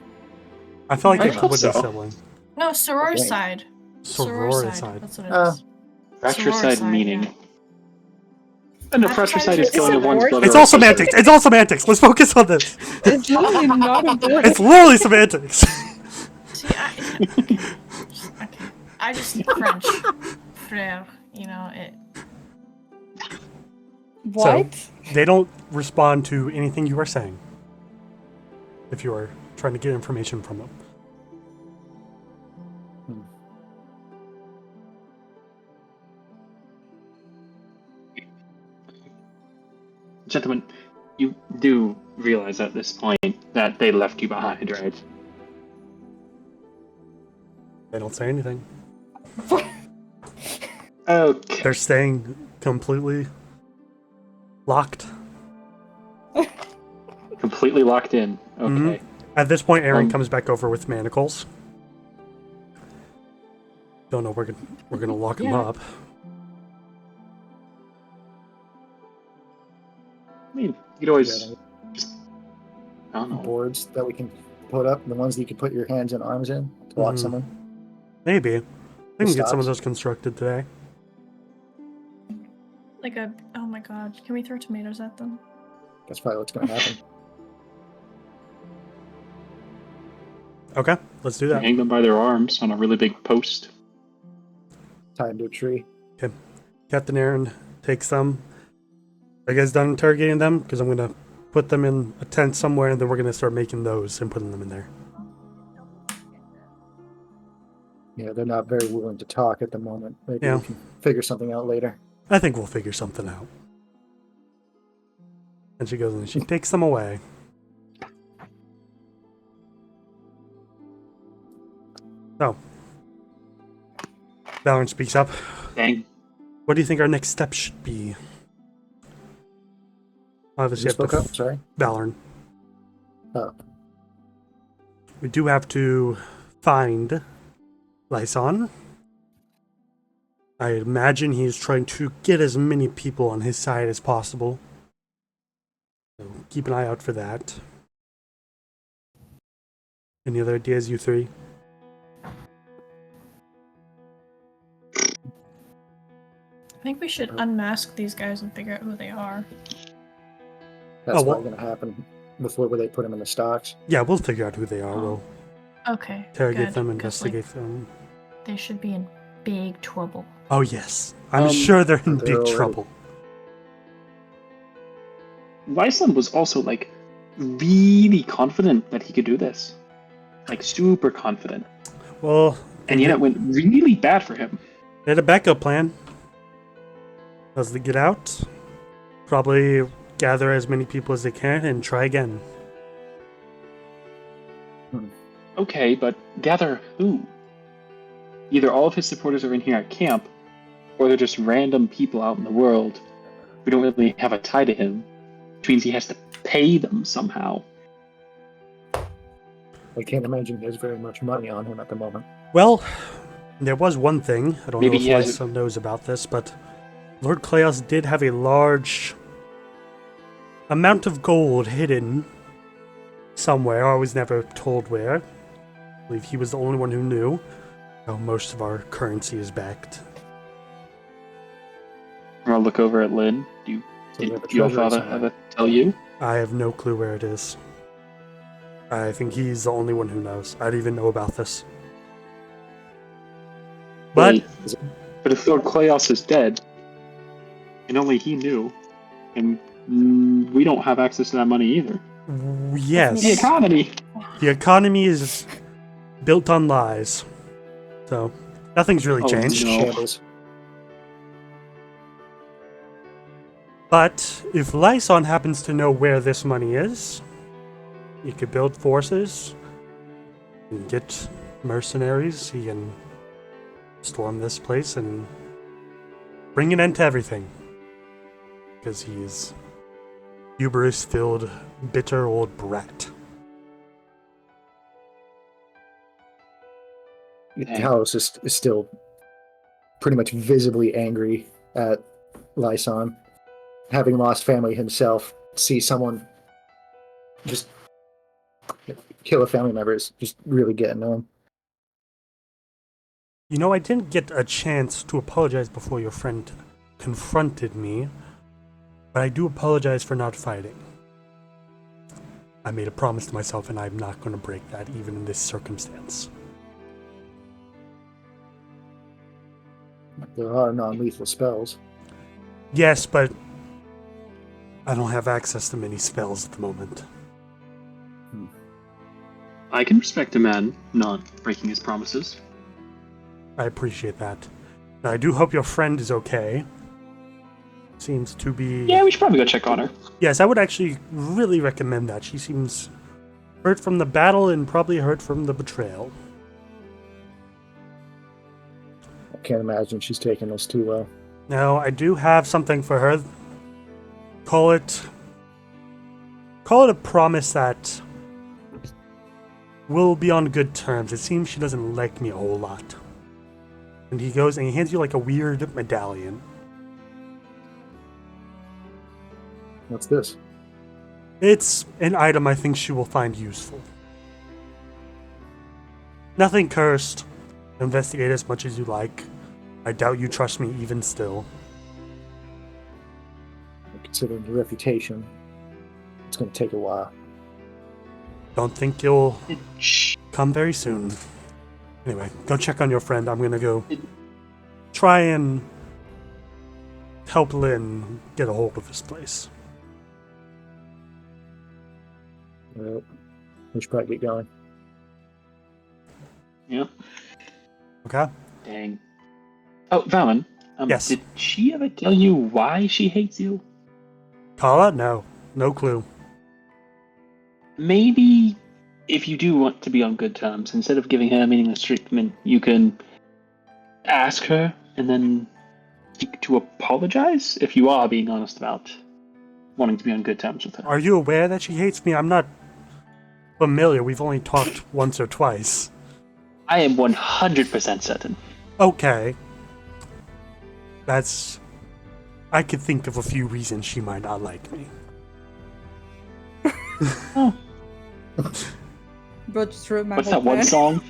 I feel like I it hope would so. be sibling. No, sororicide. Sororicide. That's what it Uh, is. Fratricide Sororicide, meaning. yeah. No, Fratricide fratricide is is killing just a one's word. brother. It's or all sister. semantics. It's all semantics. Let's focus on this. It's literally not a word. It's literally semantics. See, okay. I just French. Frère, it. What? They don't respond to anything you are saying. If you are trying to get information from them. Gentlemen, realize at this point that they left you behind, right? They don't say anything. Okay. They're staying completely locked. Completely locked in. Okay. At this point, Aaron Um, comes back over with manacles. Don't know. We're gonna lock him Yeah. up. I mean, you could always just, I don't know. Boards that we can put up, the ones that you can put your hands and arms in to lock Mhm. someone. Maybe we can get some of stops. those constructed today. Like a. Oh my god. Can we throw tomatoes at them? That's probably what's going to happen. Okay, let's do that. Hang them by their arms on a really big post. Tie them to a tree. Captain Aaron takes them. Are you guys done interrogating them? Because I'm gonna put them in a tent somewhere, and then we're gonna start making those and putting them in there. Yeah, they're not very willing to talk at the moment. Maybe Yeah. we can figure something out later. I think we'll figure something out. And she goes and she takes them away. So, Valorant speaks up. Dang. What do you think our next step should be? Obviously, You have spoke to up? Sorry. Valorant. Oh, We do have to find Lyson. I imagine he's trying to get as many people on his side as possible. So keep an eye out for that. Any other ideas, you three? I think we should unmask these guys and figure out who they are. that's Oh, well- probably going to happen before they put them in the stocks. Yeah, we'll figure out who they are. Oh, We'll Okay. interrogate good, them, 'cause, like, investigate them. they should be in big trouble. Oh, yes. I'm Um, sure they're in they're big already- trouble. Lyson was also like really confident that he could do this. Like super confident. Well, And yet it went really bad for him. they had a backup plan. As they get out, probably gather as many people as they can and try again. Okay, but gather who? Either all of his supporters are in here at camp, or they're just random people out in the world who don't really have a tie to him, which means he has to pay them somehow. I can't imagine he has very much money on him at the moment. Well, there was one thing. I don't Maybe know he if has Lysa knows about this, but Lord Kleos did have a large amount of gold hidden somewhere. I was never told where. I believe he was the only one who knew how most of our currency is backed. I'll look over at Lynn. So they have a Did your treasury father somewhere. ever tell you? I have no clue where it is. I think he's the only one who knows. I don't even know about this. But Wait, but if Lord Kleos is dead, and only he knew, and we don't have access to that money either. yes, The economy! the economy is built on lies. So nothing's really Oh, changed. no. Shambles. But if Lyson happens to know where this money is, he could build forces and get mercenaries. He can storm this place and bring an end to everything. Because he's hubris-filled, bitter old brat. Talos is still pretty much visibly angry at Lyson. Having lost family himself, see someone just kill a family member is just really getting on him. You know, I didn't get a chance to apologize before your friend confronted me, but I do apologize for not fighting. I made a promise to myself, and I'm not going to break that, even in this circumstance. There are non-lethal spells. Yes, but I don't have access to many spells at the moment. I can respect a man not breaking his promises. I appreciate that. Now, I do hope your friend is okay. seems to be... Yeah, we should probably go check on her. Yes, I would actually really recommend that. She seems hurt from the battle and probably hurt from the betrayal. I can't imagine she's taking this too well. Now, I do have something for her. Call it a promise that we'll be on good terms. It seems she doesn't like me a whole lot. And he goes and he hands you like a weird medallion. What's this? It's an item I think she will find useful. Nothing cursed. Investigate as much as you like. I doubt you trust me even still. Considering your reputation, it's going to take a while. Don't think you'll come very soon. Anyway, go check on your friend. I'm gonna go try and help Lynn get a hold of this place. Well, we should probably get going. Yeah. Okay? Dang. Oh, Valen. Yes. Did she ever tell you why she hates you? Kala? No. No clue. Maybe if you do want to be on good terms, instead of giving her meaningless treatment, you can ask her and then seek to apologize if you are being honest about wanting to be on good terms with her. Are you aware that she hates me? I'm not familiar. We've only talked once or twice. I am 100% certain. Okay. I could think of a few reasons she might not like me. Oh. Bro, just ruined my What's whole that one plan. song?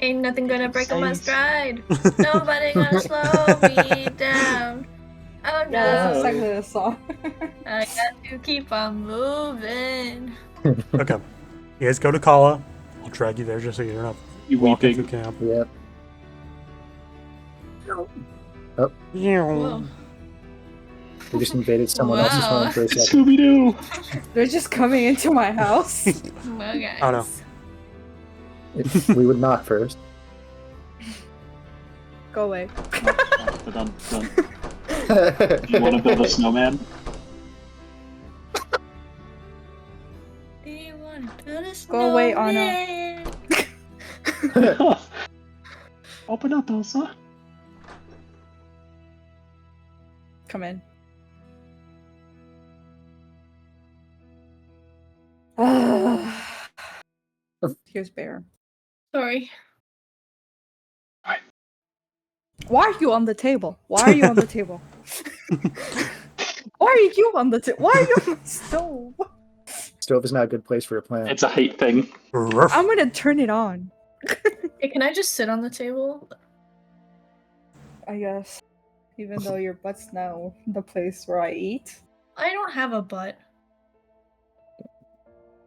Ain't nothing gonna break on my stride. Nobody gonna slow me down. Oh no. Yeah, that's exactly the song. I got to keep on moving. Okay. You guys go to Kala. I'll drag you there just so you're not You walking weeping. through camp. Yep. Whoa. We just invaded someone else's Wow. home for a second. Scooby-Doo! They're just coming into my house. Well, guys. Oh, no. We would knock first. Go away. Done. You want to build a snowman? Do you wanna build a Go away, Anna. snowman? Open up, Elsa. Come in. Here's Bear. Sorry. Why are you on the table? Why are you on the table? Why are you on the table? Why are you on the stove? Stove is not a good place for a plant. It's a height thing. Ruff. I'm gonna turn it on. Hey, can I just sit on the table? I guess. Even though your butt's now the place where I eat. I don't have a butt.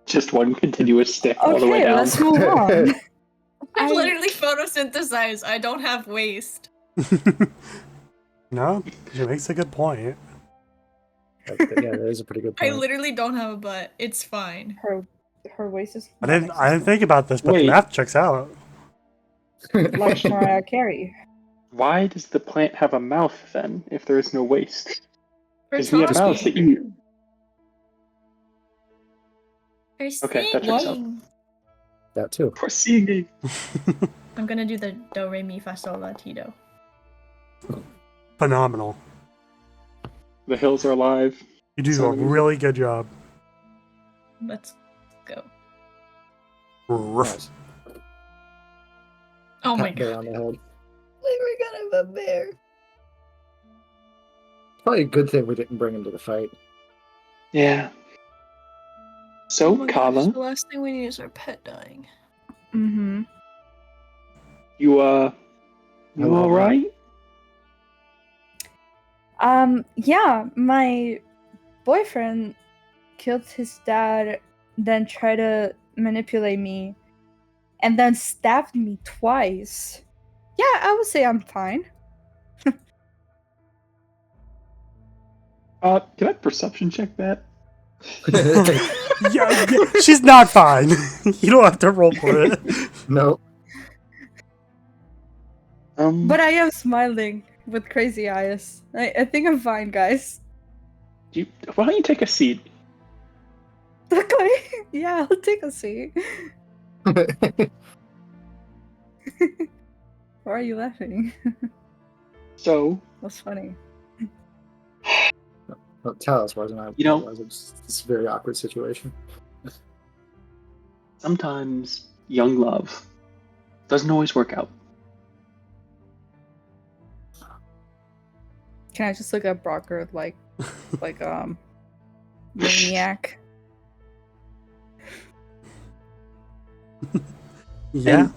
Just one continuous stick all the way Okay, down. let's move on. I I- literally photosynthesize. I don't have waste. No? She makes a good point. Yeah, that is a pretty good I point. literally don't have a butt. It's fine. Her waist is I didn't think about this, but the Wait. math checks out. like Mariah Carey. Why does the plant have a mouth then, if there is no waste? For Because we have mouths that talking. you... For Okay, that checks out. singing. That too. For singing. I'm gonna do the do re mi fa sol la ti do. Phenomenal. The hills are alive. You do a Sounding- really good job. Let's go. Ruff. Nice. Oh my Pat bear god. on the head. We're gonna have a bear. Probably a good thing we didn't bring him to the fight. Yeah. So, Oh my gosh, Kala, the last thing we need is our pet dying. Mm-hmm. you Hello. alright? Yeah, my boyfriend killed his dad, then tried to manipulate me, and then stabbed me twice. Yeah, I would say I'm fine. Can I perception check that? Yeah, she's not fine. You don't have to roll for it. No. But I am smiling. with crazy eyes. I think I'm fine, guys. Why don't you take a seat? Okay. Yeah, I'll take a seat. Why are you laughing? So, That's funny. Well, Talos wasn't. I You know- was. It's a very awkward situation. sometimes young love doesn't always work out. Can I just look at Brocker like maniac? Yeah. And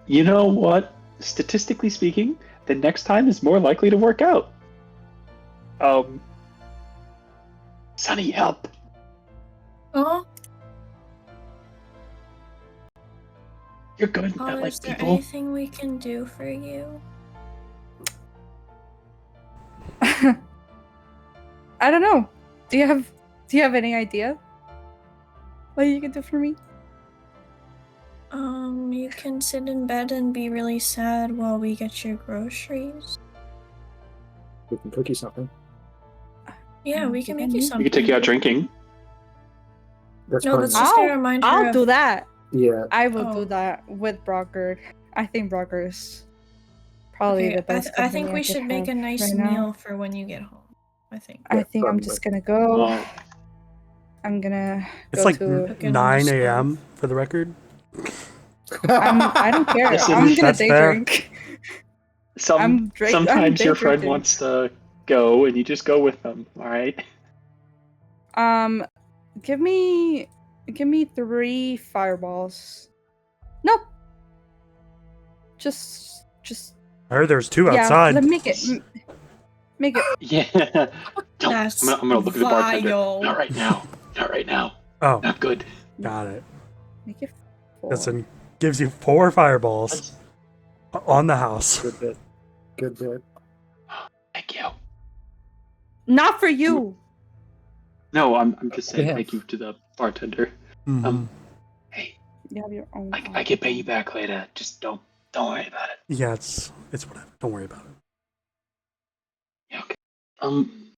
you know what? Statistically speaking, the next time is more likely to work out. Sonny, help. Oh, You're good oh, at, like, is there people. anything we can do for you? I don't know. Do you have any idea what you can do for me? You can sit in bed and be really sad while we get your groceries. We can cook you something. Yeah, we can make you We something. We could take you out drinking. That's No, probably that's just gonna remind her I'll of... do that. yeah. I will Oh. do that with Brocker. I think Brocker's probably Okay, the best. I think company we could should make a have nice right now. meal for when you get home. I think. I Yeah, think I'm probably. just gonna go. Oh, I'm gonna It's go like to. Cook it on the 9 stove. a.m. for the record. I don't care. Listen, I'm gonna that's day fair. drink. sometimes I'm day your friend drinking. wants to go, and you just go with them. All right. Give me 3 fireballs. Nope. Just I heard there's 2 yeah. outside. Let make it. Make it. Yeah. Don't. That's I'm gonna look at the bartender. vile. Not right now. Not right now. Oh, Not good. got it. Make it 4. Listen, gives you 4 fireballs on the house. Good bit. Good bit. Thank you. Not for you. No, I'm just saying Yeah. thank you to the bartender. Mhm. Hey, You have your own. I can pay you back later. Just don't worry about it. Yeah, it's whatever. Don't worry about it. Yeah, okay.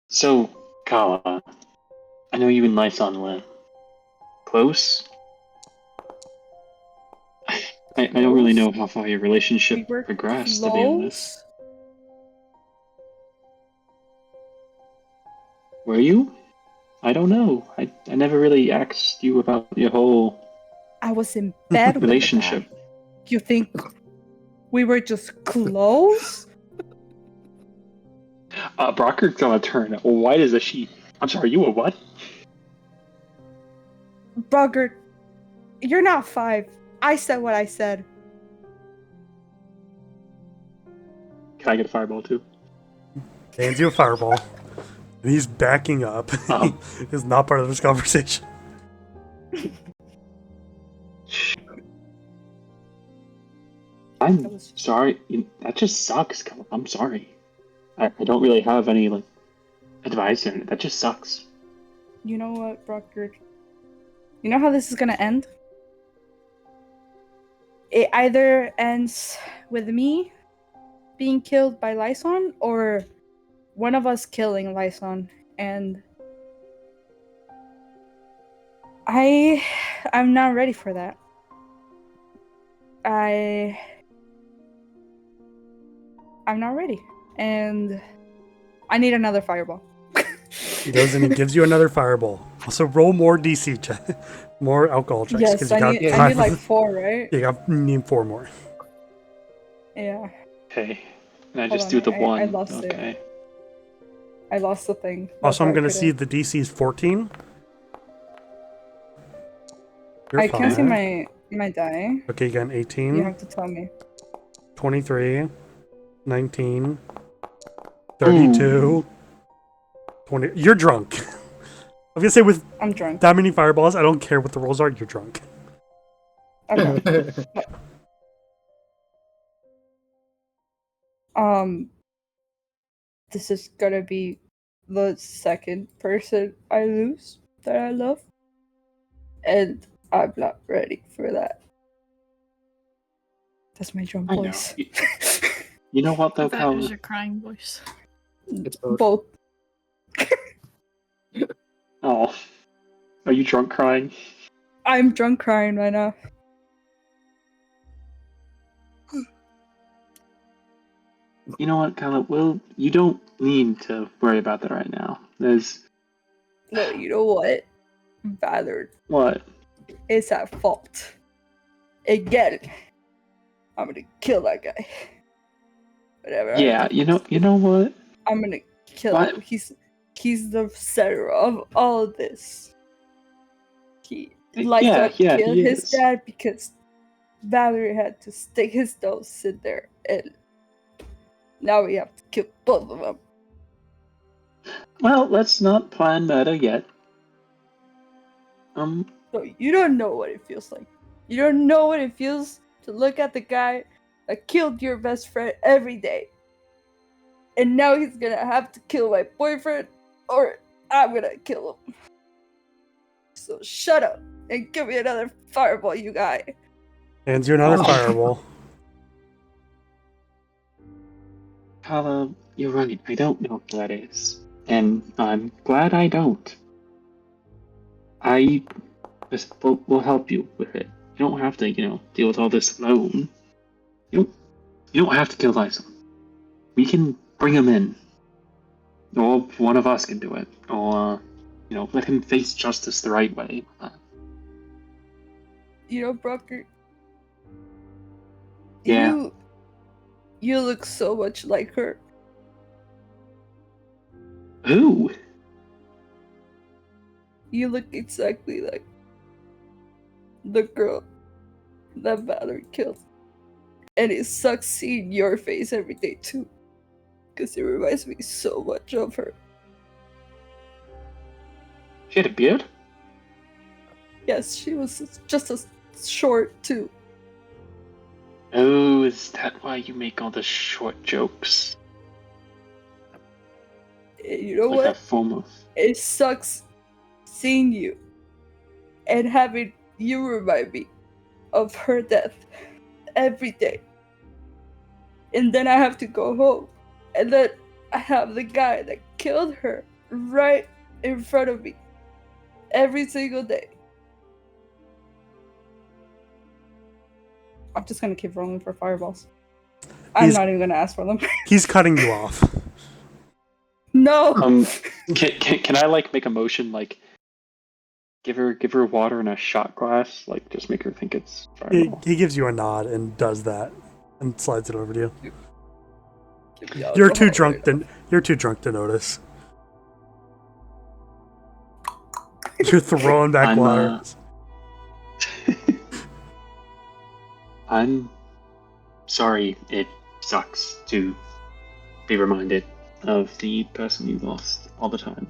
So, Kala, I know you and Lyson were close. I don't really know how far your relationship We were progressed, to be honest. close. Were you? I don't know. I never really asked you about your whole I was in bed with the relationship. guy. You think we were just close? Brocker's gonna turn white as a sheet. I'm sorry, you were what? Bugger, you're not 5. I said what I said. Can I get a fireball too? Hands you a fireball. And he's backing up. He's not part of this conversation. I'm sorry. That just sucks. I'm sorry. I don't really have any like advice on it. That just sucks. You know what, Brockard? You know how this is gonna end? It either ends with me being killed by Lyson or one of us killing Lyson. And I'm not ready for that. I'm not ready. And I need another fireball. He goes and he gives you another fireball. Also, roll more DC check, more alcohol checks. Yes, 'cause you I got need time. like 4, right? You need 4 more. Yeah. Okay. And I Hold just on, do the I one. lost it. Okay. I lost the thing. Also, I'm That's why I going to see couldn't- the DC is 14. You're I can't see fine. my die. Okay, you got an 18, You have to tell me. 23, 19, 32, 20. You're drunk. I'm going to say with I'm drunk. that many fireballs, I don't care what the rolls are, you're drunk. Okay. This is gonna be the second person I lose that I love. And I'm not ready for that. That's my drum I know. voice. You know what though, That Cal? was your crying voice. It's both. Both. Oh, are you drunk crying? I'm drunk crying right now. You know what, Cal? Well, you don't need to worry about that right now. There's No, you know what? Valor what? is at fault. Again. I'm gonna kill that guy. Whatever. I Yeah, do, you know what? I'm gonna kill What? him. He's the center of all of this. He Yeah, killed he his is. dad because Valerie had to stick his nose in there, and now we have to kill both of them. Well, let's not plan murder yet. So you don't know what it feels like. You don't know what it feels to look at the guy that killed your best friend every day. And now he's gonna have to kill my boyfriend, or I'm gonna kill him. So shut up and give me another fireball, you guy. Hands you another Oh. fireball. Kala, you're right. I don't know who that is. And I'm glad I don't. I just will help you with it. You don't have to, deal with all this alone. You don't have to kill Lysa. We can bring him in. Or one of us can do it. Or, let him face justice the right way. You know, Brocker, Yeah. you look so much like her. Who? You look exactly like the girl that Valerie killed. And it sucks seeing your face every day too. Because it reminds me so much of her. She had a beard? Yes, she was just as short too. Oh, is that why you make all the short jokes? And you know Like what? that form of... It sucks seeing you and having you remind me of her death every day. And then I have to go home. And then I have the guy that killed her right in front of me every single day. I'm just gonna keep rolling for fireballs. I'm He's- not even gonna ask for them. He's cutting you off. No! Can I make a motion give her water in a shot glass, just make her think it's fireball. He gives you a nod and does that and slides it over to you. Give me You're too alcohol drunk right you're too drunk to notice. You're throwing back I'm, water. I'm sorry it sucks to be reminded of the person you lost all the time.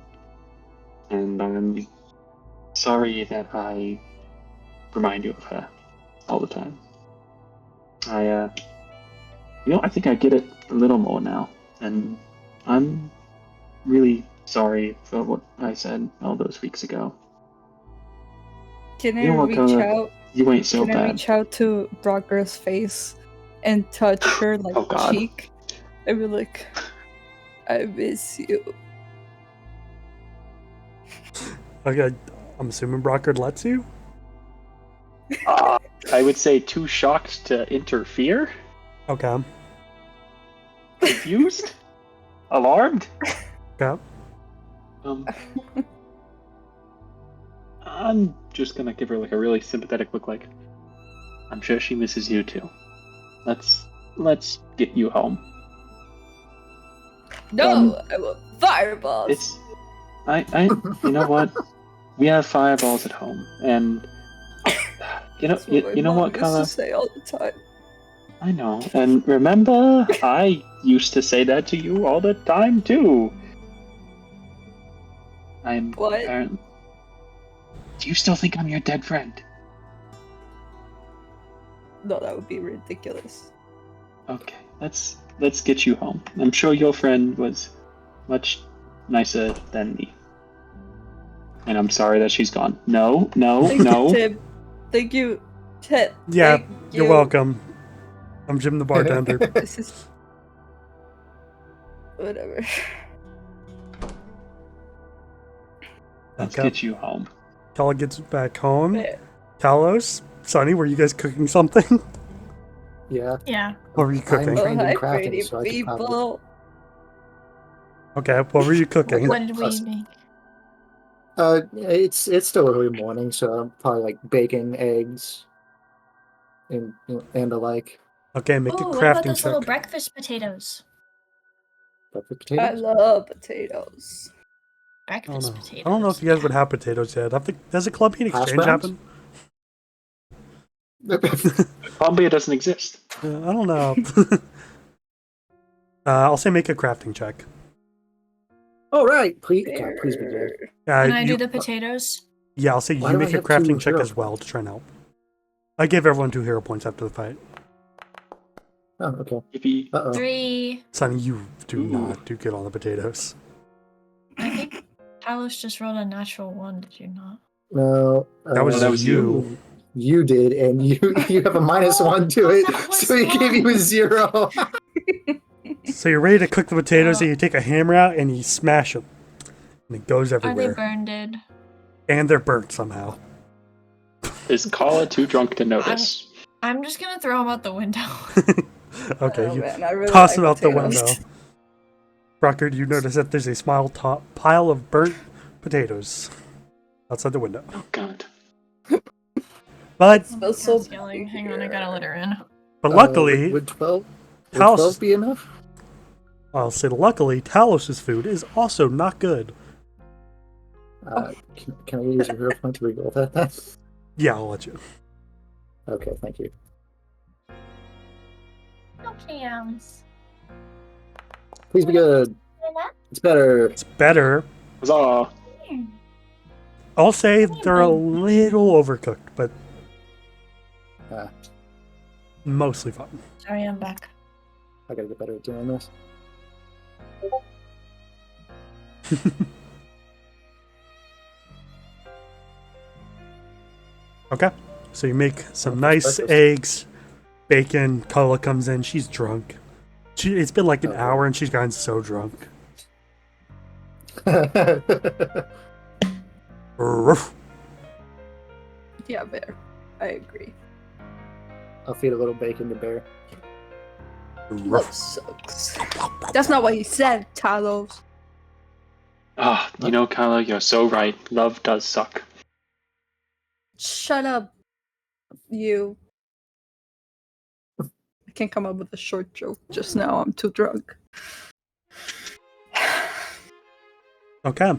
And I'm sorry that I remind you of her all the time. I think I get it a little more now. And I'm really sorry for what I said all those weeks ago. Can I You know what, reach Connor? out? You ain't so Can I bad. reach out to Brocker's face and touch her Oh, God. cheek? And be like, I miss you. Okay, I'm assuming Brockard lets you? I would say too shocked to interfere. Okay. Confused? Alarmed? Okay. I'm just gonna give her a really sympathetic look, I'm sure she misses you too. Let's get you home. No, I want fireballs. It's you know what? We have fireballs at home, and That's you my know mom what, used to Kala? say all the time. I know, and remember, I used to say that to you all the time too. What? Apparently. Do you still think I'm your dead friend? No, that would be ridiculous. Okay, let's get you home. I'm sure your friend was much nicer than me. And I'm sorry that she's gone. No. Thank you, Tim. Thank you, Tim. Yeah, Thank you're you. welcome. I'm Jim the bartender. This is Whatever. Let's Okay. get you home. Kala gets back home. There. Talos, Sonny, were you guys cooking something? Yeah. Yeah. What were you I'm cooking? Oh, trained in hi, crafting, pretty so I could probably. people. Okay, what were you cooking? What did we make? It's still early morning, so I'm probably like bacon, eggs, and the like. Okay, make a Oh, what about crafting those little check. breakfast potatoes? But the I potatoes. love potatoes. I don't Breakfast know. potatoes. I don't know if you guys would have potatoes yet. Does the club meet Hash exchange browns? happen? Columbia doesn't exist. I don't know. I'll say make a crafting check. All right, please, God, please be good. There. Can I You, do the potatoes? yeah, I'll say Why you do I make a have crafting 2 check hero as well points? to try and help. I gave everyone 2 hero points after the fight. Oh, okay. Yippee. Uh oh. 3. Sonny, you do Ooh. not do good on the potatoes. I think Talos just rolled a natural 1, did you not? No, That was, that was you. You did, and you have a -1 to it, that was so he gave you a 0. So you're ready to cook the potatoes, Oh. and you take a hammer out and you smash them, and it goes Are they everywhere. burned? And they're burnt somehow. Is Kala too drunk to notice? I'm just gonna throw them out the window. Okay, Oh, you man, I really toss like them out the potatoes. window. Brockard, you notice that there's a small pile of burnt potatoes outside the window. Oh god. But Smells so Cat's yelling. Hang on, I gotta let her in. luckily, would 12 Talos, be enough? I'll say luckily, Talos' food is also not good. Can I use a hero point to reroll that then? Yeah, I'll let you. Okay, thank you. Okay, Please be good. It's better. It's better. Huzzah! I'll say they're a little overcooked, but Ah, mostly fine. Sorry, I'm back. I gotta get better at doing this. Okay. So you make some Oh, nice breakfast. eggs, bacon. Kala comes in. She's drunk. It's been like an Okay. hour and she's gotten so drunk. Ruff. Yeah, bear. I agree. I'll feed a little bacon to Bear. Love Ruff. sucks. That's not what he said, Talos. Ah, you know, Kala, you're so right. Love does suck. Shut up, you. I can't come up with a short joke just now. I'm too drunk. Okay.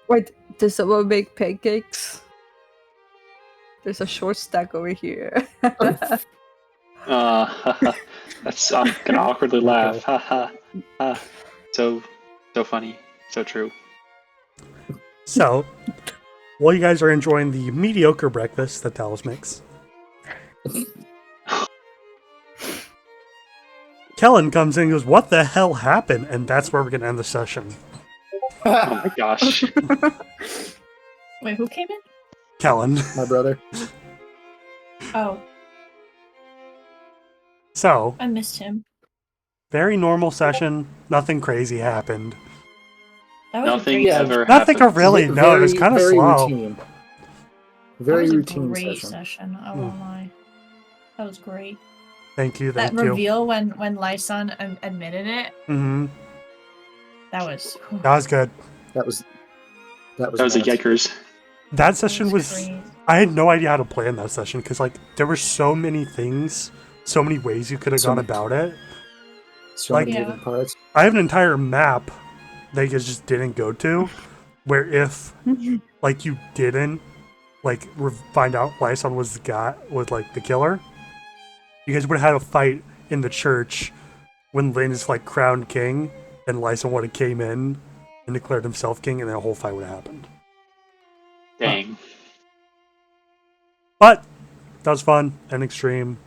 Wait, does someone make pancakes? There's a short stack over here. That's I'm gonna awkwardly laugh. Okay. Ha ha ha. So funny. So true. So, while you guys are enjoying the mediocre breakfast that Talos makes, Kellen comes in and goes, "What the hell happened?" And that's where we're going to end the session. Oh my gosh. Wait, who came in? Kellen. My brother. Oh, So, I missed him. very normal session. Nothing crazy happened. That was Nothing a great ever Nothing to happened. really know. It was kind of very slow. routine. That Very was a routine great session. session. I won't lie. That was great. Thank you. That Thank you. reveal when Lyson admitted it. Mm-hmm. That was. That was good. That was That was a nuts. yikers. That session was. great. I had no idea how to plan that session because, like, there were so many things, so many ways you could have So gone many- about it. So Like- many Yeah. moving parts. I have an entire map that you guys just didn't go to, where if like you didn't like find out Lyson was like the killer, you guys would have had a fight in the church when Lynn is like crowned king, and Lyson would have came in and declared himself king, and then a whole fight would have happened. Dang. But that was fun and extreme.